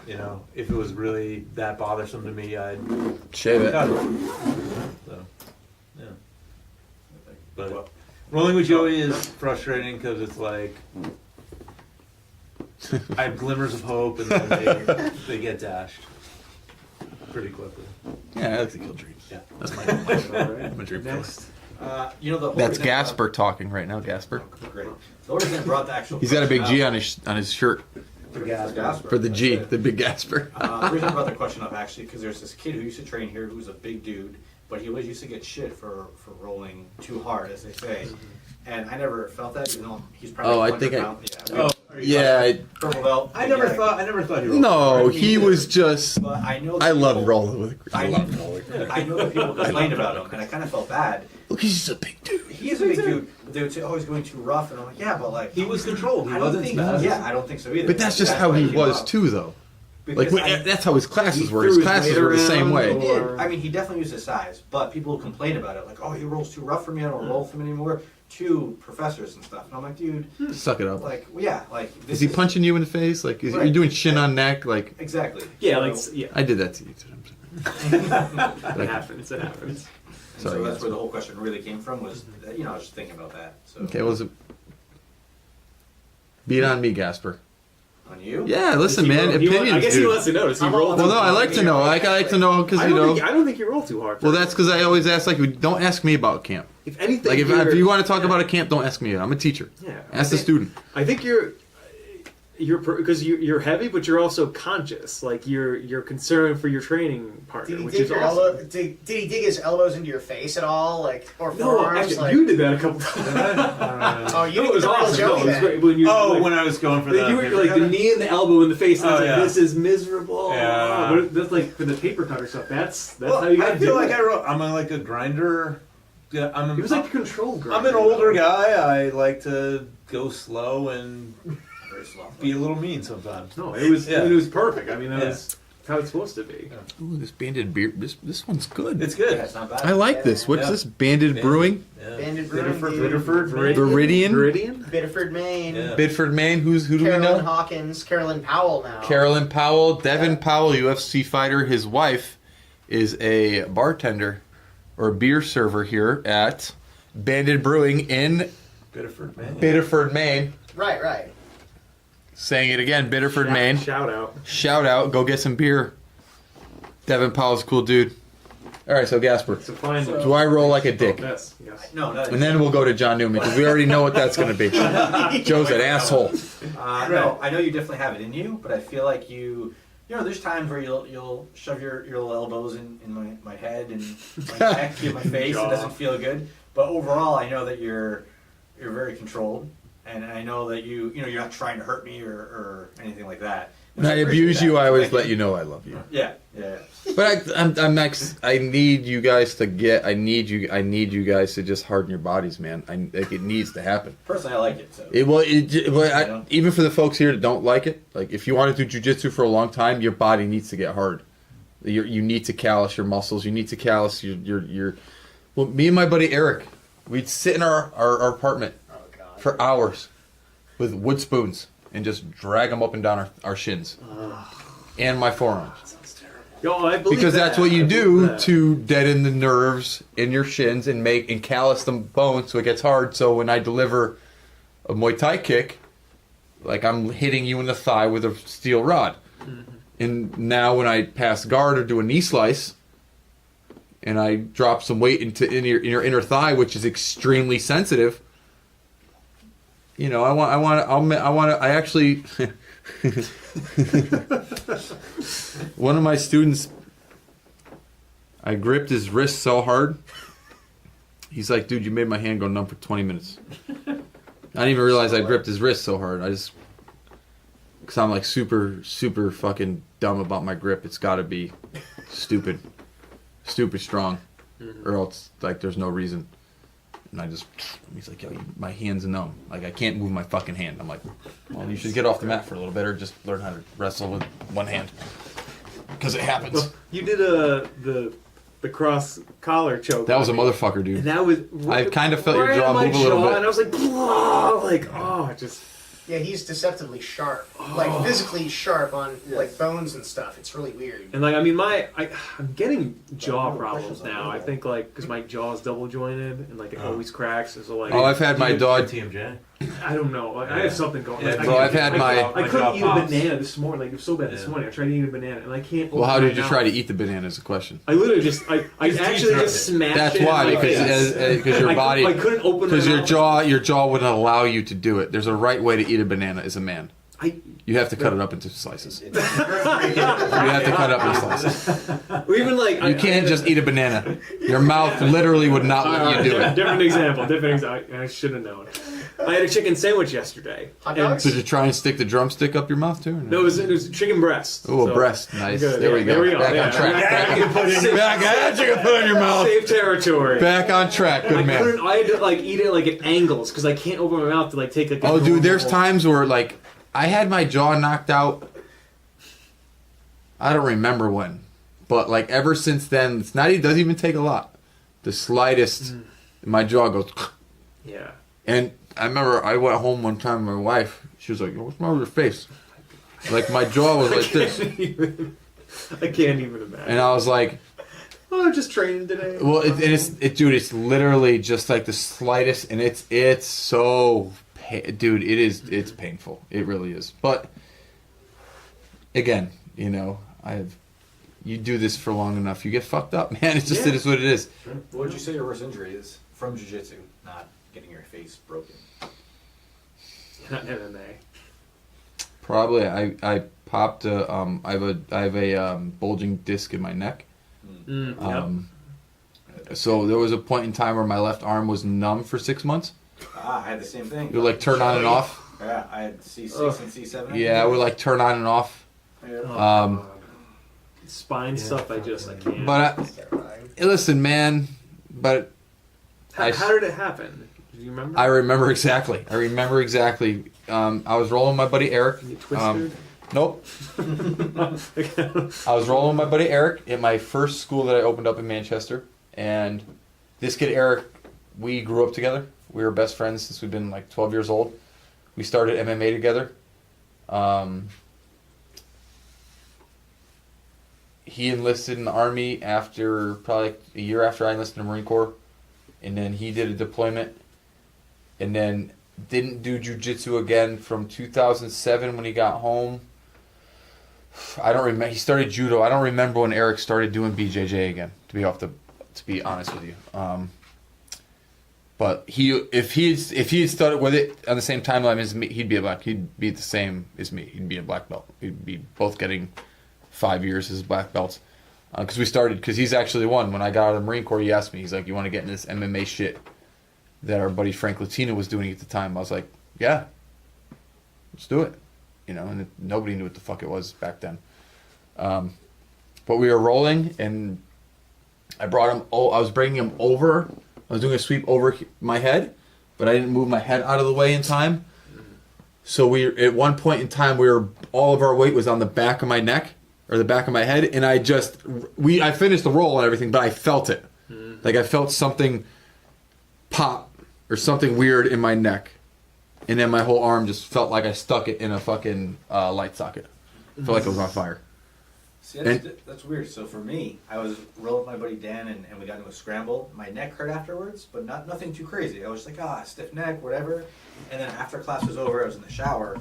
you know, if it was really that bothersome to me, I'd Shave it. cut it. So, yeah. But rolling with Joey is frustrating because it's like I have glimmers of hope, and then they get dashed pretty quickly. Yeah, I like to kill dreams. Yeah. That's my dream killer. Next. You know the whole That's reason Gasper talking right now. Gasper. Great. The whole reason I brought the actual. He's got a big question G up- on his shirt For Gasper. for the G, the big Gasper. The reason I brought the question up actually because there's this kid who used to train here who was a big dude, but he always used to get shit for rolling too hard, as they say. And I never felt that, even though he's probably Oh, I 100 think I- pounds. Oh, Yeah. Purple belt. I never yeah. thought he rolled. No, he was just. But I know. I that love people- rolling with. I I love rolling. I know that people complained about him, and I kind of felt bad. Look, he's just a big dude. He is a big dude. But they would say, "Oh, he's going too rough," and I'm like, "Yeah, but like He was controlled. He I don't wasn't think. spazzy. Yeah, I don't think so either. But that's just how why he came was up. too, though. Like Because when, that's how his classes were. threw His his classes weight were the same around, way. He did. Or- I mean, he definitely used his size, but people complain about it, like, "Oh, he rolls too rough for me. I don't roll with him anymore." To professors and stuff, and I'm like, dude, Suck it up. like, well, yeah, like, this Is he punching you in the face? Like, is Right. you doing shin on neck? Like, Exactly. Yeah, So- like yeah, I did that to you. it happens. It happens. And Sorry, so that's guys. where the whole question really came from. Was that, I was just thinking about that. So Okay, was it? Beat on me, Gasper. on you, Yeah, listen, man. Opinions, I guess he dude. wants to know. Does he I'm roll? all Well, too no, I hard? like to know. I like to know because I you know. don't think you roll too hard. Well, that's because I always ask, like, don't ask me about camp. if anything. Like, if you're- you want to talk about a camp, don't ask me. I'm a teacher. yeah, Ask the student. I think you're because you're heavy, but you're also conscious. Like you're concerned for your training partner, Did he which dig is your awesome. elbow? Did he dig his elbows into your face at all, like or No, forearms? actually, like, you did that a couple times. Oh, you No, did it was the real awesome. No, Joey it was then. great when you. Oh, like, when I was going for like, the you were paper like the cutter? knee and the elbow in the face, and I was Oh, like, yeah. "This is miserable." Yeah. But that's like for the paper cutter stuff. That's Well, how you got I to feel do like it. I'm like a grinder. Yeah, He was like a control girl. I'm an older guy. I like to go slow and very slow. be a little mean sometimes. No, it was Yeah. it was perfect. I mean, that Yeah. was how it's supposed to be. Ooh, this banded beer. This one's good. It's Yeah, good. it's not bad. I like this. What's Yeah. this? Banded Brewing, Yeah. Banded Biddeford, Brewing, Biddeford, Viridian, Viridian. Biddeford, Maine. Yeah. Bedford, Maine. Who do we Carolyn know? Hawkins, Carolyn Powell now. Carolyn Powell, Devin Yeah. Powell, UFC fighter. His wife is a bartender or a beer server here at Banded Brewing in Biddeford, man. Biddeford, Maine. Right. Saying it again, Biddeford, Maine. Shout out. Shout out, go get some beer. Devin Powell's a cool dude. All right, so Gasper, So fine. do I roll like a dick? Yes. No, And then we'll go to John Newman because we already know what that's going to be. Joe's an asshole. No, I know you definitely have it in you, but I feel like you You know, there's times where you'll shove your little elbows in my head and my neck, in my face. It doesn't feel good. But overall, I know that you're very controlled, and I know that you're not trying to hurt me or anything like that. When I abuse you, I always let you know I love you. Yeah. But I need you guys to get. I need you guys to just harden your bodies, man. It needs to happen. Personally, I like it. So. Even for the folks here that don't like it, like if you want to do jujitsu for a long time, your body needs to get hard. You need to callus your muscles. You need to callus your. Well, me and my buddy Eric, we'd sit in our apartment for hours with wood spoons and just drag them up and down our shins and my forearms. Yo, I believe Because that's what you I do believe that. to deaden the nerves in your shins and callus the bones so it gets hard. So when I deliver a Muay Thai kick, like I'm hitting you in the thigh with a steel rod. And now when I pass guard or do a knee slice, and I drop some weight in your inner thigh, which is extremely sensitive. You know, I actually. One of my students, I gripped his wrist so hard. He's like, "Dude, you made my hand go numb for 20 minutes." I didn't even realize I gripped his wrist so hard. Because I'm like super fucking dumb about my grip. It's got to be stupid strong, or else like there's no reason. And he's like, "Yo, my hand's numb. Like I can't move my fucking hand." I'm like, "Well, you should get off the mat for a little bit, or just learn how to wrestle with one hand." Because it happens. Well, you did the cross collar choke. That was a on me. motherfucker, dude. And that was. I kind of felt your right jaw on my move a little jaw, bit. and I was like, "Blah," like, just. Yeah, he's deceptively sharp, like physically sharp on like bones and stuff. It's really weird. And like, I mean, I'm getting jaw problems now. I think like because my jaw's double jointed and like it always cracks. So like, Oh, I've had my dog. TMJ. I don't know. Like, I have something going. Yeah, Like, bro, I've had my- I couldn't jaw eat a pops. banana this morning. Like it was so bad this Yeah. morning. I tried eating a banana and I can't. Well, how open did my you try to mouth. eat the banana? Is a question. I literally just I Just actually deep just throat smashed That's it. in why, my because face. your body, I couldn't open because my your mouth. your jaw wouldn't allow you to do it. There's a right way to eat a banana as a man. You have to cut it up into slices. You have to cut it up into slices. Even like You can't just eat a banana. Your mouth literally would not let you do it. Different example. I should have known. I had a chicken sandwich yesterday. Hot and- dogs? Did you try and stick the drumstick up your mouth too? Or No, it was chicken breast. Oh, a So- breast. Nice. Good, There we yeah, go. there we go, Back yeah. on track. Back You can put it in your mouth. Safe territory. Back on track. Good man. I had to like eat it like at angles because I can't open my mouth to like take like. Oh, dude, there's normal- times where like I had my jaw knocked out. I don't remember when, but like ever since then, it doesn't even take a lot. The slightest, my jaw goes. Yeah. And I remember I went home one time with my wife. She was like, "What's wrong with your face?" Like my jaw was like this, I can't even imagine. and I was like, Oh, I'm just training today. "Well, dude, it's literally just like the slightest, and it's so, dude, it's painful. It really is. But again, you know, you do this for long enough, you get fucked up, man. It's just Yeah. it is what it is. What would you say your worst injury is from jiu-jitsu, not getting your face broken? Not MMA. Probably I popped a I have a bulging disc in my neck. So there was a point in time where my left arm was numb for 6 months. I had the same thing. It would like turn on and off. Yeah, I had C6 and C7. Yeah, it would like turn on and off. Spine stuff. I can't. But It's terrifying. listen, man. But how did it happen? Do you remember? I remember exactly. I was rolling with my buddy Eric. You twisted. Nope. I was rolling with my buddy Eric at my first school that I opened up in Manchester, and this kid Eric, we grew up together. We were best friends since we've been like 12 years old. We started MMA together. He enlisted in the Army after probably a year after I enlisted in the Marine Corps, and then he did a deployment, and then didn't do jiu-jitsu again from 2007 when he got home. I don't remember. He started judo. I don't remember when Eric started doing BJJ again. To be honest with you, but if he had started with it on the same timeline as me, he'd be the same as me. He'd be a black belt. We'd be both getting 5 years as black belts. Because he's actually the one. When I got out of the Marine Corps, he asked me, he's like, you want to get in this MMA shit that our buddy Frank Latino was doing at the time? I was like, yeah, let's do it. You know, and nobody knew what the fuck it was back then. But we were rolling, and I brought him, I was bringing him over. I was doing a sweep over my head, but I didn't move my head out of the way in time. So at one point in time, all of our weight was on the back of my neck, or the back of my head, and I finished the roll and everything, but I felt it. Like I felt something pop, or something weird in my neck. And then my whole arm just felt like I stuck it in a fucking light socket. Felt like it was on fire. See, that's weird. So for me, I was rolling with my buddy Dan, and we got into a scramble. My neck hurt afterwards, but nothing too crazy. I was like, stiff neck, whatever. And then after class was over, I was in the shower,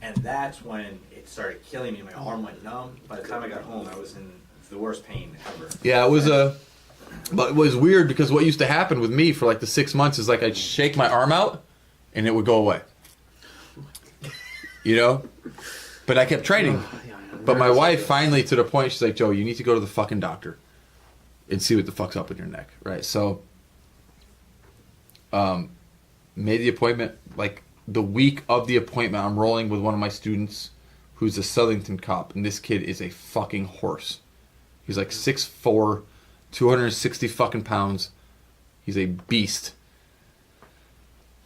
and that's when it started killing me. My arm went numb. By the time I got home, I was in the worst pain ever. Yeah, but it was weird because what used to happen with me for like the 6 months is like I'd shake my arm out, and it would go away. You know? But I kept training. But my wife finally, to the point, she's like, Joe, you need to go to the fucking doctor and see what the fuck's up with your neck, right? So, made the appointment. Like, the week of the appointment, I'm rolling with one of my students who's a Southington cop, and this kid is a fucking horse. He's like 6'4", 260 fucking pounds. He's a beast.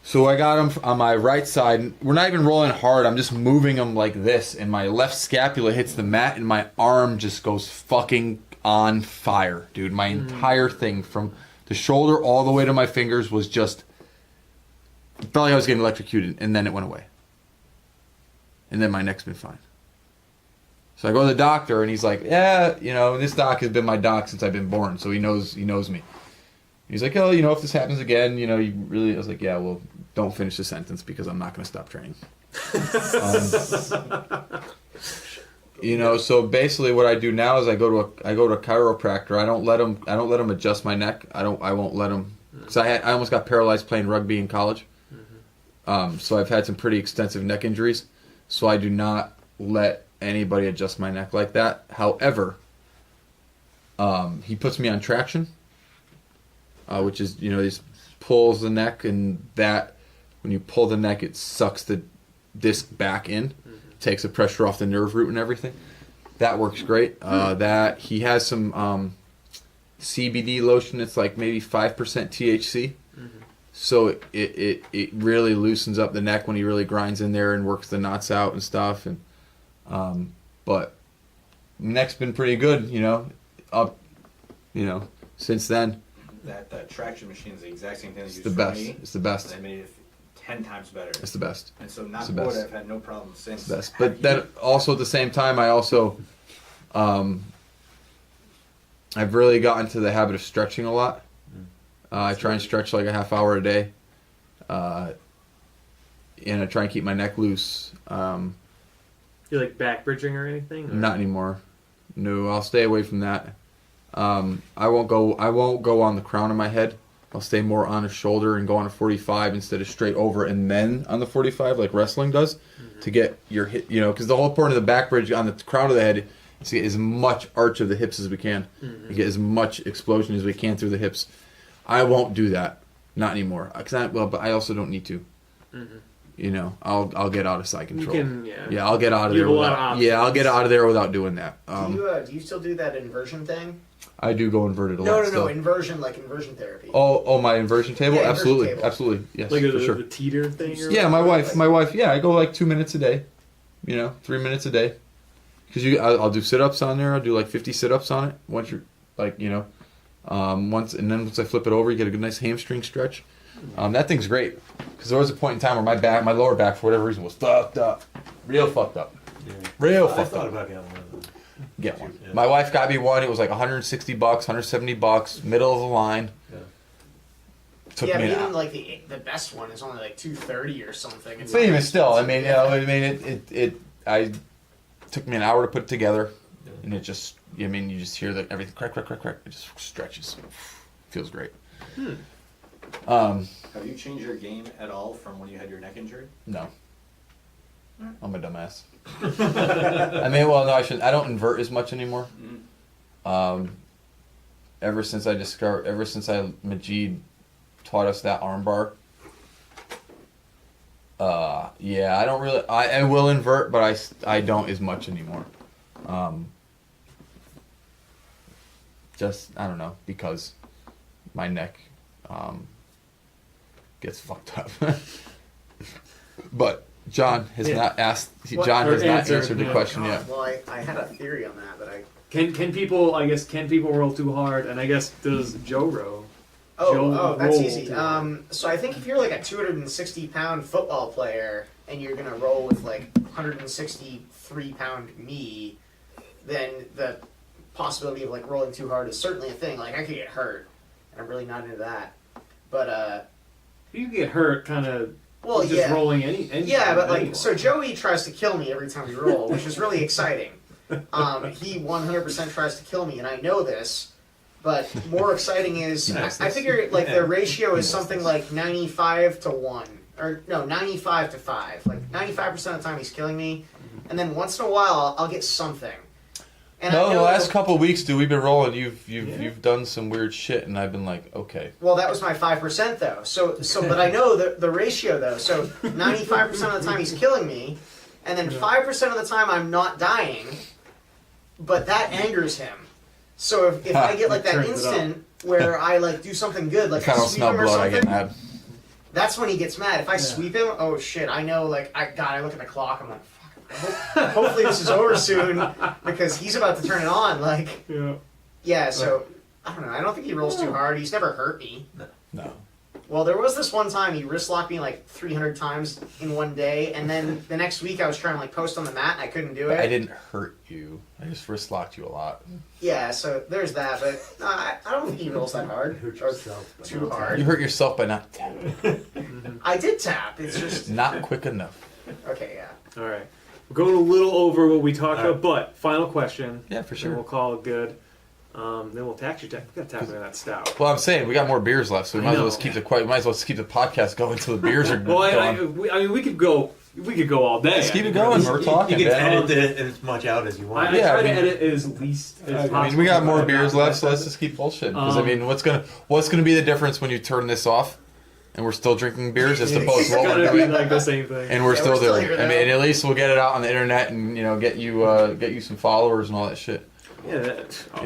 So I got him on my right side. We're not even rolling hard. I'm just moving him like this. And my left scapula hits the mat. And my arm just goes fucking on fire, dude. My entire thing from the shoulder all the way to my fingers was just... It felt like I was getting electrocuted. And then it went away. And then my neck's been fine. So I go to the doctor. And he's like, yeah, you know, this doc has been my doc since I've been born. So he knows me. He's like, oh, you know, if this happens again, you know, you really... I was like, yeah, well, don't finish the sentence because I'm not going to stop training. You know, so basically what I do now is I go to a chiropractor. I don't let him adjust my neck. I won't let him... Because I almost got paralyzed playing rugby in college. So I've had some pretty extensive neck injuries. So I do not let anybody adjust my neck like that. However, he puts me on traction. Which is, you know, he pulls the neck, and that, when you pull the neck, it sucks the disc back in, takes the pressure off the nerve root and everything. That works great. That he has some CBD lotion. It's like maybe 5% THC, so it really loosens up the neck when he really grinds in there and works the knots out and stuff. And but neck's been pretty good, you know, since then. That traction machine is the exact same thing that you It's the used best. for me. It's the best. And I made it 10 times better. It's the best. And so not It's the bored, best. I've had no problem since. It's the best. But then also at the same time, I also, I've really gotten to the habit of stretching a lot. I try and stretch like a half hour a day. And I try and keep my neck loose. You like back bridging or anything? Or? Not anymore. No, I'll stay away from that. I won't go on the crown of my head. I'll stay more on the shoulder and go on a 45 instead of straight over and then on the 45 like wrestling does, to get your hip, you know, because the whole point of the back bridge on the crown of the head is to get as much arch of the hips as we can, and get as much explosion as we can through the hips. I won't do that, not anymore. But I also don't need to. You know, I'll get out of side control. Yeah, I'll get out of there. I'll get out of there without doing that. Do you still do that inversion thing? I do go inverted a lot. No, still. inversion, like inversion therapy. Oh, my inversion table? Yeah, absolutely, inversion table. absolutely, yes, Like for sure. the teeter thing? Or Yeah, my wife. Yeah, I go like 2 minutes a day. You know, 3 minutes a day. Because I'll do sit-ups on there. I'll do like 50 sit-ups on it. Once you're like, you know, once I flip it over, you get a good nice hamstring stretch. That thing's great. Because there was a point in time where my lower back, for whatever reason, was fucked up, real fucked up, real I fucked thought up. about getting one of those. Get one. Yeah. My wife got me one. It was like $160, $170, middle of the line. Yeah. Took Yeah, me but an even hour. like the best one is only like $230 or something. It's But not even still, I expensive. mean, you know, it took me an hour to put it together, and it just, I mean, you just hear that everything crack, crack, crack, crack. It just stretches. Feels great. Have you changed your game at all from when you had your neck injury? No. I'm a dumbass. I mean, well, no, I shouldn't. I don't invert as much anymore. Ever since Majid taught us that armbar. Yeah, I don't really. I will invert, but I don't as much anymore. Just I don't know, because my neck gets fucked up. But John has not asked. John has not answered the question yet. Well, I had a theory on that, but I... Can people roll too hard? And I guess, does Joe row? Oh, that's roll easy. too hard? So I think if you're like a 260-pound football player and you're gonna roll with like 163-pound me, then the possibility of like rolling too hard is certainly a thing. Like I could get hurt, and I'm really not into that. But You get hurt, kind of. well, just yeah, rolling any yeah, but like anymore. so Joey tries to kill me every time we roll, which is really exciting. He 100% tries to kill me, and I know this. But more exciting is I figure like the ratio is something like 95 to 1. Or no, 95 to 5. Like 95% of the time he's killing me, and then once in a while I'll get something. And No, I the know last couple of weeks, dude, we've been rolling. You've done some weird shit, and I've been like, okay. Well, that was my 5% though. So but I know the ratio though. So 95% of the time he's killing me, and then 5% of the time I'm not dying. But that angers him. So if I get like that Turns it up. instant where I like do something good, like If I don't sweep smell him or blood, I get something, mad. that's when he gets mad. If I sweep him, oh shit, I know like I look at the clock, I'm like, fuck, hopefully this is over soon because he's about to turn it on. Like, yeah. So I don't know. I don't think he rolls too hard. He's never hurt me. No. Well, there was this one time he wrist locked me like 300 times in one day, and then the next week I was trying to like post on the mat and I couldn't do it. I didn't hurt you. I just wrist locked you a lot. Yeah, so there's that, but I don't think he rolls that hard Hurt or yourself, but too not hard. You hurt yourself by not tapping. I did tap. It's just Not quick enough. okay. Yeah. All right. We're going a little over what we talked about, but final question. Yeah, for Then sure. we'll call it good. Then we'll tax your tech. We got to tap into that stout. Well, I'm saying we got more beers left, so we might as well know. just keep we might as well just keep the podcast going until the beers are Well, I gone. mean, we could go all day. Let's keep it going. We're talking, You can man. edit it as much out as you want. I Yeah, try I to mean- edit as least as possible. I mean, we got more beers left, so let's just keep bullshitting. Because I mean, what's gonna be the difference when you turn this off, and we're still drinking beers as opposed It's to what we're gonna be doing, like the same thing. and we're Yeah, still we're still doing here it. I mean, now. at least we'll get it out on the internet, and get you some followers and all that shit. Yeah,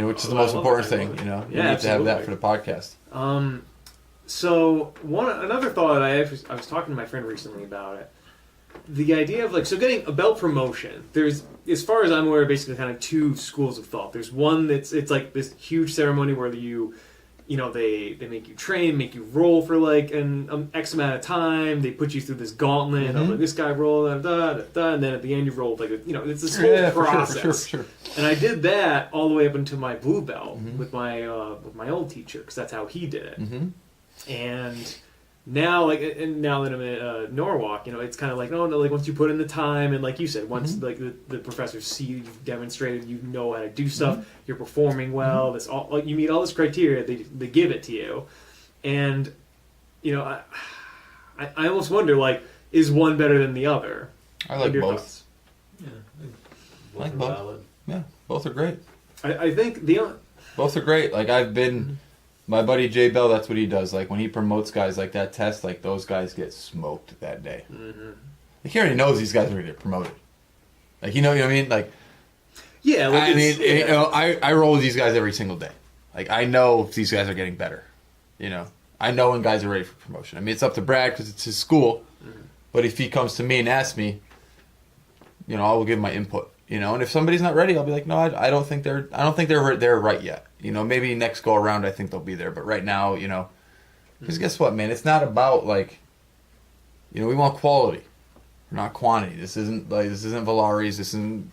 Which is the most important thing. You Yeah, need to have that for absolutely. the podcast. So another thought I was talking to my friend recently about it. The idea of getting a belt promotion. There's, as far as I'm aware, basically kind of two schools of thought. There's one it's like this huge ceremony where they make you train, make you roll for like an X amount of time. They put you through this gauntlet of like this guy roll, and then at the end you roll like it's this whole process. For sure. And I did that all the way up into my blue belt with my old teacher because that's how he did it. Mm-hmm. And now now that I'm at Norwalk, it's kind of like once you put in the time and like you said, once like the professors see you've demonstrated you know how to do stuff, you're performing well. This all like you meet all this criteria, they give it to you, and I almost wonder is one better than the other? I like Your both. thoughts? Both Like are both. valid. Yeah, both are great. I think Both are great. Like I've been, my buddy Jay Bell. That's what he does. Like when he promotes guys like that test, like those guys get smoked that day. Like he already knows these guys are gonna get promoted. Like you know what I mean? Like yeah. Like I mean, I roll with these guys every single day. Like I know if these guys are getting better. I know when guys are ready for promotion. I mean, it's up to Brad because it's his school. But if he comes to me and asks me, I will give my input. And if somebody's not ready, I'll be like, no, I don't think they're there right yet. Maybe next go around, I think they'll be there. But right now, because guess what, man? It's not about we want quality, not quantity. This isn't Valari's. This isn't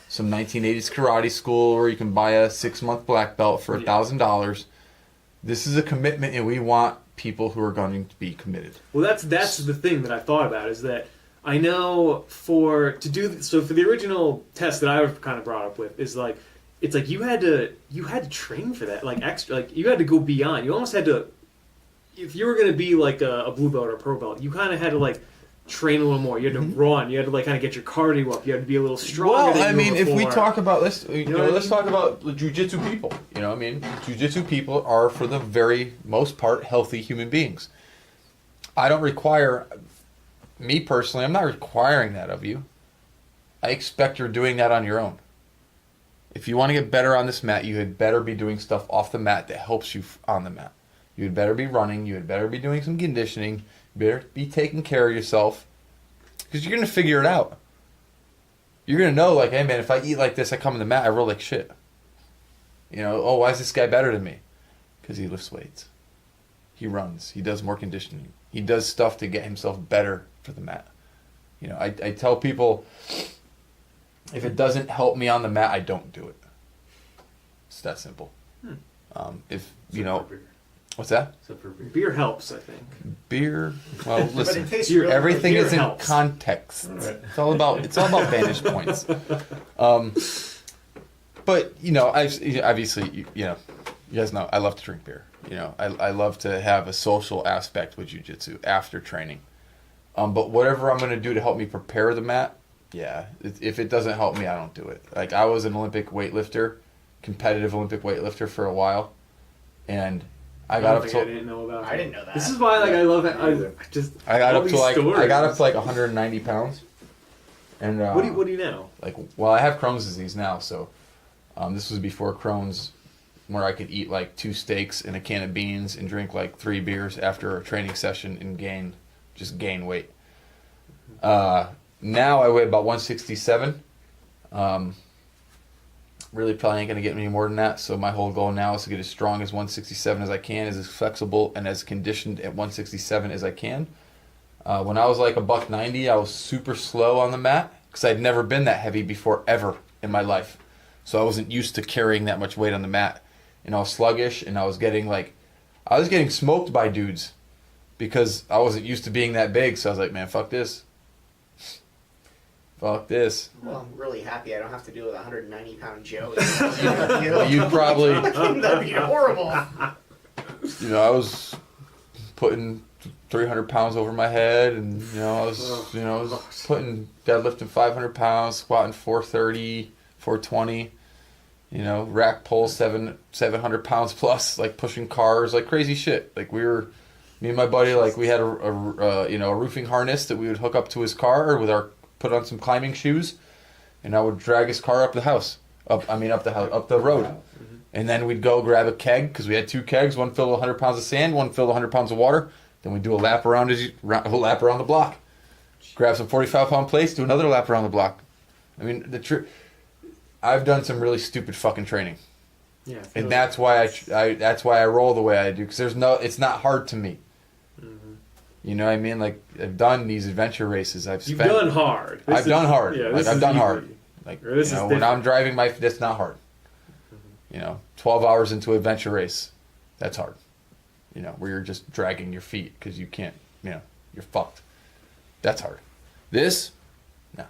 some 1980s karate school where you can buy a 6-month black belt for $1,000. This is a commitment, and we want people who are going to be committed. Well, that's the thing that I thought about is that I know for the original test that I kind of brought up with is it's like you had to train for that extra you had to go beyond. You almost had to, if you were going to be like a blue belt or a pro belt, you kind of had to train a little more. You had to run. You had to like kind of get your cardio up. You had to be a little stronger. Well, than I you mean, were if we before. talk about let's what talk about the jujitsu people. You know, what I mean, jujitsu people are for the very most part healthy human beings. I don't require, me personally, I'm not requiring that of you. I expect you're doing that on your own. If you want to get better on this mat, you had better be doing stuff off the mat that helps you on the mat. You had better be running. You had better be doing some conditioning. You better be taking care of yourself. Because you're going to figure it out. You're going to know, like, hey, man, if I eat like this, I come in the mat, I roll like shit. You know, oh, why is this guy better than me? Because he lifts weights. He runs. He does more conditioning. He does stuff to get himself better for the mat. You know, I tell people, if it doesn't help me on the mat, I don't do it. It's that simple. If, you know, what's that? Except for beer. Beer helps, I think. Beer, well, But listen, it tastes Beer- really everything beer is in helps. context. Right. It's all about vantage points. But you know, obviously, you know, you guys know I love to drink beer. You know, I love to have a social aspect with jiu-jitsu after training. But whatever I'm going to do to help me prepare the mat, yeah. If it doesn't help me, I don't do it. Like, I was an Olympic weightlifter, competitive Olympic weightlifter for a while, and I got up I to didn't know about. I didn't know that. This is why, like, I love it. I just. I got all up to these like stories. I got up to like 190 pounds. And What do you know? like, well, I have Crohn's disease now, so this was before Crohn's, where I could eat like 2 steaks and a can of beans and drink like 3 beers after a training session and gain weight. Now I weigh about 167. Really probably ain't gonna get any more than that. So my whole goal now is to get as strong as 167 as I can, as flexible and as conditioned at 167 as I can. When I was like $190, I was super slow on the mat because I'd never been that heavy before ever in my life. So I wasn't used to carrying that much weight on the mat, and I was sluggish, and I was getting smoked by dudes because I wasn't used to being that big. So I was like, man, fuck this. Fuck this. Well, I'm really happy I don't have to deal with a 190-pound Joe. You'd probably, That'd be horrible. you know, I was putting 300 pounds over my head, and I was putting deadlifting 500 pounds, squatting 430, 420. Rack pull 700 pounds plus, like pushing cars, like crazy shit. Like me and my buddy, like we had a roofing harness that we would hook up to his car with put on some climbing shoes, and I would drag his car up the road. And then we'd go grab a keg, because we had 2 kegs, one filled with 100 pounds of sand, one filled with 100 pounds of water. Then we'd do a lap around the block. Grab some 45-pound plates, do another lap around the block. I mean, I've done some really stupid fucking training. Yeah. And that's why I roll the way I do, because it's not hard to me. You know what I mean? Like, I've done these adventure races. You've done hard. I've done hard. Yeah, Like, I've done hard. Like, This is when I'm driving that's not hard. 12 hours into an adventure race, that's hard. Where you're just dragging your feet because you can't, you're fucked. That's hard. This, no.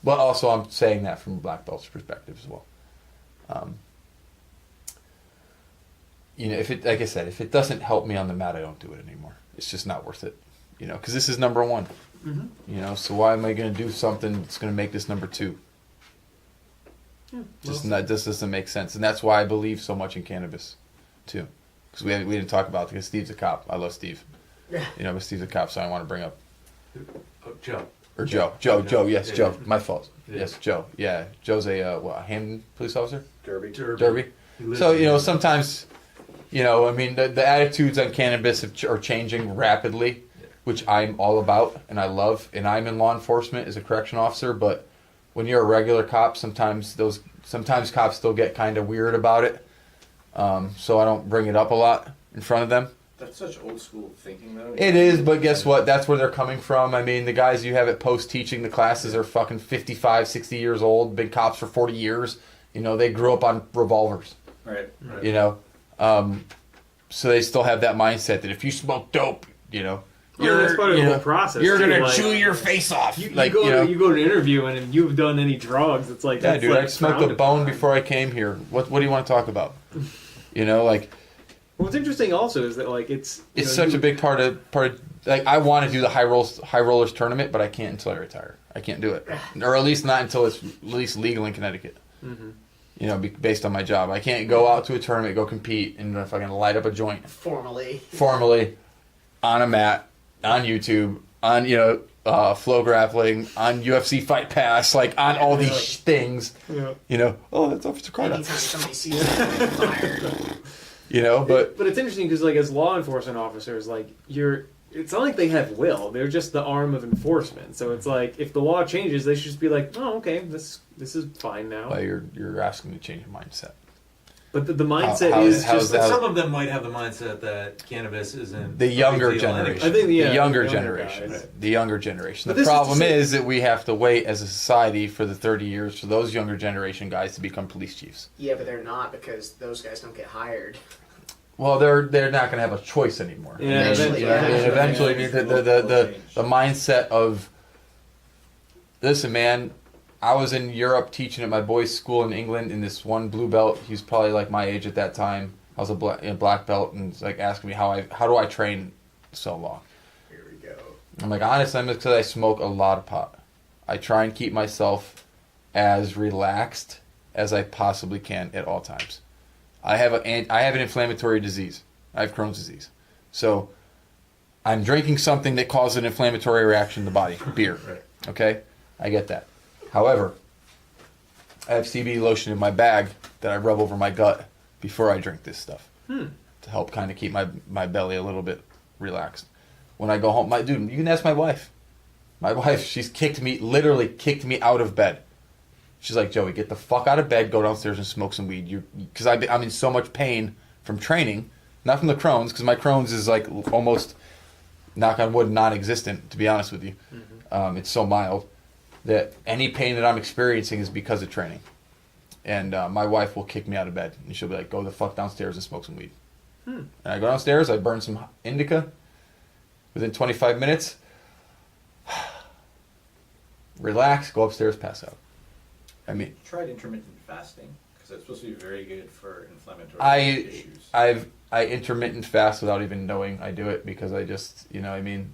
But also I'm saying that from a black belt's perspective as well. If it doesn't help me on the mat, I don't do it anymore. It's just not worth it. Because this is number 1. So why am I going to do something that's going to make this number 2? This doesn't make sense. And that's why I believe so much in cannabis, too. Because we didn't talk about it, because Steve's a cop. I love Steve. Yeah. But Steve's a cop, so I want to bring up. Joe. Or Joe. Yes, Yeah. Joe. My fault. Yeah. Yes, Joe. Yeah. Joe's a Hamden police officer? Derby. Derby. He lives So, in- sometimes, the attitudes on cannabis are changing rapidly, which I'm all about and I love. And I'm in law enforcement as a correction officer, but when you're a regular cop, sometimes cops still get kind of weird about it. So I don't bring it up a lot in front of them. That's such old school thinking, though. It is, but guess what? That's where they're coming from. I mean, the guys you have at post teaching the classes are fucking 55, 60 years old, been cops for 40 years. They grew up on revolvers. Right. So they still have that mindset that if you smoke dope, that's part of the whole process. You're too, gonna like, chew your face off. You go to an interview and you've done any drugs, it's like yeah, that's dude. like I smoked frowned a bone upon. before I came here. What do you want to talk about? What's interesting also is that like it's such a big part of like I want to do the high rollers tournament, but I can't until I retire. I can't do it, or at least not until it's at least legal in Connecticut. Mm-hmm. You know, based on my job, I can't go out to a tournament, go compete, and if I can light up a joint Formally. on a mat, on YouTube, on flow grappling, on UFC Fight Pass, like on all these things. Yeah. You know, that's Officer Carta. Anytime somebody sees you fired. You know, but it's interesting because like as law enforcement officers, like it's not like they have will. They're just the arm of enforcement. So it's like if the law changes, they should just be like, oh, okay, this is fine now. well, you're asking me to change your mindset. But the mindset How- is how's just that? Some of them might have the mindset that cannabis isn't The a younger big deal anyway. generation. I think, yeah, the younger the younger generation. guys. The younger generation. But The this is to problem say- is that we have to wait as a society for the 30 years for those younger generation guys to become police chiefs. Yeah, but they're not because those guys don't get hired. Well, they're not going to have a choice anymore. Yeah, Eventually, You know what I mean? yeah. Eventually, I mean, the mindset of, listen, man, I was in Europe teaching at my boys' school in England, and this one blue belt, he was probably like my age at that time. I was a black belt, and he's like asking me how do I train so long. Here we go. I'm like, honestly, I'm because I smoke a lot of pot. I try and keep myself as relaxed as I possibly can at all times. I have an inflammatory disease. I have Crohn's disease. So I'm drinking something that causes an inflammatory reaction in the body. Beer. Right. Okay? I get that. However, I have CBD lotion in my bag that I rub over my gut before I drink this stuff to help kind of keep my belly a little bit relaxed. When I go home, you can ask my wife. My wife, she's literally kicked me out of bed. She's like, Joey, get the fuck out of bed, go downstairs and smoke some weed. Because I'm in so much pain from training, not from the Crohn's, because my Crohn's is like almost, knock on wood, non-existent, to be honest with you. Mm-hmm. It's so mild that any pain that I'm experiencing is because of training. And my wife will kick me out of bed, and she'll be like, go the fuck downstairs and smoke some weed. And I go downstairs, I burn some indica. Within 25 minutes, relax, go upstairs, pass out. I mean, Tried intermittent fasting because it's supposed to be very good for inflammatory issues. I intermittent fast without even knowing I do it because I just,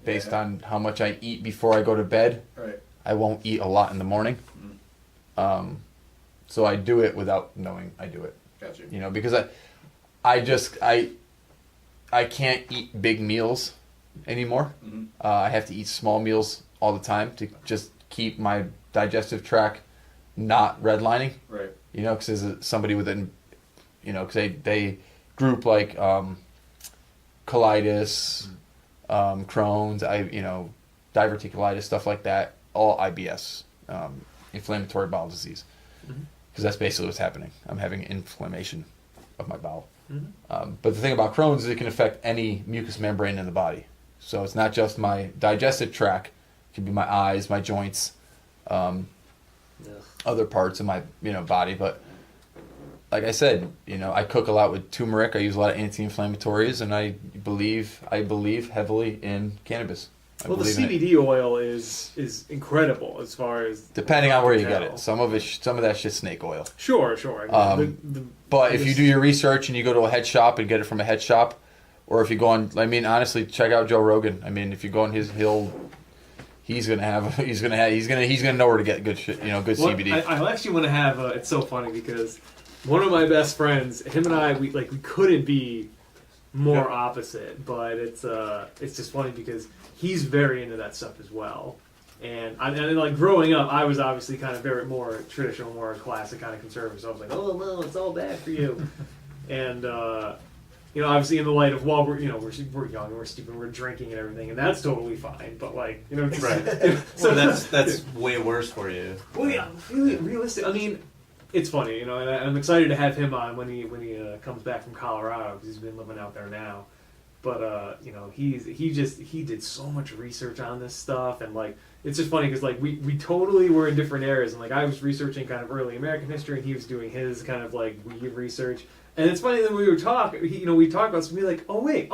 based on how much I eat before I go to bed, Right. I won't eat a lot in the morning. So I do it without knowing I do it. Gotcha. Because I can't eat big meals anymore. Mm-hmm. I have to eat small meals all the time to just keep my digestive tract not redlining. Right. Because there's somebody within, because they group like colitis, Crohn's, diverticulitis, stuff like that, all IBS, inflammatory bowel disease. Because that's basically what's happening. I'm having inflammation of my bowel. But the thing about Crohn's is it can affect any mucous membrane in the body. So it's not just my digestive tract. It can be my eyes, my joints, other parts of my body. But like I said, I cook a lot with turmeric. I use a lot of anti-inflammatories, and I believe heavily in cannabis. I Well, the believe in it. CBD oil is incredible as far as Depending on where you get tell. it. Some of that shit's snake oil. Sure. I mean, But if you do your research and you go to a head shop and get it from a head shop, or if you go on, honestly, check out Joe Rogan. If you go on he's gonna know where to get good shit, good Well, CBD. I actually want to have. It's so funny because one of my best friends, him and I, we couldn't be more opposite. But it's just funny because he's very into that stuff as well. And growing up, I was obviously kind of very more traditional, more classic kind of conservative. So I was like, oh no, it's all bad for you. And obviously in the light of we're young and we're stupid, we're drinking and everything, and that's totally fine. But it's, Right. so that's way worse for you. Well, yeah, really realistic. I mean, it's funny, and I'm excited to have him on when he comes back from Colorado because he's been living out there now. But he did so much research on this stuff, and it's just funny because we totally were in different areas, and I was researching kind of early American history, and he was doing his kind of weed research. And it's funny that we were talking, we talked about something like, oh wait,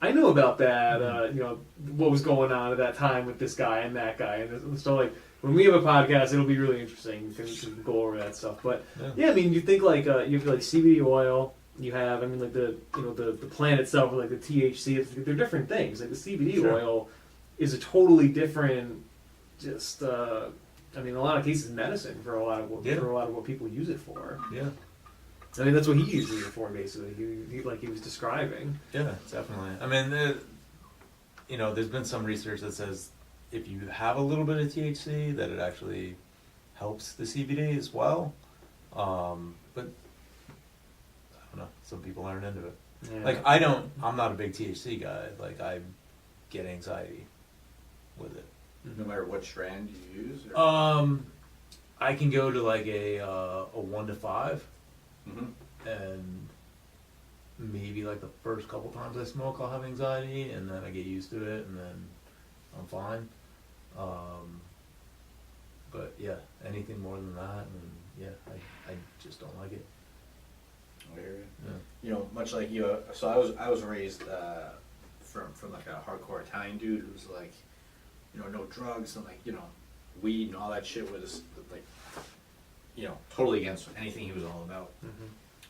I know about that, what was going on at that time with this guy and that guy, and so when we have a podcast, it'll be really interesting because we can go over that stuff. But yeah, I mean, you think you have CBD oil, you have, I mean, like the plant itself, or like the THC, they're different things. Like the CBD Sure. oil is a totally different, just, I mean, in a lot of cases, medicine for a lot of what people use it for. Yeah. I mean, that's what he uses it for, basically. He like he was describing. Yeah, definitely. I mean, there's been some research that says if you have a little bit of THC, that it actually helps the CBD as well. But I don't know. Some people aren't into it. Yeah. Like I'm not a big THC guy. Like I get anxiety with it. No matter what strand you use? Or? I can go to like a 1 to 5. Mm-hmm. And maybe like the first couple times I smoke I'll have anxiety, and then I get used to it, and then I'm fine. But yeah, anything more than that, and yeah, I just don't like it. I hear you. Yeah. You know, much like you. So I was raised from like a hardcore Italian dude who was like, no drugs and like weed and all that shit was like, totally against anything he was all about. Mm-hmm.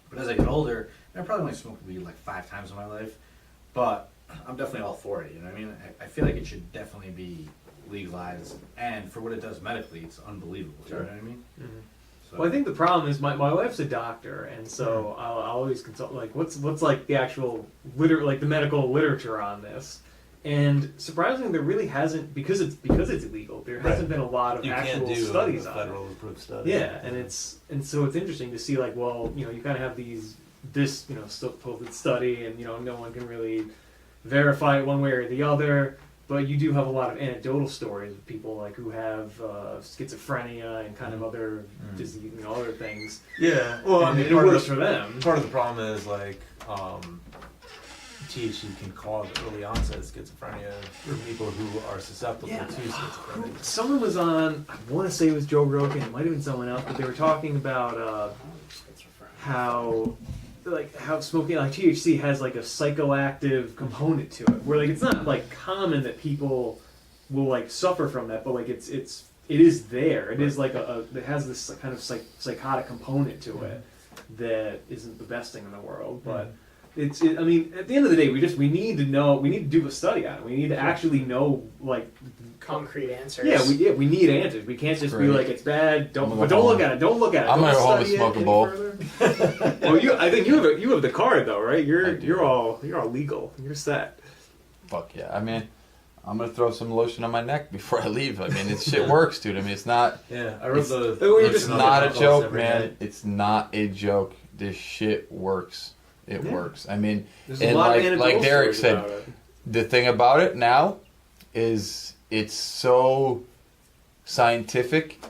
But as I get older, and I probably only smoked weed like 5 times in my life, but I'm definitely all for it. You know what I mean? I feel like it should definitely be legalized, and for what it does medically, it's unbelievable. Sure. You know what I mean? Mm-hmm. So, Well, I think the problem is my wife's a doctor, and so I'll always consult like what's like the actual the medical literature on this. And surprisingly, there really hasn't, because it's illegal. There hasn't been a lot of You can't actual do studies a on it. federal approved study. Yeah, and so it's interesting to see like, well, you kind of have this supposed study, and no one can really verify it one way or the other. But you do have a lot of anecdotal stories of people like who have schizophrenia and kind of other disease, other things. Yeah. Well, I And mean, it works for them. Part of the problem is like THC can cause early onset schizophrenia for people who are susceptible to schizophrenia. Someone was on, I want to say it was Joe Rogan, it might have been someone else, but they were talking about how smoking, like THC has like a psychoactive component to it, where like it's not like common that people will like suffer from that, but like it is there. It is like it has this kind of psychotic component to it that isn't the best thing in the world, but. I mean, at the end of the day, we need to do a study on it. We need to actually know, like, Concrete answers. We need answers. We can't just be like, it's bad. Don't look at it. Don't look at it. I'm Don't gonna go home and study smoke it a bowl. any further. Well, I think you have the card though, right? You're all legal. You're set. Fuck yeah. I mean, I'm going to throw some lotion on my neck before I leave. I mean, shit works, dude. I mean, it's not... Yeah, I wrote It's not a joke, man. It's not a joke. This shit works. It works. I mean, There's a lot of like Derek stories said, about it. the thing about it now is it's so scientific.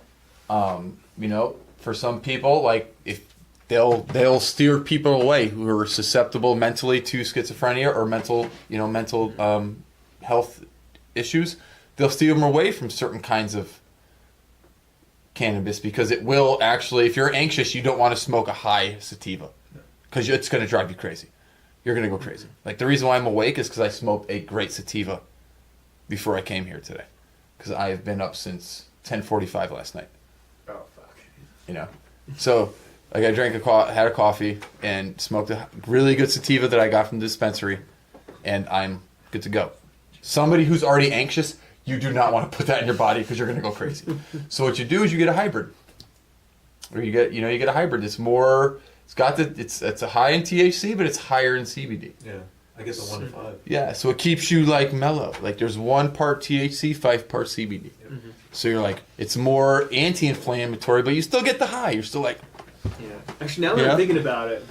For some people, like if they'll steer people away who are susceptible mentally to schizophrenia or mental health issues. They'll steer them away from certain kinds of cannabis because it will actually, if you're anxious, you don't want to smoke a high sativa. Because it's going to drive you crazy. You're going to go crazy. Like, the reason why I'm awake is because I smoked a great sativa before I came here today. Because I've been up since 10:45 last night. Oh, fuck. So, like, I had a coffee, and smoked a really good sativa that I got from the dispensary, and I'm good to go. Somebody who's already anxious, you do not want to put that in your body because you're going to go crazy. So what you do is you get a hybrid. Or you get a hybrid. It's more... It's a high in THC, but it's higher in CBD. Yeah, I guess a 1 to 5. Yeah, so it keeps you like mellow. Like there's 1 part THC, 5 part CBD. Mm-hmm. So you're like, it's more anti-inflammatory, but you still get the high. You're still like, Yeah. Actually, now that I'm thinking about it,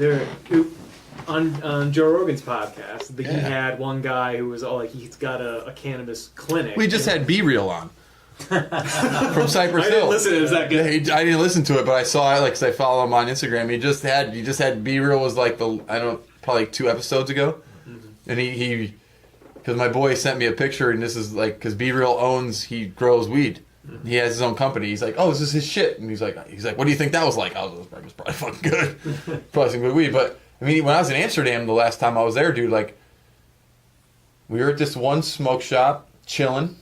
on Joe Rogan's podcast, he had one guy who was all like, he's got a cannabis clinic. we just had Be Real on from Cypress I Hill. didn't listen. Is that good? I didn't listen to it, but I saw it because I follow him on Instagram. He just had Be Real was like probably 2 episodes ago, and he because my boy sent me a picture, and this is like because Be Real he grows weed. He has his own company. He's like, oh, this is his shit, and he's like, what do you think that was like? It was probably fucking good, probably some good weed. But I mean, when I was in Amsterdam the last time I was there, dude, like we were at this one smoke shop chilling.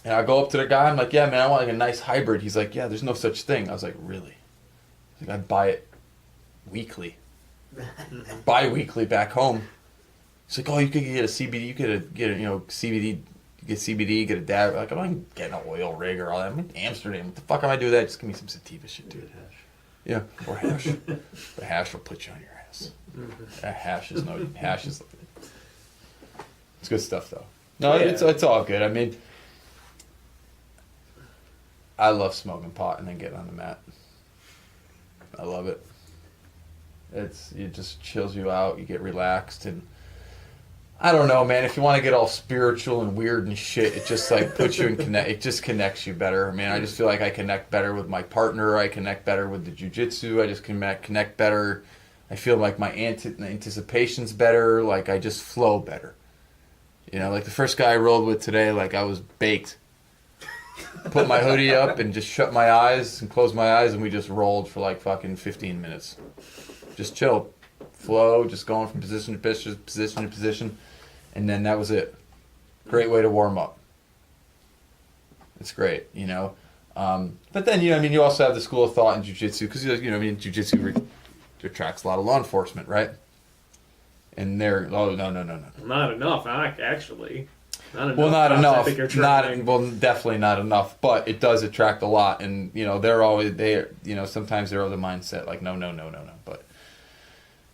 And I go up to the guy, I'm like, yeah, man, I want like a nice hybrid. He's like, yeah, there's no such thing. I was like, really? He's like, I buy it weekly. bi-weekly back home. It's like, oh, you could get a CBD, you could get a, CBD, get CBD, get a dab. Like, I'm not getting an oil rig or all that. I'm in Amsterdam. What the fuck am I doing that? Just give me some sativa shit, dude. Yeah, or hash. The hash will put you on your ass. That hash is it's good stuff though. No, Yeah. it's all good. I mean, I love smoking pot and then getting on the mat. I love it. It just chills you out. You get relaxed, and I don't know, man. If you want to get all spiritual and weird and shit, it just like puts you in connect. It just connects you better. I mean, I just feel like I connect better with my partner. I connect better with the jiu-jitsu. I just connect better. I feel like my anticipation's better. Like I just flow better. Like the first guy I rolled with today, like I was baked. Put my hoodie up and just shut my eyes and close my eyes, and we just rolled for like fucking 15 minutes. Just chilled. Flow, just going from position to position. And then that was it. Great way to warm up. It's great, But then, you also have the school of thought in jiu-jitsu, because, jiu-jitsu attracts a lot of law enforcement, right? And they're, no. Not enough, actually. Not enough. Well, not enough. I think you're trying. Definitely not enough, but it does attract a lot. And, sometimes they're of the mindset, like, no. But,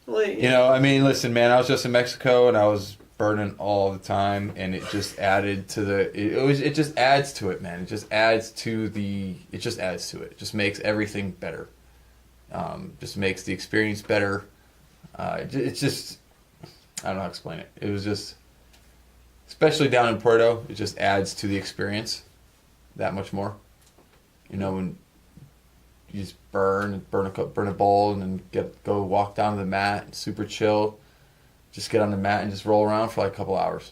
listen, man, I was just in Mexico, and I was burning all the time, and it just added to it just adds to it, man. It just adds to it. It just makes everything better. Just makes the experience better. It's just, I don't know how to explain it. It was just, especially down in Puerto, it just adds to the experience that much more. When you just burn a bowl and then go walk down to the mat, and super chill. Just get on the mat and just roll around for like a couple hours.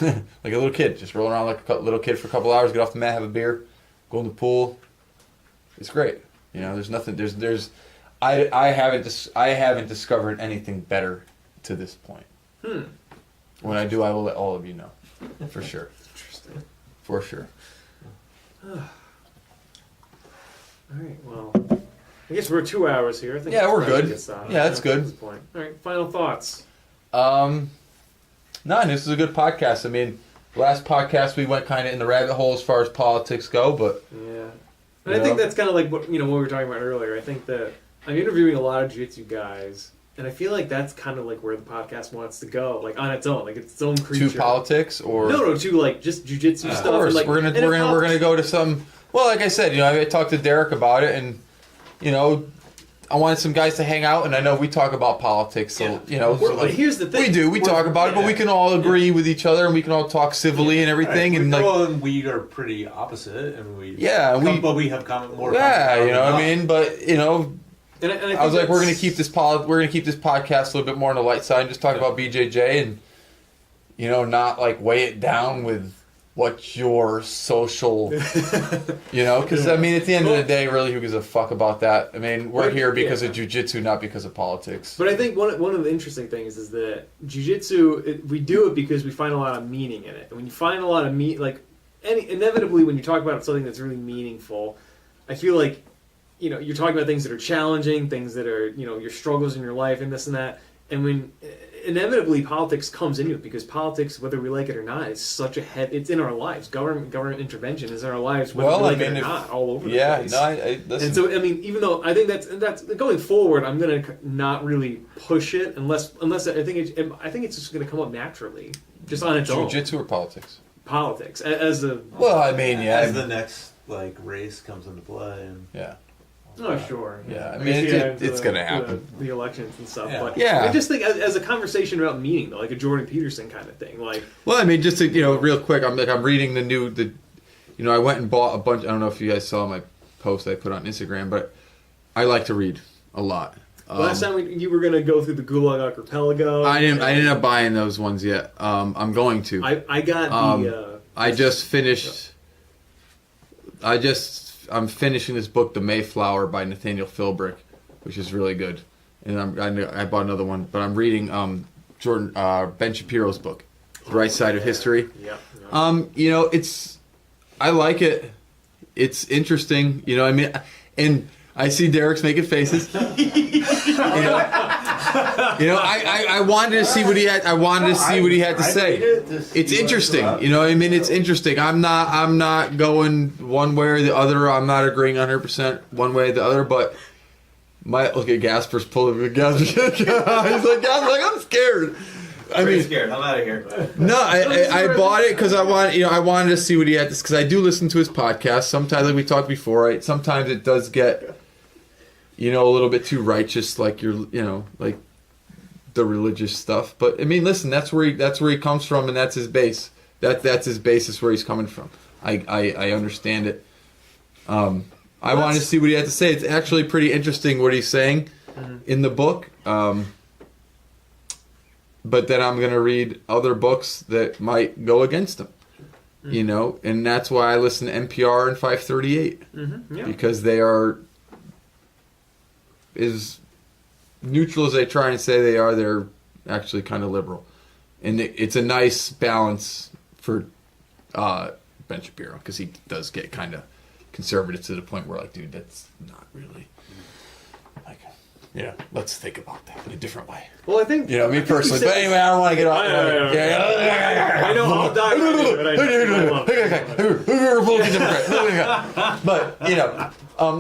Like a little kid, just roll around like a little kid for a couple hours, get off the mat, have a beer, go in the pool. It's great. There's nothing, I haven't discovered anything better to this point. When I do, I will let all of you know. For sure. Interesting. For sure. All right, well, I guess we're 2 hours here. I think Yeah, we're that's good. a sign. Yeah, that's good. At this point. All right, final thoughts. No, this is a good podcast. I mean, last podcast we went kind of in the rabbit hole as far as politics go, but Yeah. And I think that's kind of like what we were talking about earlier. I think that I'm interviewing a lot of jiu-jitsu guys, and I feel like that's kind of like where the podcast wants to go, like on its own, like its own creature. to politics or No, to like just jiu-jitsu stuff. Of course, and, like, we're gonna go to some. Well, like I said, I talked to Derek about it, and I wanted some guys to hang out, and I know we talk about politics, so But here's the thing. we talk about it, but we can all agree with each other, and we can all talk civilly and everything, and like we are pretty opposite, and but we have more. I mean, but And I think I was like, we're gonna keep this podcast a little bit more on the light side, and just talk about BJJ, and not like weigh it down with what's your social, because I mean, at the end of the day, really, who gives a fuck about that? I mean, we're here because of jiu-jitsu, not because of politics. But I think one of the interesting things is that jiu-jitsu, we do it because we find a lot of meaning in it. And when you find a lot of inevitably when you talk about something that's really meaningful, I feel like, you're talking about things that are challenging, things that are, your struggles in your life and this and that. And when inevitably politics comes into it, because politics, whether we like it or not, is such it's in our lives. Government intervention is in our lives, whether we like it or not, all over the place. Listen. And so, I mean, even though I think that's going forward, I'm gonna not really push it unless I think it's just gonna come up naturally, just on its own. Jiu-jitsu or politics? Politics as a as the next race comes into play, and Oh, sure. Yeah, I mean, it's going to happen. The elections and stuff. Yeah. But Yeah. I just think as a conversation about meaning, though, like a Jordan Peterson kind of thing. Like, well, I mean, just to, real quick, I'm reading I went and bought a bunch. I don't know if you guys saw my post I put on Instagram, but I like to read a lot. Last time you were going to go through the Gulag Archipelago. I didn't end up buying those ones yet. I'm going to. I got the. I just finished. I'm finishing this book, The Mayflower by Nathaniel Philbrick, which is really good. And I bought another one, but I'm reading Ben Shapiro's book, The Right Side of History. Yeah. I like it. It's interesting, I mean, and I see Derek's making faces. I wanted to see what he had. I wanted to see what he had to say. It's interesting. You know what I mean? It's interesting. I'm not going one way or the other. I'm not agreeing 100% one way or the other. But look at Gasper's pulling. Gasper's like I'm scared. I mean, scared. I'm out of here. No, I bought it because I wanted to see what he had to. Because I do listen to his podcast. Sometimes, like we talked before, right? Sometimes it does get, a little bit too righteous, like like the religious stuff. But I mean, listen, that's where he comes from, and that's his base. That's his basis where he's coming from. I understand it. I wanted to see what he had to say. It's actually pretty interesting what he's saying in the book. But then I'm going to read other books that might go against him, and that's why I listen to NPR and 538 because they are as neutral as they try and say they are. They're actually kind of liberal, and it's a nice balance for Ben Shapiro because he does get kind of conservative to the point where, like, dude, that's not really like. Yeah, let's think about that in a different way. Well, I think... me personally. But anyway, I don't want to get off. I know, I'll dive into it. But,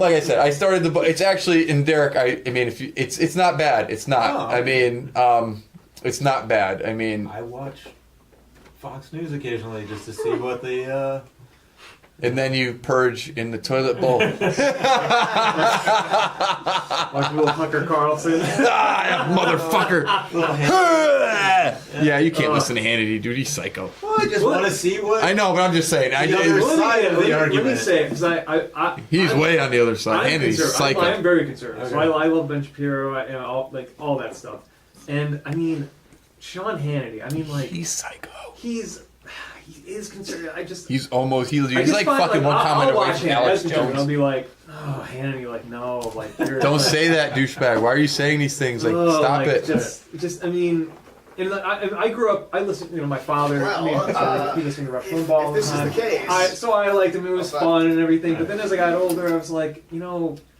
like I said, I started the book. It's actually, in Derek, it's not bad. It's not. It's not bad. I watch Fox News occasionally just to see what they... And then you purge in the toilet bowl. Like little Tucker Carlson. Motherfucker. Yeah, you can't listen to Hannity, dude. He's psycho. Well, I just want to see what... I know, but I'm just saying. Side of the argument. Let me say it, because he's way on the other side. Hannity's psycho. I'm very conservative. Okay. So I love Ben Shapiro, all that stuff. And, Sean Hannity, he's psycho. He is conservative. He's like fucking one comment away from Alex Jones. And I'll be like, oh, Hannity, no, you're... Don't say that, douchebag. Why are you saying these things? Stop it. I grew up, I listened, my father, he listened to Rush Limbaugh all the time. If this is the case... So I liked him, it was fun and everything, but then as I got older, I was like, I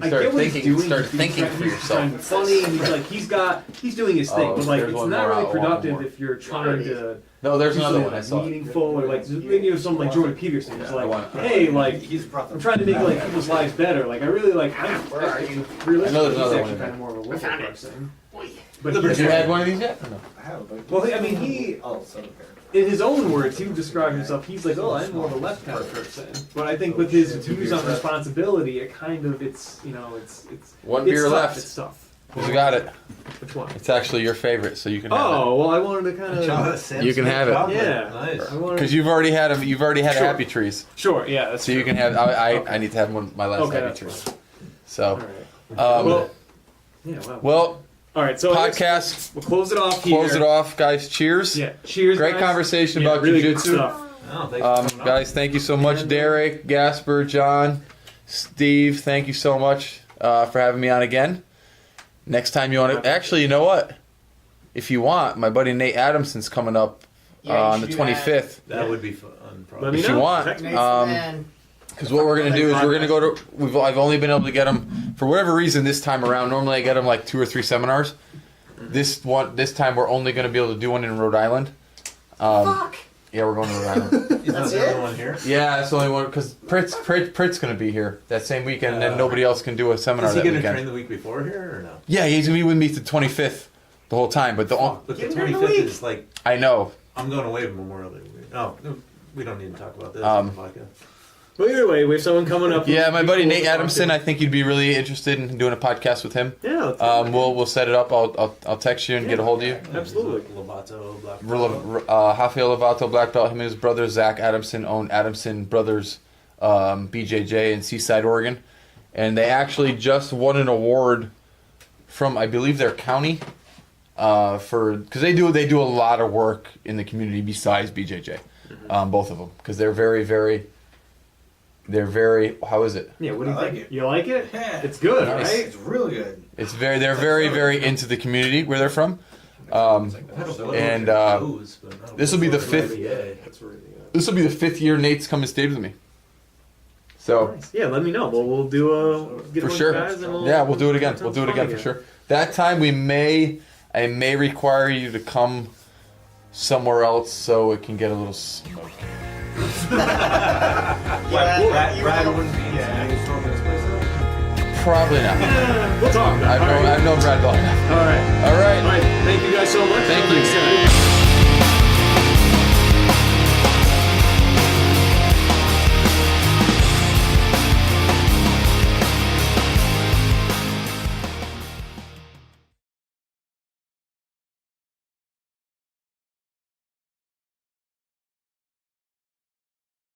get what he's doing. Start thinking for yourself. He's funny, and he's doing his thing, but it's not really productive if you're trying to... No, there's another one. I saw. Meaningful, or something like Jordan Peterson. It's hey, I'm trying to make people's lives better. I really Where are you? Realistically, I know there's another he's one. actually kind of more of a liberal person. But Have you had one of these yet? Or no? I have, but... Well, he in his own words, he would describe himself. He's like, I'm more of a left kind of person. But I think with his views on responsibility, it's One beer left. It's tough. Who's got it? Which one? It's actually your favorite, so you can have it. Oh, well, I wanted to kind of... You can have it. Yeah. Nice. Because you've already had a Happy Trees. Sure, yeah, that's So you can have... I need to have my last Happy Trees. So... Wow. Well... All right, so podcast. We'll close it off here. Close it off, guys. Cheers. Yeah, cheers. Great guys. conversation about really good jiu-jitsu. stuff. Guys, thank you so much, Derek, Gasper, John, Steve. Thank you so much for having me on again. Next time you want to... Actually, you know what? If you want, my buddy Nate Adamson's coming up on the 25th. That would be fun. Let me If know. you want. Because what we're going to do is we're going to go to... I've only been able to get them, for whatever reason, this time around. Normally I get them 2 or 3 seminars. This time we're only going to be able to do one in Rhode Island. Fuck! Yeah, we're going to Rhode Island. That's it? One here? Yeah, that's the only one, because Pritt's going to be here that same weekend, and then nobody else can do a seminar Is he that going to weekend. train the week before here, or no? Yeah, he's going to be with me the 25th the whole time, but But the Give him the 25th week. is I know. I'm going away Memorial Day week. No, we don't need to talk about this on the podcast. Well, either way, we have someone coming up. Yeah, my buddy Nate Adamson, I think you'd be really interested in doing a podcast with him. Yeah. We'll set it up. I'll text you and get a hold of you. Absolutely. Lovato, Black Rafael Lovato, black belt. Him and his brother Zach Adamson own Adamson Brothers BJJ in Seaside, Oregon, and they actually just won an award from, I believe, their county because they do a lot of work in the community besides BJJ. Both of them, because they're very how is it? Yeah, what do you think? like it. You like it? Yeah. It's good, Nice. right? It's really good. They're very into the community where they're from. And this will be the fifth. Yeah, that's really good. This will be the 5th year Nate's come and stayed with me. So Nice. Yeah, let me know. We'll do get for one sure, guys and we'll do it again. have We'll do it fun again for sure. That time I may require you to come somewhere else so it can get a little smoky. Brad wouldn't be Probably not. We'll talk. I've known Brad long enough. All right. All right. All right. Thank you guys so much. Thank Until you. next time.